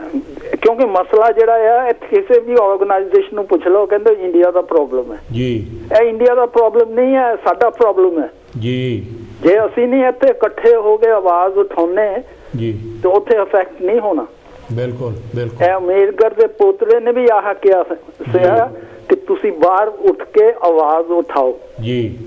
ਕਿਉਂਕਿ ਮਸਲਾ ਜਿਹੜਾ ਆ ਇੱਥੇ ਕਿਸੇ ਵੀ ਆਰਗੇਨਾਈਜੇਸ਼ਨ ਨੂੰ ਪੁੱਛ ਲਓ, ਕਹਿੰਦੇ ਇੰਡੀਆ ਦਾ ਪ੍ਰੋਬਲਮ ਹੈ ਜੀ। ਇਹ ਇੰਡੀਆ ਦਾ ਪ੍ਰੋਬਲਮ ਨਹੀਂ ਹੈ, ਸਾਡਾ ਪ੍ਰੋਬਲਮ ਹੈ ਜੀ। ਜੇ ਅਸੀਂ ਨਹੀਂ ਇੱਥੇ ਇਕੱਠੇ ਹੋ ਕੇ ਆਵਾਜ਼ ਉਠਾਉਣੇ ਜੀ ਤੇ ਉੱਥੇ ਇਫੈਕਟ ਨਹੀਂ ਹੋਣਾ। ਬਿਲਕੁਲ ਬਿਲਕੁਲ। ਇਹ ਅਮੀਰਗੜ੍ਹ ਦੇ ਪੋਤਰੇ ਨੇ ਵੀ ਆਹ ਕਿਹਾ ਸੀ ਕਿ ਤੁਸੀਂ ਬਾਹਰ ਉੱਠ ਕੇ ਆਵਾਜ਼ ਉਠਾਓ ਜੀ,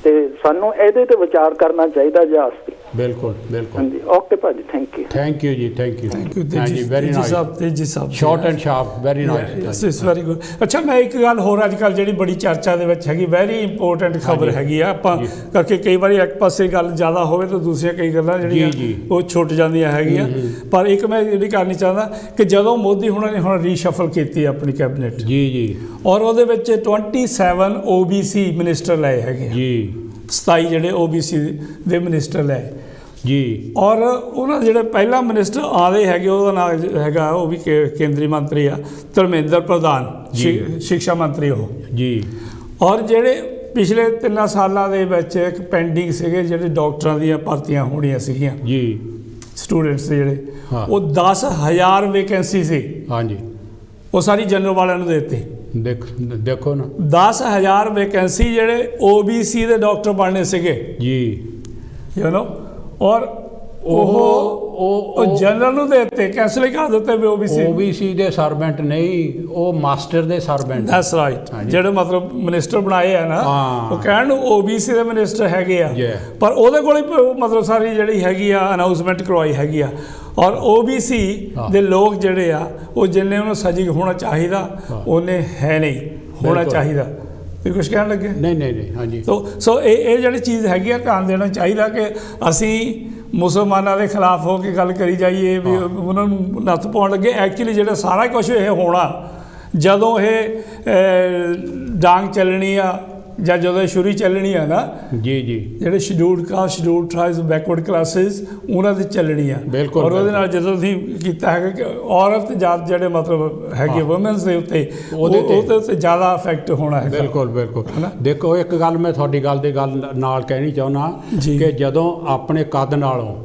ਤੇ ਸਾਨੂੰ ਇਹਦੇ ਤੇ ਵਿਚਾਰ ਕਰਨਾ ਚਾਹੀਦਾ ਜਾਸਤੀ। ਬਿਲਕੁਲ ਬਿਲਕੁਲ। ਹਾਂਜੀ, ਓਕੇ ਭਾਜੀ, ਥੈਂਕ ਯੂ ਜੀ, ਥੈਂਕ ਯੂ। ਹਾਂਜੀ, very nice Teji Sahib, short and sharp, very nice, it's very good. ਅੱਛਾ, ਮੈਂ ਇੱਕ ਗੱਲ ਹੋਰ ਅੱਜ ਕੱਲ੍ਹ ਜਿਹੜੀ ਬੜੀ ਚਰਚਾ ਦੇ ਵਿੱਚ ਹੈਗੀ, ਵੈਰੀ ਇੰਪੋਰਟੈਂਟ ਖਬਰ ਹੈਗੀ ਆ, ਆਪਾਂ ਕਰਕੇ ਕਈ ਵਾਰੀ ਇੱਕ ਪਾਸੇ ਗੱਲ ਜ਼ਿਆਦਾ ਹੋਵੇ ਤਾਂ ਦੂਸਰੀਆਂ ਕਈ ਗੱਲਾਂ ਜਿਹੜੀਆਂ ਉਹ ਛੁੱਟ ਜਾਂਦੀਆਂ ਹੈਗੀਆਂ। ਪਰ ਇੱਕ ਮੈਂ ਜਿਹੜੀ ਕਰਨੀ ਚਾਹੁੰਦਾ ਕਿ ਜਦੋਂ ਮੋਦੀ ਹੁਣਾਂ ਨੇ ਹੁਣ ਰੀਸ਼ਫਲ ਕੀਤੀ ਆਪਣੀ ਕੈਬਨਿਟ ਜੀ, ਔਰ ਉਹਦੇ ਵਿੱਚ 27 OBC ਮਿਨਿਸਟਰ ਲਏ ਹੈਗੇ ਜੀ, 27 ਜਿਹੜੇ OBC ਦੇ ਮਿਨਿਸਟਰ ਲਏ ਜੀ। ਔਰ ਉਹਨਾਂ ਜਿਹੜੇ ਪਹਿਲਾ ਮਿਨਿਸਟਰ ਆਉਂਦੇ ਹੈਗੇ ਉਹਦਾ ਨਾਮ ਹੈਗਾ, ਉਹ ਵੀ ਕੇਂਦਰੀ ਮੰਤਰੀ ਆ, ਧਰਮੇਂਦਰ ਪ੍ਰਧਾਨ, ਸਿੱਖਿਆ ਮੰਤਰੀ ਉਹ ਜੀ। ਔਰ ਜਿਹੜੇ ਪਿਛਲੇ 3 ਸਾਲਾਂ ਦੇ ਵਿੱਚ ਇੱਕ ਪੈਂਡਿੰਗ ਸੀਗੇ ਜਿਹੜੇ ਡਾਕਟਰਾਂ ਦੀਆਂ ਭਰਤੀਆਂ ਹੋਣੀਆਂ ਸੀਗੀਆਂ ਜੀ, ਸਟੂਡੈਂਟਸ ਦੇ ਜਿਹੜੇ, ਉਹ 10,000 ਵੇਕੈਂਸੀ ਸੀ। ਹਾਂਜੀ, ਉਹ ਸਾਰੀ ਜਨਰਲ ਵਾਲਿਆਂ ਨੂੰ ਦੇ ਦਿੱਤੀ। ਦੇਖੋ ਨਾ, 10,000 ਵੇਕੈਂਸੀ ਜਿਹੜੇ OBC ਦੇ ਡਾਕਟਰ ਬਣਨੇ ਸੀਗੇ ਜੀ, ਔਰ ਉਹ ਜਨਰਲ ਨੂੰ ਦੇ ਦਿੱਤੇ, ਕੈਂਸਲ ਹੀ ਕਰ ਦਿੱਤੇ। OBC ਦੇ ਸਰਵੈਂਟ ਨਹੀਂ, ਉਹ ਮਾਸਟਰ ਦੇ ਸਰਵੈਂਟ। That's right. ਜਿਹੜੇ ਮਤਲਬ ਮਿਨਿਸਟਰ ਬਣਾਏ ਆ ਨਾ, ਉਹ ਕਹਿਣ ਨੂੰ OBC ਦੇ ਮਿਨਿਸਟਰ ਹੈਗੇ ਆ, ਪਰ ਉਹਦੇ ਕੋਲ ਹੀ ਮਤਲਬ ਸਾਰੀ ਜਿਹੜੀ ਹੈਗੀ ਆ ਅਨਾਊਂਸਮੈਂਟ ਕਰਵਾਈ ਹੈਗੀ ਆ। ਔਰ OBC ਦੇ ਲੋਕ ਜਿਹੜੇ ਆ ਉਹ ਜਿੰਨੇ ਉਹਨੂੰ ਸਜੀਗ ਹੋਣਾ ਚਾਹੀਦਾ ਉਹਨੇ ਹੈ ਨਹੀਂ ਹੋਣਾ ਚਾਹੀਦਾ। ਇਹ ਕੁਛ ਕਹਿਣ ਲੱਗੇ? ਨਹੀਂ। ਹਾਂਜੀ। ਸੋ ਇਹ ਜਿਹੜੀ ਚੀਜ਼ ਹੈਗੀ ਆ, ਧਿਆਨ ਦੇਣਾ ਚਾਹੀਦਾ ਕਿ ਅਸੀਂ ਮੁਸਲਮਾਨਾਂ ਦੇ ਖਿਲਾਫ ਹੋ ਕੇ ਗੱਲ ਕਰੀ ਜਾਈਏ ਵੀ ਉਹਨਾਂ ਨੂੰ ਨੱਥ ਪਾਉਣ ਲੱਗੇ। ਐਕਚੁਅਲੀ ਜਿਹੜਾ ਸਾਰਾ ਕੁਛ ਇਹ ਹੋਣਾ ਜਦੋਂ ਇਹ ਡਾਂਗ ਚੱਲਣੀ ਆ ਜਾਂ ਜਦੋਂ ਛੁਰੀ ਚੱਲਣੀ ਆ ਨਾ ਜੀ, ਜਿਹੜੇ scheduled caste, scheduled tribes, backward classes, ਉਹਨਾਂ ਦੀ ਚੱਲਣੀ ਆ। ਔਰ ਉਹਦੇ ਨਾਲ ਜਦੋਂ ਅਸੀਂ ਕੀਤਾ ਹੈਗਾ ਕਿ ਔਰਤ ਜਾਤ ਜਿਹੜੇ ਮਤਲਬ ਹੈਗੇ ਵੂਮਨਸ ਦੇ ਉੱਤੇ, ਉਹਦੇ ਉੱਤੇ ਜ਼ਿਆਦਾ ਇਫੈਕਟ ਹੋਣਾ ਹੈ। ਬਿਲਕੁਲ। ਦੇਖੋ, ਇੱਕ ਗੱਲ ਮੈਂ ਤੁਹਾਡੀ ਗੱਲ ਦੇ ਗੱਲ ਨਾਲ ਕਹਿਣੀ ਚਾਹੁੰਦਾ ਕਿ ਜਦੋਂ ਆਪਣੇ ਕੱਦ ਨਾਲੋਂ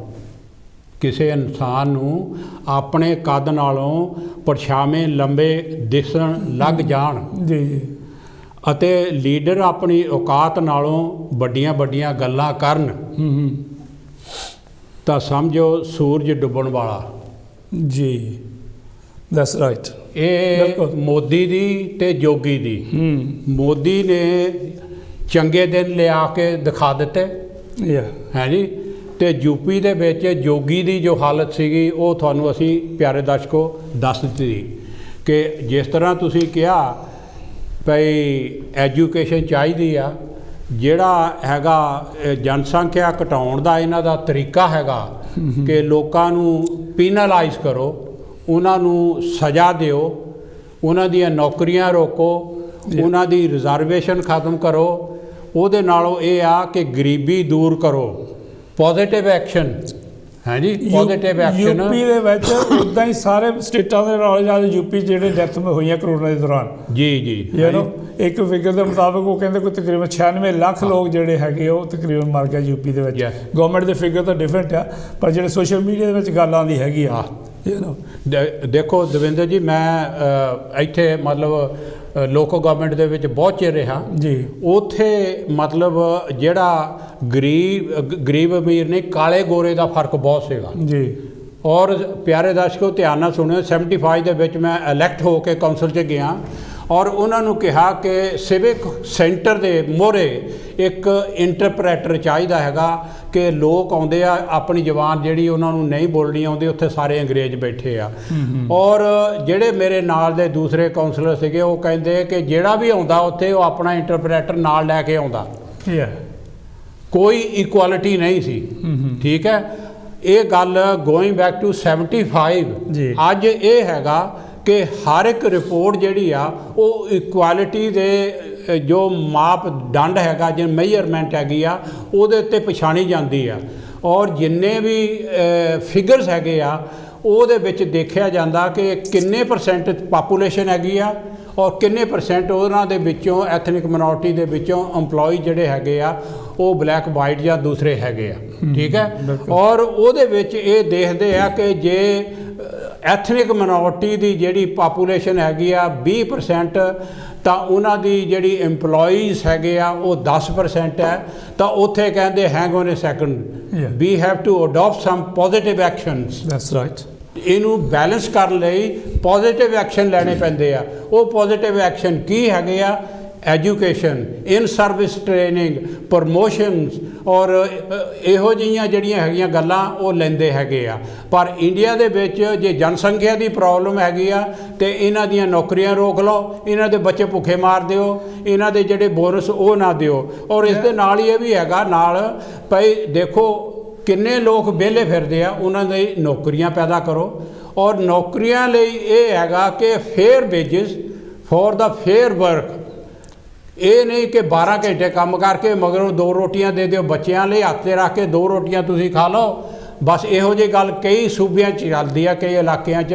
ਕਿਸੇ ਇਨਸਾਨ ਨੂੰ ਆਪਣੇ ਕੱਦ ਨਾਲੋਂ ਪਰਛਾਵੇਂ ਲੰਬੇ ਦਿਸਣ ਲੱਗ ਜਾਣ ਜੀ, ਅਤੇ ਲੀਡਰ ਆਪਣੀ ਔਕਾਤ ਨਾਲੋਂ ਵੱਡੀਆਂ ਗੱਲਾਂ ਕਰਨ, ਤਾਂ ਸਮਝੋ ਸੂਰਜ ਡੁੱਬਣ ਵਾਲਾ ਜੀ। That's right. ਇਹ ਮੋਦੀ ਦੀ ਤੇ ਜੋਗੀ ਦੀ। ਮੋਦੀ ਨੇ ਚੰਗੇ ਦਿਨ ਲਿਆ ਕੇ ਦਿਖਾ ਦਿੱਤੇ ਹੈ ਜੀ, ਤੇ ਯੂਪੀ ਦੇ ਵਿੱਚ ਜੋਗੀ ਦੀ ਜੋ ਹਾਲਤ ਸੀਗੀ ਉਹ ਤੁਹਾਨੂੰ ਅਸੀਂ ਪਿਆਰੇ ਦਰਸ਼ਕੋ ਦੱਸ ਦਿੱਤੀ ਕਿ ਜਿਸ ਤਰ੍ਹਾਂ ਤੁਸੀਂ ਕਿਹਾ ਭਈ ਐਜੂਕੇਸ਼ਨ ਚਾਹੀਦੀ ਆ, ਜਿਹੜਾ ਹੈਗਾ ਜਨਸੰਖਿਆ ਘਟਾਉਣ ਦਾ ਇਹਨਾਂ ਦਾ ਤਰੀਕਾ ਹੈਗਾ ਕਿ ਲੋਕਾਂ ਨੂੰ ਪੀਨਲਾਈਜ਼ ਕਰੋ, ਉਹਨਾਂ ਨੂੰ ਸਜ਼ਾ ਦਿਓ, ਉਹਨਾਂ ਦੀਆਂ ਨੌਕਰੀਆਂ ਰੋਕੋ, ਉਹਨਾਂ ਦੀ ਰਿਜ਼ਰਵੇਸ਼ਨ ਖਤਮ ਕਰੋ। ਉਹਦੇ ਨਾਲੋਂ ਇਹ ਆ ਕਿ ਗਰੀਬੀ ਦੂਰ ਕਰੋ, ਪੋਜ਼ੀਟਿਵ ਐਕਸ਼ਨ ਹੈ ਜੀ, ਪੋਜ਼ੀਟਿਵ ਐਕਸ਼ਨ। ਯੂਪੀ ਦੇ ਵਿੱਚ ਇੱਦਾਂ ਹੀ ਸਾਰੇ ਸਟੇਟਾਂ ਦੇ ਨਾਲ ਜਾਂ ਯੂਪੀ ਜਿਹੜੇ ਡੈਥ ਹੋਈਆਂ ਕਰੋਨਾ ਦੇ ਦੌਰਾਨ ਜੀ ਯੂ ਨੋ ਇੱਕ ਫਿਗਰ ਦੇ ਮੁਤਾਬਕ ਉਹ ਕਹਿੰਦੇ ਕੋਈ ਤਕਰੀਬਨ 96 ਲੱਖ ਲੋਕ ਜਿਹੜੇ ਹੈਗੇ ਉਹ ਤਕਰੀਬਨ ਮਰ ਗਏ ਯੂਪੀ ਦੇ ਵਿੱਚ। ਗਵਰਨਮੈਂਟ ਦੇ ਫਿਗਰ ਤਾਂ ਡਿਫਰੈਂਟ ਆ, ਪਰ ਜਿਹੜੇ ਸੋਸ਼ਲ ਮੀਡੀਆ ਦੇ ਵਿੱਚ ਗੱਲ ਆਉਂਦੀ ਹੈਗੀ ਆ ਯੂ ਨੋ। ਦੇਖੋ ਦਵਿੰਦਰ ਜੀ, ਮੈਂ ਇੱਥੇ ਮਤਲਬ ਲੋਕਲ ਗਵਰਨਮੈਂਟ ਦੇ ਵਿੱਚ ਬਹੁਤ ਚਿਰ ਰਿਹਾ ਜੀ। ਉੱਥੇ ਮਤਲਬ ਜਿਹੜਾ ਗਰੀਬ ਅਮੀਰ ਨੇ ਕਾਲੇ ਗੋਰੇ ਦਾ ਫਰਕ ਬਹੁਤ ਸੀਗਾ ਜੀ। ਔਰ ਪਿਆਰੇ ਦਰਸ਼ਕੋ ਧਿਆਨ ਨਾਲ ਸੁਣਿਓ, 75 ਦੇ ਵਿੱਚ ਮੈਂ ਇਲੈਕਟ ਹੋ ਕੇ ਕੌਂਸਲ 'ਚ ਗਿਆ ਔਰ ਉਹਨਾਂ ਨੂੰ ਕਿਹਾ ਕਿ ਸਿਵਿਕ ਸੈਂਟਰ ਦੇ ਮੋਹਰੇ ਇੱਕ ਇੰਟਰਪ੍ਰੈਟਰ ਚਾਹੀਦਾ ਹੈਗਾ ਕਿ ਲੋਕ ਆਉਂਦੇ ਆ, ਆਪਣੀ ਜ਼ਬਾਨ ਜਿਹੜੀ ਉਹਨਾਂ ਨੂੰ ਨਹੀਂ ਬੋਲਣੀ ਆਉਂਦੀ, ਉੱਥੇ ਸਾਰੇ ਅੰਗਰੇਜ਼ ਬੈਠੇ ਆ। ਔਰ ਜਿਹੜੇ ਮੇਰੇ ਨਾਲ ਦੇ ਦੂਸਰੇ ਕਾਉਂਸਲਰ ਸੀਗੇ ਉਹ ਕਹਿੰਦੇ ਕਿ ਜਿਹੜਾ ਵੀ ਆਉਂਦਾ ਉੱਥੇ ਉਹ ਆਪਣਾ ਇੰਟਰਪ੍ਰੈਟਰ ਨਾਲ ਲੈ ਕੇ ਆਉਂਦਾ, ਕੋਈ ਇਕੁਆਲਿਟੀ ਨਹੀਂ ਸੀ। ਠੀਕ ਹੈ, ਇਹ ਗੱਲ ਗੋਇੰਗ ਬੈਕ ਟੂ 75 ਜੀ। ਅੱਜ ਇਹ ਹੈਗਾ ਕਿ ਹਰ ਇੱਕ ਰਿਪੋਰਟ ਜਿਹੜੀ ਆ ਉਹ ਇਕੁਆਲਿਟੀ ਦੇ ਜੋ ਮਾਪਦੰਡ ਹੈਗਾ, ਜੇ ਮੇਜਰਮੈਂਟ ਹੈਗੀ ਆ ਉਹਦੇ ਉੱਤੇ ਪਛਾਣੀ ਜਾਂਦੀ ਆ। ਔਰ ਜਿੰਨੇ ਵੀ ਫਿਗਰਸ ਹੈਗੇ ਆ ਉਹਦੇ ਵਿੱਚ ਦੇਖਿਆ ਜਾਂਦਾ ਕਿ ਕਿੰਨੇ % ਪਾਪੂਲੇਸ਼ਨ ਹੈਗੀ ਆ ਔਰ ਕਿੰਨੇ % ਉਹਨਾਂ ਦੇ ਵਿੱਚੋਂ ਐਥਨਿਕ ਮਿਨੋਰਟੀ ਦੇ ਵਿੱਚੋਂ EMPLOYE ਜਿਹੜੇ ਹੈਗੇ ਆ ਉਹ ਬਲੈਕ ਵਾਈਟ ਜਾਂ ਦੂਸਰੇ ਹੈਗੇ ਆ। ਠੀਕ ਹੈ, ਔਰ ਉਹਦੇ ਵਿੱਚ ਇਹ ਦੇਖਦੇ ਆ ਕਿ ਜੇ ਐਥਨਿਕ ਮਿਨੋਰਟੀ ਦੀ ਜਿਹੜੀ ਪਾਪੂਲੇਸ਼ਨ ਹੈਗੀ ਆ 20% ਤਾਂ ਉਹਨਾਂ ਦੀ ਜਿਹੜੀ EMPLOYEES ਹੈਗੇ ਆ ਉਹ 10% ਹੈ। ਤਾਂ ਉੱਥੇ ਕਹਿੰਦੇ hang on a second, we have to adopt some positive actions. That's right. ਇਹਨੂੰ ਬੈਲੈਂਸ ਕਰਨ ਲਈ ਪੋਜ਼ੀਟਿਵ ਐਕਸ਼ਨ ਲੈਣੇ ਪੈਂਦੇ ਆ। ਉਹ ਪੋਜ਼ੀਟਿਵ ਐਕਸ਼ਨ ਕੀ ਹੈਗੇ ਆ? ਐਜੂਕੇਸ਼ਨ, ਇਨ ਸਰਵਿਸ ਟ੍ਰੇਨਿੰਗ, ਪ੍ਰਮੋਸ਼ਨਸ ਔਰ ਇਹੋ ਜਿਹੀਆਂ ਜਿਹੜੀਆਂ ਹੈਗੀਆਂ ਗੱਲਾਂ ਉਹ ਲੈਂਦੇ ਹੈਗੇ ਆ। ਪਰ ਇੰਡੀਆ ਦੇ ਵਿੱਚ ਜੇ ਜਨਸੰਖਿਆ ਦੀ ਪ੍ਰੋਬਲਮ ਹੈਗੀ ਆ ਤੇ ਇਹਨਾਂ ਦੀਆਂ ਨੌਕਰੀਆਂ ਰੋਕ ਲਓ, ਇਹਨਾਂ ਦੇ ਬੱਚੇ ਭੁੱਖੇ ਮਾਰ ਦਿਓ, ਇਹਨਾਂ ਦੇ ਜਿਹੜੇ ਬੋਨਸ ਉਹ ਨਾ ਦਿਓ। ਔਰ ਇਸ ਦੇ ਨਾਲ ਹੀ ਇਹ ਵੀ ਹੈਗਾ ਨਾਲ ਭਾਈ ਦੇਖੋ ਕਿੰਨੇ ਲੋਕ ਵਿਹਲੇ ਫਿਰਦੇ ਆ, ਉਹਨਾਂ ਦੀ ਨੌਕਰੀਆਂ ਪੈਦਾ ਕਰੋ। ਔਰ ਨੌਕਰੀਆਂ ਲਈ ਇਹ ਹੈਗਾ ਕਿ fair wages for the fair work. ਇਹ ਨਹੀਂ ਕਿ 12 ਘੰਟੇ ਕੰਮ ਕਰਕੇ ਮਗਰੋਂ 2 ਰੋਟੀਆਂ ਦੇ ਦਿਓ ਬੱਚਿਆਂ ਲਈ, ਹੱਥ 'ਤੇ ਰੱਖ ਕੇ 2 ਰੋਟੀਆਂ ਤੁਸੀਂ ਖਾ ਲਓ। ਬਸ ਇਹੋ ਜਿਹੀ ਗੱਲ ਕਈ ਸੂਬਿਆਂ 'ਚ ਚੱਲਦੀ ਆ, ਕਈ ਇਲਾਕਿਆਂ 'ਚ।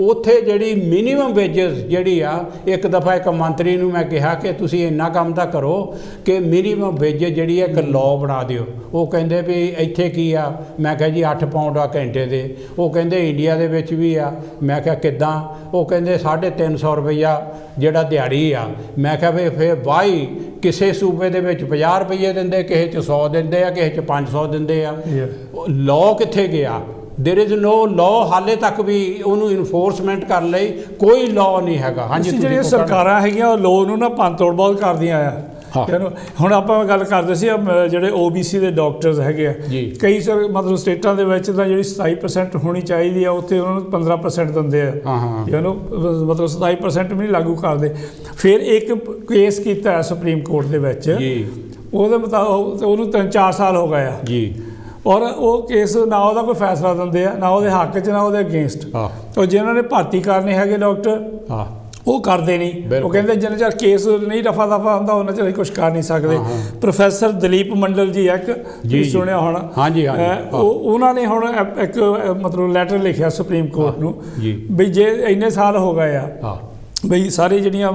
ਉੱਥੇ ਜਿਹੜੀ ਮਿਨੀਮਮ ਵੇਜਸ ਜਿਹੜੀ ਆ, ਇੱਕ ਦਫਾ ਇੱਕ ਮੰਤਰੀ ਨੂੰ ਮੈਂ ਕਿਹਾ ਕਿ ਤੁਸੀਂ ਇੰਨਾ ਕੰਮ ਤਾਂ ਕਰੋ ਕਿ ਮਿਨੀਮਮ ਵੇਜਸ ਜਿਹੜੀ ਹੈ ਇੱਕ ਲਾਅ ਬਣਾ ਦਿਓ। ਉਹ ਕਹਿੰਦੇ ਵੀ ਇੱਥੇ ਕੀ ਆ? ਮੈਂ ਕਿਹਾ ਜੀ 8 ਪਾਉਂਡ ਆ ਘੰਟੇ ਦੇ। ਉਹ ਕਹਿੰਦੇ ਇੰਡੀਆ ਦੇ ਵਿੱਚ ਵੀ ਆ। ਮੈਂ ਕਿਹਾ ਕਿੱਦਾਂ? ਉਹ ਕਹਿੰਦੇ 350 ਰੁਪਈਆ ਜਿਹੜਾ ਦਿਹਾੜੀ ਆ। ਮੈਂ ਕਿਹਾ ਵੀ ਫਿਰ ਵਾਈ ਕਿਸੇ ਸੂਬੇ ਦੇ ਵਿੱਚ 50 ਰੁਪਈਏ ਦਿੰਦੇ, ਕਿਸੇ 'ਚ 100 ਦਿੰਦੇ ਆ, ਕਿਸੇ 'ਚ 500 ਦਿੰਦੇ ਆ। ਲਾਅ ਕਿੱਥੇ ਗਿਆ? There is no law. ਹਾਲੇ ਤੱਕ ਵੀ ਉਹਨੂੰ ਇਨਫੋਰਸਮੈਂਟ ਕਰਨ ਲਈ ਕੋਈ ਲਾਅ ਨਹੀਂ ਹੈਗਾ। ਹਾਂਜੀ, ਜਿਹੜੀਆਂ ਸਰਕਾਰਾਂ ਹੈਗੀਆਂ ਉਹ ਲਾਅ ਨੂੰ ਨਾ ਭੰਨਤੋੜ ਬਹੁਤ ਕਰਦੀਆਂ ਆ। ਹੁਣ ਆਪਾਂ ਗੱਲ ਕਰਦੇ ਸੀ ਜਿਹੜੇ OBC ਦੇ ਡਾਕਟਰਸ ਹੈਗੇ ਆ, ਕਈ ਮਤਲਬ ਸਟੇਟਾਂ ਦੇ ਵਿੱਚ ਤਾਂ ਜਿਹੜੀ 27% ਹੋਣੀ ਚਾਹੀਦੀ ਆ ਉੱਥੇ ਉਹਨਾਂ ਨੂੰ 15% ਦਿੰਦੇ ਆ। ਮਤਲਬ 27% ਵੀ ਨਹੀਂ ਲਾਗੂ ਕਰਦੇ। ਫਿਰ ਇੱਕ ਕੇਸ ਕੀਤਾ ਹੈ ਸੁਪਰੀਮ ਕੋਰਟ ਦੇ ਵਿੱਚ, ਉਹਦੇ ਮੁਤਾਬਕ ਉਹਨੂੰ 3-4 ਸਾਲ ਹੋ ਗਏ ਆ ਜੀ। ਔਰ ਉਹ ਕੇਸ ਨਾ ਉਹਦਾ ਕੋਈ ਫੈਸਲਾ ਦਿੰਦੇ ਆ, ਨਾ ਉਹਦੇ ਹੱਕ 'ਚ, ਨਾ ਉਹਦੇ ਅਗੇਂਸਟ। ਔਰ ਜਿਹਨਾਂ ਨੇ ਭਰਤੀ ਕਰਨੇ ਹੈਗੇ ਡਾਕਟਰ ਉਹ ਕਰਦੇ ਨਹੀਂ। ਉਹ ਕਹਿੰਦੇ ਜਿੰਨਾ ਚਿਰ ਕੇਸ ਨਹੀਂ ਰਫਾ ਦਫਾ ਹੁੰਦਾ ਉਹਨਾਂ ਚਿਰ ਅਸੀਂ ਕੁਛ ਕਰ ਨਹੀਂ ਸਕਦੇ। ਪ੍ਰੋਫੈਸਰ ਦਲੀਪ ਮੰਡਲ ਜੀ ਇੱਕ ਤੁਸੀਂ ਸੁਣਿਆ ਹੋਣਾ, ਉਹਨਾਂ ਨੇ ਹੁਣ ਇੱਕ ਮਤਲਬ ਲੈਟਰ ਲਿਖਿਆ ਸੁਪਰੀਮ ਕੋਰਟ ਨੂੰ ਵੀ ਜੇ ਇੰਨੇ ਸਾਲ ਹੋ ਗਏ ਆ ਬਈ ਸਾਰੀ ਜਿਹੜੀਆਂ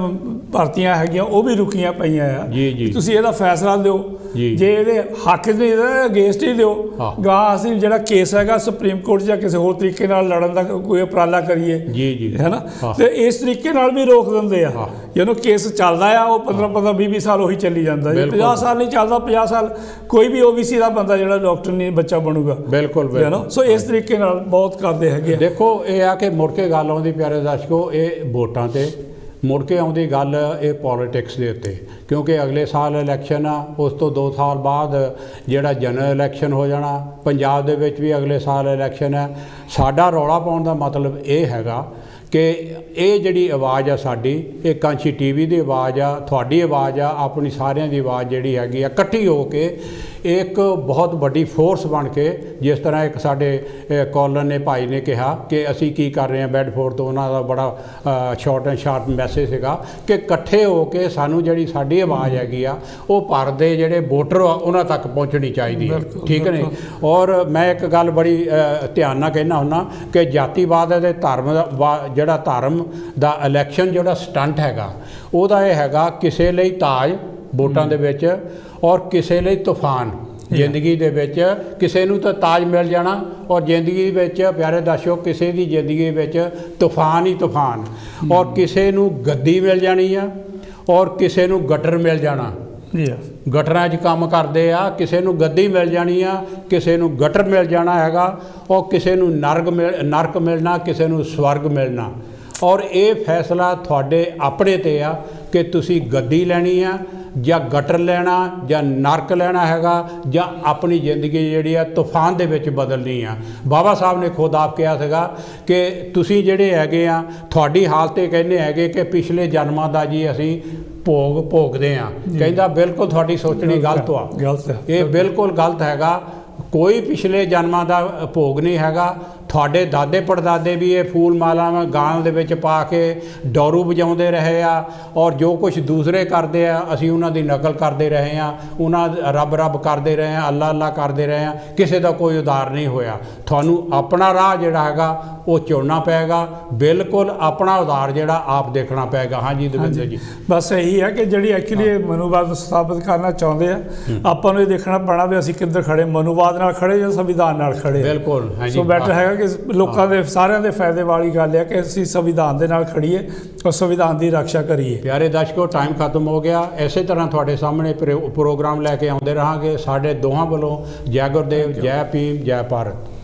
ਭਰਤੀਆਂ ਹੈਗੀਆਂ ਉਹ ਵੀ ਰੁਕੀਆਂ ਪਈਆਂ ਆ ਜੀ ਤੁਸੀਂ ਇਹਦਾ ਫੈਸਲਾ ਦਿਓ ਜੇ ਇਹਦੇ ਹੱਕ ਦੇ ਅਗੇਂਸਟ ਹੀ ਦਿਓ ਗਾਂ ਅਸੀਂ ਜਿਹੜਾ ਕੇਸ ਹੈਗਾ ਸੁਪਰੀਮ ਕੋਰਟ ਜਾਂ ਕਿਸੇ ਹੋਰ ਤਰੀਕੇ ਨਾਲ ਲੜਨ ਦਾ ਕੋਈ ਉਪਰਾਲਾ ਕਰੀਏ ਜੀ ਹੈ ਨਾ ਤੇ ਇਸ ਤਰੀਕੇ ਨਾਲ ਵੀ ਰੋਕ ਦਿੰਦੇ ਆ ਜਦੋਂ ਕੇਸ ਚੱਲਦਾ ਆ ਉਹ 15 20 ਸਾਲ ਉਹੀ ਚੱਲੀ ਜਾਂਦਾ ਜੀ 50 ਸਾਲ ਨਹੀਂ ਚੱਲਦਾ 50 ਸਾਲ ਕੋਈ ਵੀ OBC ਦਾ ਬੰਦਾ ਜਿਹੜਾ ਡਾਕਟਰ ਨਹੀਂ ਬੱਚਾ ਬਣੂਗਾ ਬਿਲਕੁਲ ਸੋ ਇਸ ਤਰੀਕੇ ਨਾਲ ਬਹੁਤ ਕਰਦੇ ਹੈਗੇ ਦੇਖੋ ਇਹ ਆ ਕਿ ਮੁੜ ਕੇ ਗੱਲ ਆਉਂਦੀ ਪਿਆਰੇ ਦਰਸ਼ਕੋ ਇਹ ਵੋਟਾਂ ਤੇ ਮੁੜ ਕੇ ਆਉਂਦੀ ਗੱਲ ਇਹ ਪੋਲੀਟਿਕਸ ਦੇ ਉੱਤੇ ਕਿਉਂਕਿ ਅਗਲੇ ਸਾਲ ਇਲੈਕਸ਼ਨ ਆ ਉਸ ਤੋਂ 2 ਸਾਲ ਬਾਅਦ ਜਿਹੜਾ ਜਨਰਲ ਇਲੈਕਸ਼ਨ ਹੋ ਜਾਣਾ ਪੰਜਾਬ ਦੇ ਵਿੱਚ ਵੀ ਅਗਲੇ ਸਾਲ ਇਲੈਕਸ਼ਨ ਹੈ ਸਾਡਾ ਰੌਲਾ ਪਾਉਣ ਦਾ ਮਤਲਬ ਇਹ ਹੈਗਾ ਕਿ ਇਹ ਜਿਹੜੀ ਆਵਾਜ਼ ਆ ਸਾਡੀ ਇਹ ਕਾਂਚੀ TV ਦੀ ਆਵਾਜ਼ ਆ ਤੁਹਾਡੀ ਆਵਾਜ਼ ਆ ਆਪਣੀ ਸਾਰਿਆਂ ਦੀ ਆਵਾਜ਼ ਜਿਹੜੀ ਹੈਗੀ ਆ ਇਕੱਠੀ ਹੋ ਕੇ ਇੱਕ ਬਹੁਤ ਵੱਡੀ ਫੋਰਸ ਬਣ ਕੇ ਜਿਸ ਤਰ੍ਹਾਂ ਇੱਕ ਸਾਡੇ ਕਾਲਰ ਨੇ ਭਾਈ ਨੇ ਕਿਹਾ ਕਿ ਅਸੀਂ ਕੀ ਕਰ ਰਹੇ ਹਾਂ ਬੈਡਫੋਰਡ ਤੋਂ ਉਹਨਾਂ ਦਾ ਬੜਾ ਸ਼ਾਰਟ ਐਂਡ ਸ਼ਾਰਪ ਮੈਸੇਜ ਸੀਗਾ ਕਿ ਇਕੱਠੇ ਹੋ ਕੇ ਸਾਨੂੰ ਜਿਹੜੀ ਸਾਡੀ ਆਵਾਜ਼ ਹੈਗੀ ਆ ਉਹ ਭਾਰਤ ਦੇ ਜਿਹੜੇ ਵੋਟਰ ਆ ਉਹਨਾਂ ਤੱਕ ਪਹੁੰਚਣੀ ਚਾਹੀਦੀ ਹੈ ਠੀਕ ਨੇ ਔਰ ਮੈਂ ਇੱਕ ਗੱਲ ਬੜੀ ਧਿਆਨ ਨਾਲ ਕਹਿਣਾ ਹੁੰਦਾ ਕਿ ਜਾਤੀਵਾਦ ਦੇ ਧਰਮ ਦਾ ਜਿਹੜਾ ਧਰਮ ਦਾ ਇਲੈਕਸ਼ਨ ਜਿਹੜਾ ਸਟੰਟ ਹੈਗਾ ਉਹਦਾ ਇਹ ਹੈਗਾ ਕਿਸੇ ਲਈ ਤਾਜ ਵੋਟਾਂ ਦੇ ਵਿੱਚ ਔਰ ਕਿਸੇ ਲਈ ਤੂਫਾਨ ਜ਼ਿੰਦਗੀ ਦੇ ਵਿੱਚ ਕਿਸੇ ਨੂੰ ਤਾਂ ਤਾਜ ਮਿਲ ਜਾਣਾ ਔਰ ਜ਼ਿੰਦਗੀ ਵਿੱਚ ਪਿਆਰੇ ਦਰਸ਼ਕੋ ਕਿਸੇ ਦੀ ਜ਼ਿੰਦਗੀ ਵਿੱਚ ਤੂਫਾਨ ਹੀ ਤੂਫਾਨ ਔਰ ਕਿਸੇ ਨੂੰ ਗੱਦੀ ਮਿਲ ਜਾਣੀ ਆ ਔਰ ਕਿਸੇ ਨੂੰ ਗਟਰ ਮਿਲ ਜਾਣਾ ਗਟਰਾਂ 'ਚ ਕੰਮ ਕਰਦੇ ਆ ਕਿਸੇ ਨੂੰ ਗੱਦੀ ਮਿਲ ਜਾਣੀ ਆ ਕਿਸੇ ਨੂੰ ਗਟਰ ਮਿਲ ਜਾਣਾ ਹੈਗਾ ਔਰ ਕਿਸੇ ਨੂੰ ਨਰਕ ਮਿਲਣਾ ਕਿਸੇ ਨੂੰ ਸਵਰਗ ਮਿਲਣਾ ਔਰ ਇਹ ਫੈਸਲਾ ਤੁਹਾਡੇ ਆਪਣੇ 'ਤੇ ਆ ਕਿ ਤੁਸੀਂ ਗੱਦੀ ਲੈਣੀ ਆ ਜਾਂ ਗਟਰ ਲੈਣਾ ਜਾਂ ਨਰਕ ਲੈਣਾ ਹੈਗਾ ਜਾਂ ਆਪਣੀ ਜ਼ਿੰਦਗੀ ਜਿਹੜੀ ਆ ਤੂਫਾਨ ਦੇ ਵਿੱਚ ਬਦਲਣੀ ਆ ਬਾਬਾ ਸਾਹਿਬ ਨੇ ਖੁਦ ਆਪ ਕਿਹਾ ਸੀਗਾ ਕਿ ਤੁਸੀਂ ਜਿਹੜੇ ਹੈਗੇ ਆ ਤੁਹਾਡੀ ਹਾਲਤ ਇਹ ਕਹਿੰਦੇ ਹੈਗੇ ਕਿ ਪਿਛਲੇ ਜਨਮਾਂ ਦਾ ਜੀ ਅਸੀਂ ਭੋਗਦੇ ਆ ਕਹਿੰਦਾ ਬਿਲਕੁਲ ਤੁਹਾਡੀ ਸੋਚਣੀ ਗਲਤ ਆ ਇਹ ਬਿਲਕੁਲ ਗਲਤ ਹੈਗਾ ਕੋਈ ਪਿਛਲੇ ਜਨਮਾਂ ਦਾ ਭੋਗ ਨਹੀਂ ਹੈਗਾ ਤੁਹਾਡੇ ਦਾਦੇ ਪੜਦਾਦੇ ਵੀ ਇਹ ਫੂਲ ਮਾਲਾਵਾਂ ਗਾਂ ਦੇ ਵਿੱਚ ਪਾ ਕੇ ਡੋਰੂ ਵਜਾਉਂਦੇ ਰਹੇ ਆ ਔਰ ਜੋ ਕੁਝ ਦੂਸਰੇ ਕਰਦੇ ਆ ਅਸੀਂ ਉਹਨਾਂ ਦੀ ਨਕਲ ਕਰਦੇ ਰਹੇ ਆ ਉਹਨਾਂ ਰੱਬ ਕਰਦੇ ਰਹੇ ਆ ਅੱਲਾ ਕਰਦੇ ਰਹੇ ਆ ਕਿਸੇ ਦਾ ਕੋਈ ਉਧਾਰ ਨਹੀਂ ਹੋਇਆ ਤੁਹਾਨੂੰ ਆਪਣਾ ਰਾਹ ਜਿਹੜਾ ਹੈਗਾ ਉਹ ਚੁਣਨਾ ਪਏਗਾ ਬਿਲਕੁਲ ਆਪਣਾ ਉਧਾਰ ਜਿਹੜਾ ਆਪ ਦੇਖਣਾ ਪਏਗਾ ਹਾਂਜੀ ਦਵਿੰਦਰ ਜੀ ਬਸ ਇਹੀ ਹੈ ਕਿ ਜਿਹੜੀ ਐਕਚੁਅਲੀ ਮਨੋਵਾਦ ਸਥਾਪਿਤ ਕਰਨਾ ਚਾਹੁੰਦੇ ਆ ਆਪਾਂ ਨੂੰ ਇਹ ਦੇਖਣਾ ਪੈਣਾ ਵੀ ਅਸੀਂ ਕਿੱਧਰ ਖੜੇ ਮਨੋਵਾਦ ਨਾਲ ਖੜੇ ਜਾਂ ਸੰਵਿਧਾਨ ਨਾਲ ਖੜੇ ਬਿਲਕੁਲ ਸੋ ਬੈਟਰ ਹੈਗਾ ਕਿ ਲੋਕਾਂ ਦੇ ਸਾਰਿਆਂ ਦੇ ਫਾਇਦੇ ਵਾਲੀ ਗੱਲ ਹੈ ਕਿ ਅਸੀਂ ਸੰਵਿਧਾਨ ਦੇ ਨਾਲ ਖੜੀਏ ਔਰ ਸੰਵਿਧਾਨ ਦੀ ਰੱਖਿਆ ਕਰੀਏ ਪਿਆਰੇ ਦਰਸ਼ਕੋ ਟਾਈਮ ਖਤਮ ਹੋ ਗਿਆ ਇਸੇ ਤਰ੍ਹਾਂ ਤੁਹਾਡੇ ਸਾਹਮਣੇ ਪ੍ਰੋਗਰਾਮ ਲੈ ਕੇ ਆਉਂਦੇ ਰਹਾਂਗੇ ਸਾਡੇ ਦੋਹਾਂ ਵੱਲੋਂ ਜੈ ਗੁਰਦੇਵ ਜੈ ਭੀਮ ਜੈ ਭਾਰਤ